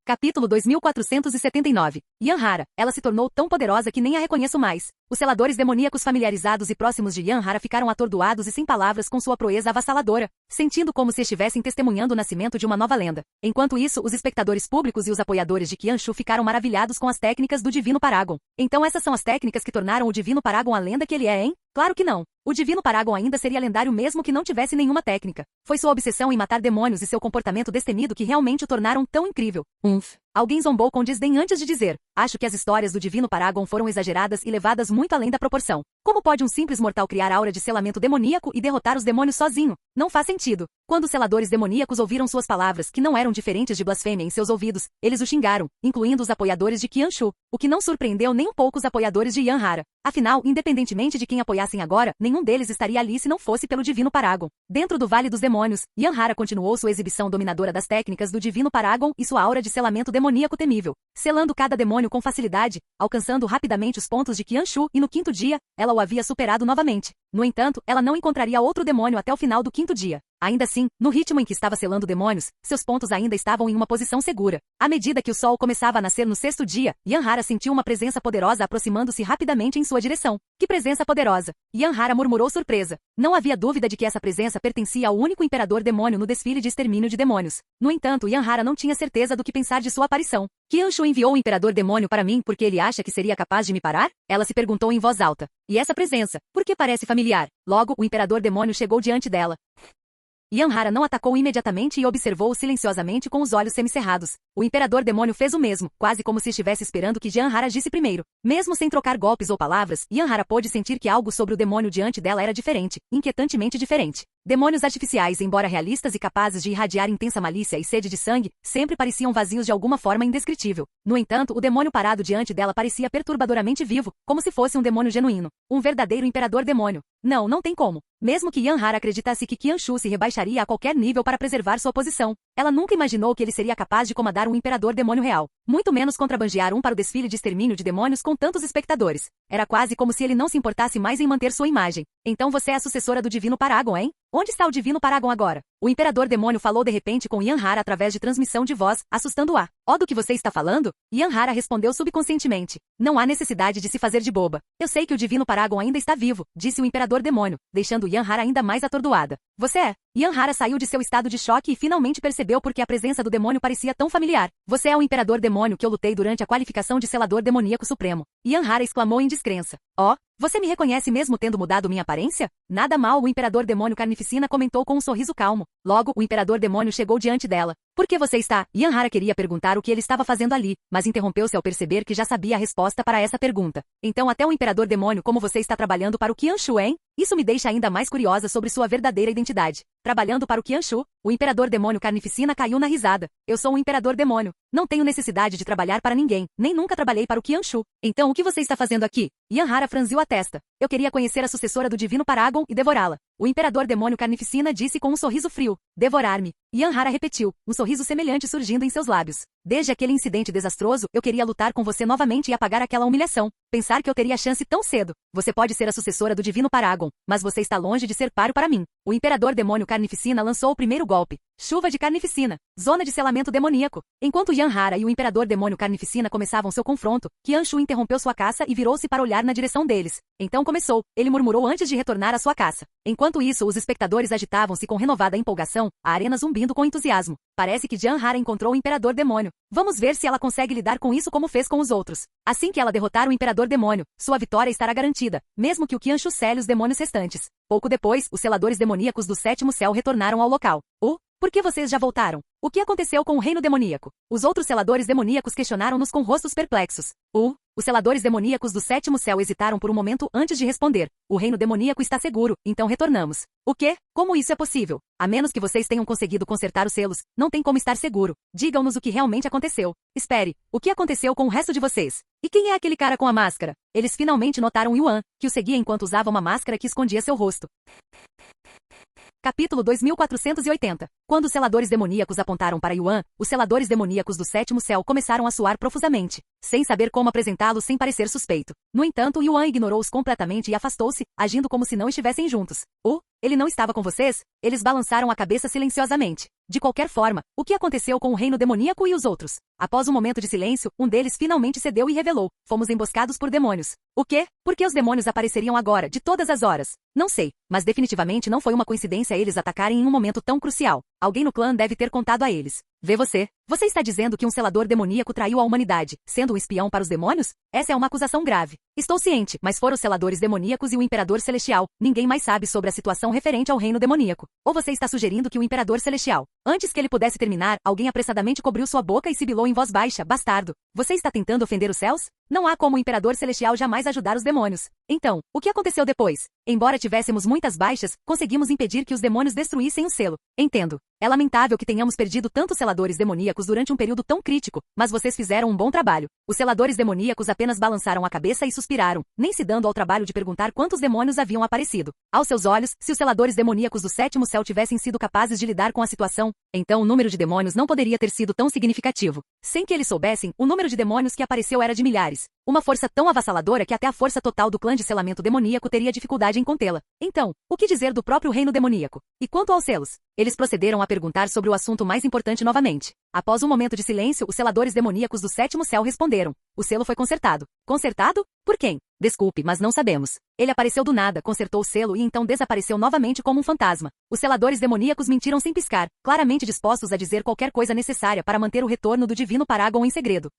Capítulo 2479. Yanhara. Ela se tornou tão poderosa que nem a reconheço mais. Os seladores demoníacos familiarizados e próximos de Yanhara ficaram atordoados e sem palavras com sua proeza avassaladora, sentindo como se estivessem testemunhando o nascimento de uma nova lenda. Enquanto isso, os espectadores públicos e os apoiadores de Qianshu ficaram maravilhados com as técnicas do Divino Paragon. Então essas são as técnicas que tornaram o Divino Paragon a lenda que ele é, hein? Claro que não. O Divino Paragon ainda seria lendário mesmo que não tivesse nenhuma técnica. Foi sua obsessão em matar demônios e seu comportamento destemido que realmente o tornaram tão incrível. Alguém zombou com desdém antes de dizer: acho que as histórias do Divino Paragon foram exageradas e levadas muito além da proporção. Como pode um simples mortal criar aura de selamento demoníaco e derrotar os demônios sozinho? Não faz sentido. Quando os seladores demoníacos ouviram suas palavras, que não eram diferentes de blasfêmia em seus ouvidos, eles o xingaram, incluindo os apoiadores de Qianshu, o que não surpreendeu nem um pouco os apoiadores de Yanhara. Afinal, independentemente de quem apoiassem agora, nenhum deles estaria ali se não fosse pelo Divino Paragon. Dentro do Vale dos Demônios, Yanhara continuou sua exibição dominadora das técnicas do Divino Paragon e sua aura de selamento demoníaco temível, selando cada demônio com facilidade, alcançando rapidamente os pontos de Qianshu e no quinto dia, ela o havia superado novamente. No entanto, ela não encontraria outro demônio até o final do quinto dia. Ainda assim, no ritmo em que estava selando demônios, seus pontos ainda estavam em uma posição segura. À medida que o sol começava a nascer no sexto dia, Yanhara sentiu uma presença poderosa aproximando-se rapidamente em sua direção. Que presença poderosa! Yanhara murmurou surpresa. Não havia dúvida de que essa presença pertencia ao único imperador demônio no desfile de extermínio de demônios. No entanto, Yanhara não tinha certeza do que pensar de sua aparição. Qianshu enviou o imperador demônio para mim porque ele acha que seria capaz de me parar? Ela se perguntou em voz alta. E essa presença? Por que parece familiar? Logo, o imperador demônio chegou diante dela. Yanhara não atacou imediatamente e observou-o silenciosamente com os olhos semicerrados. O imperador demônio fez o mesmo, quase como se estivesse esperando que Yanhara agisse primeiro. Mesmo sem trocar golpes ou palavras, Yanhara pôde sentir que algo sobre o demônio diante dela era diferente, inquietantemente diferente. Demônios artificiais, embora realistas e capazes de irradiar intensa malícia e sede de sangue, sempre pareciam vazios de alguma forma indescritível. No entanto, o demônio parado diante dela parecia perturbadoramente vivo, como se fosse um demônio genuíno. Um verdadeiro imperador demônio. Não tem como. Mesmo que Yanhara acreditasse que Qianshu se rebaixaria a qualquer nível para preservar sua posição, ela nunca imaginou que ele seria capaz de comandar um imperador demônio real. Muito menos contrabandear um para o desfile de extermínio de demônios com tantos espectadores. Era quase como se ele não se importasse mais em manter sua imagem. Então você é a sucessora do Divino Paragon, hein? Onde está o Divino Paragon agora? O imperador demônio falou de repente com Yanhara através de transmissão de voz, assustando-a. Do que você está falando? Yanhara respondeu subconscientemente. Não há necessidade de se fazer de boba. Eu sei que o Divino Paragon ainda está vivo, disse o imperador demônio, deixando Yanhara ainda mais atordoada. Você é? Yanhara saiu de seu estado de choque e finalmente percebeu por que a presença do demônio parecia tão familiar. Você é o imperador demônio que eu lutei durante a qualificação de selador demoníaco supremo. Yanhara exclamou em descrença. Você me reconhece mesmo tendo mudado minha aparência? Nada mal, o imperador demônio Carnificina comentou com um sorriso calmo. Logo, o imperador demônio chegou diante dela. Por que você está? Yanhara queria perguntar o que ele estava fazendo ali, mas interrompeu-se ao perceber que já sabia a resposta para essa pergunta. Então até o imperador demônio como você está trabalhando para o Qianshu, hein? Isso me deixa ainda mais curiosa sobre sua verdadeira identidade. Trabalhando para o Qianshu, o imperador demônio Carnificina caiu na risada. Eu sou um imperador demônio. Não tenho necessidade de trabalhar para ninguém, nem nunca trabalhei para o Qianshu. Então o que você está fazendo aqui? Yanhara franziu a testa. Eu queria conhecer a sucessora do Divino Paragon e devorá-la. O imperador demônio Carnificina disse com um sorriso frio. Devorar-me. Yanhara repetiu, um sorriso semelhante surgindo em seus lábios. Desde aquele incidente desastroso, eu queria lutar com você novamente e apagar aquela humilhação. Pensar que eu teria chance tão cedo. Você pode ser a sucessora do Divino Paragon, mas você está longe de ser páreo para mim. O imperador demônio Carnificina lançou o primeiro golpe. Chuva de Carnificina. Zona de selamento demoníaco. Enquanto Yanhara e o imperador demônio Carnificina começavam seu confronto, Qianshu interrompeu sua caça e virou-se para olhar na direção deles. Então começou, ele murmurou antes de retornar à sua caça. Enquanto isso, os espectadores agitavam-se com renovada empolgação, a arena zumbindo com entusiasmo. Parece que Yanhara encontrou o Imperador Demônio. Vamos ver se ela consegue lidar com isso como fez com os outros. Assim que ela derrotar o Imperador Demônio, sua vitória estará garantida, mesmo que o Qianshu cele os demônios restantes. Pouco depois, os seladores demoníacos do sétimo céu retornaram ao local. Por que vocês já voltaram? O que aconteceu com o reino demoníaco? Os outros seladores demoníacos questionaram-nos com rostos perplexos. Os seladores demoníacos do sétimo céu hesitaram por um momento antes de responder. O reino demoníaco está seguro, então retornamos. O quê? Como isso é possível? A menos que vocês tenham conseguido consertar os selos, não tem como estar seguro. Digam-nos o que realmente aconteceu. Espere, o que aconteceu com o resto de vocês? E quem é aquele cara com a máscara? Eles finalmente notaram Yuan, que o seguia enquanto usava uma máscara que escondia seu rosto. Capítulo 2480. Quando os seladores demoníacos apontaram para Yuan, os seladores demoníacos do sétimo céu começaram a suar profusamente, sem saber como apresentá-lo sem parecer suspeito. No entanto, Yuan ignorou-os completamente e afastou-se, agindo como se não estivessem juntos. Ele não estava com vocês? Eles balançaram a cabeça silenciosamente. De qualquer forma, o que aconteceu com o reino demoníaco e os outros? Após um momento de silêncio, um deles finalmente cedeu e revelou: fomos emboscados por demônios. O quê? Por que os demônios apareceriam agora, de todas as horas? Não sei, mas definitivamente não foi uma coincidência eles atacarem em um momento tão crucial. Alguém no clã deve ter contado a eles. Vê você. Você está dizendo que um selador demoníaco traiu a humanidade, sendo um espião para os demônios? Essa é uma acusação grave. Estou ciente, mas foram os seladores demoníacos e o Imperador Celestial. Ninguém mais sabe sobre a situação referente ao reino demoníaco. Ou você está sugerindo que o Imperador Celestial, antes que ele pudesse terminar, alguém apressadamente cobriu sua boca e sibilou em voz baixa: bastardo. Você está tentando ofender os céus? Não há como o Imperador Celestial jamais ajudar os demônios. Então, o que aconteceu depois? Embora tivéssemos muitas baixas, conseguimos impedir que os demônios destruíssem o selo. Entendo. É lamentável que tenhamos perdido tantos seladores demoníacos durante um período tão crítico, mas vocês fizeram um bom trabalho. Os seladores demoníacos apenas balançaram a cabeça e suspiraram, nem se dando ao trabalho de perguntar quantos demônios haviam aparecido. Aos seus olhos, se os seladores demoníacos do sétimo céu tivessem sido capazes de lidar com a situação, então o número de demônios não poderia ter sido tão significativo. Sem que eles soubessem, o número de demônios que apareceu era de milhares. Uma força tão avassaladora que até a força total do clã de selamento demoníaco teria dificuldade em contê-la. Então, o que dizer do próprio reino demoníaco? E quanto aos selos? Eles procederam a perguntar sobre o assunto mais importante novamente. Após um momento de silêncio, os seladores demoníacos do sétimo céu responderam: o selo foi consertado. Consertado? Por quem? Desculpe, mas não sabemos. Ele apareceu do nada, consertou o selo e então desapareceu novamente como um fantasma. Os seladores demoníacos mentiram sem piscar, claramente dispostos a dizer qualquer coisa necessária para manter o retorno do divino Paragon em segredo.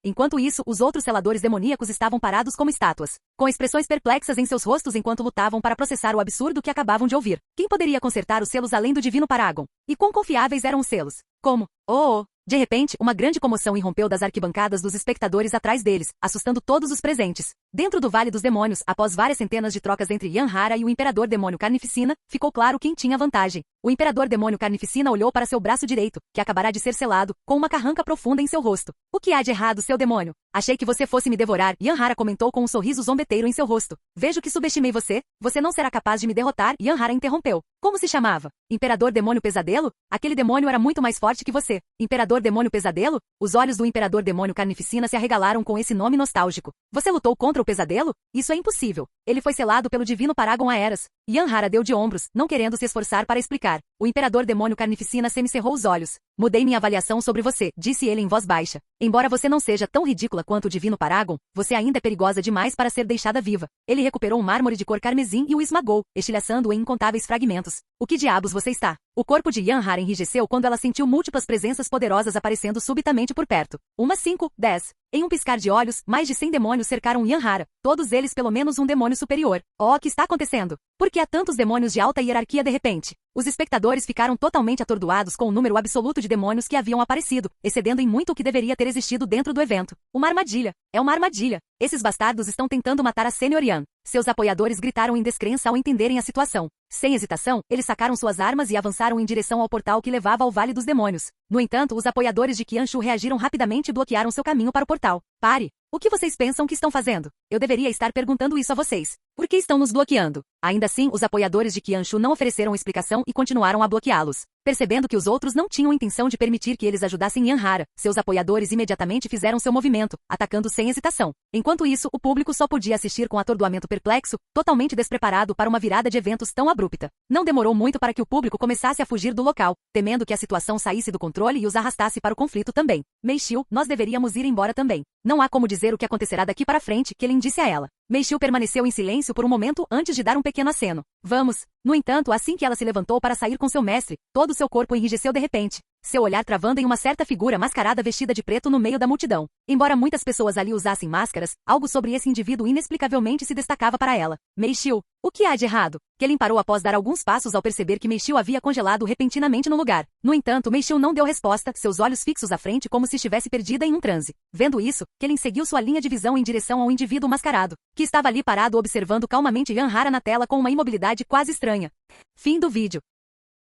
Enquanto isso, os outros seladores demoníacos estavam parados como estátuas, com expressões perplexas em seus rostos enquanto lutavam para processar o absurdo que acabavam de ouvir. Quem poderia consertar os selos além do divino Paragon? E quão confiáveis eram os selos? Como? De repente, uma grande comoção irrompeu das arquibancadas dos espectadores atrás deles, assustando todos os presentes. Dentro do Vale dos Demônios, após várias centenas de trocas entre Yanhara e o Imperador Demônio Carnificina, ficou claro quem tinha vantagem. O Imperador Demônio Carnificina olhou para seu braço direito, que acabará de ser selado, com uma carranca profunda em seu rosto. O que há de errado, seu demônio? Achei que você fosse me devorar, Yanhara comentou com um sorriso zombeteiro em seu rosto. Vejo que subestimei você. Você não será capaz de me derrotar, Yanhara interrompeu. Como se chamava? Imperador Demônio Pesadelo? Aquele demônio era muito mais forte que você. Imperador Demônio Pesadelo? Os olhos do Imperador Demônio Carnificina se arregalaram com esse nome nostálgico. Você lutou contra o pesadelo? Isso é impossível. Ele foi selado pelo divino Paragon há eras. Yanhara deu de ombros, não querendo se esforçar para explicar. O Imperador Demônio Carnificina semicerrou os olhos. Mudei minha avaliação sobre você, disse ele em voz baixa. Embora você não seja tão ridícula quanto o divino Paragon, você ainda é perigosa demais para ser deixada viva. Ele recuperou um mármore de cor carmesim e o esmagou, estilhaçando-o em incontáveis fragmentos. O que diabos você está? O corpo de Yanhara enrijeceu quando ela sentiu múltiplas presenças poderosas aparecendo subitamente por perto. 5, 10. Em um piscar de olhos, mais de 100 demônios cercaram Yanhara, todos eles pelo menos um demônio superior. O que está acontecendo? Por que há tantos demônios de alta hierarquia de repente? Os espectadores ficaram totalmente atordoados com o número absoluto de demônios que haviam aparecido, excedendo em muito o que deveria ter existido dentro do evento. Uma armadilha. É uma armadilha. Esses bastardos estão tentando matar a Senior Yan. Seus apoiadores gritaram em descrença ao entenderem a situação. Sem hesitação, eles sacaram suas armas e avançaram em direção ao portal que levava ao Vale dos Demônios. No entanto, os apoiadores de Qianshu reagiram rapidamente e bloquearam seu caminho para o portal. Pare! O que vocês pensam que estão fazendo? Eu deveria estar perguntando isso a vocês. Por que estão nos bloqueando? Ainda assim, os apoiadores de Qianshu não ofereceram explicação e continuaram a bloqueá-los. Percebendo que os outros não tinham intenção de permitir que eles ajudassem Yanhara, seus apoiadores imediatamente fizeram seu movimento, atacando sem hesitação. Enquanto isso, o público só podia assistir com atordoamento perplexo, totalmente despreparado para uma virada de eventos tão abrupta. Não demorou muito para que o público começasse a fugir do local, temendo que a situação saísse do controle e os arrastasse para o conflito também. Meishiu, nós deveríamos ir embora também. Não há como dizer o que acontecerá daqui para frente, Kelin disse a ela. Meishiu permaneceu em silêncio por um momento antes de dar um pequeno aceno. Vamos. No entanto, assim que ela se levantou para sair com seu mestre, todo seu corpo enrijeceu de repente, seu olhar travando em uma certa figura mascarada vestida de preto no meio da multidão. Embora muitas pessoas ali usassem máscaras, algo sobre esse indivíduo inexplicavelmente se destacava para ela. Meishiu, o que há de errado? Kellen parou após dar alguns passos ao perceber que Meishiu havia congelado repentinamente no lugar. No entanto, Meishiu não deu resposta, seus olhos fixos à frente como se estivesse perdida em um transe. Vendo isso, Kellen seguiu sua linha de visão em direção ao indivíduo mascarado, que estava ali parado observando calmamente Yanhara na tela com uma imobilidade quase estranha. Fim do vídeo.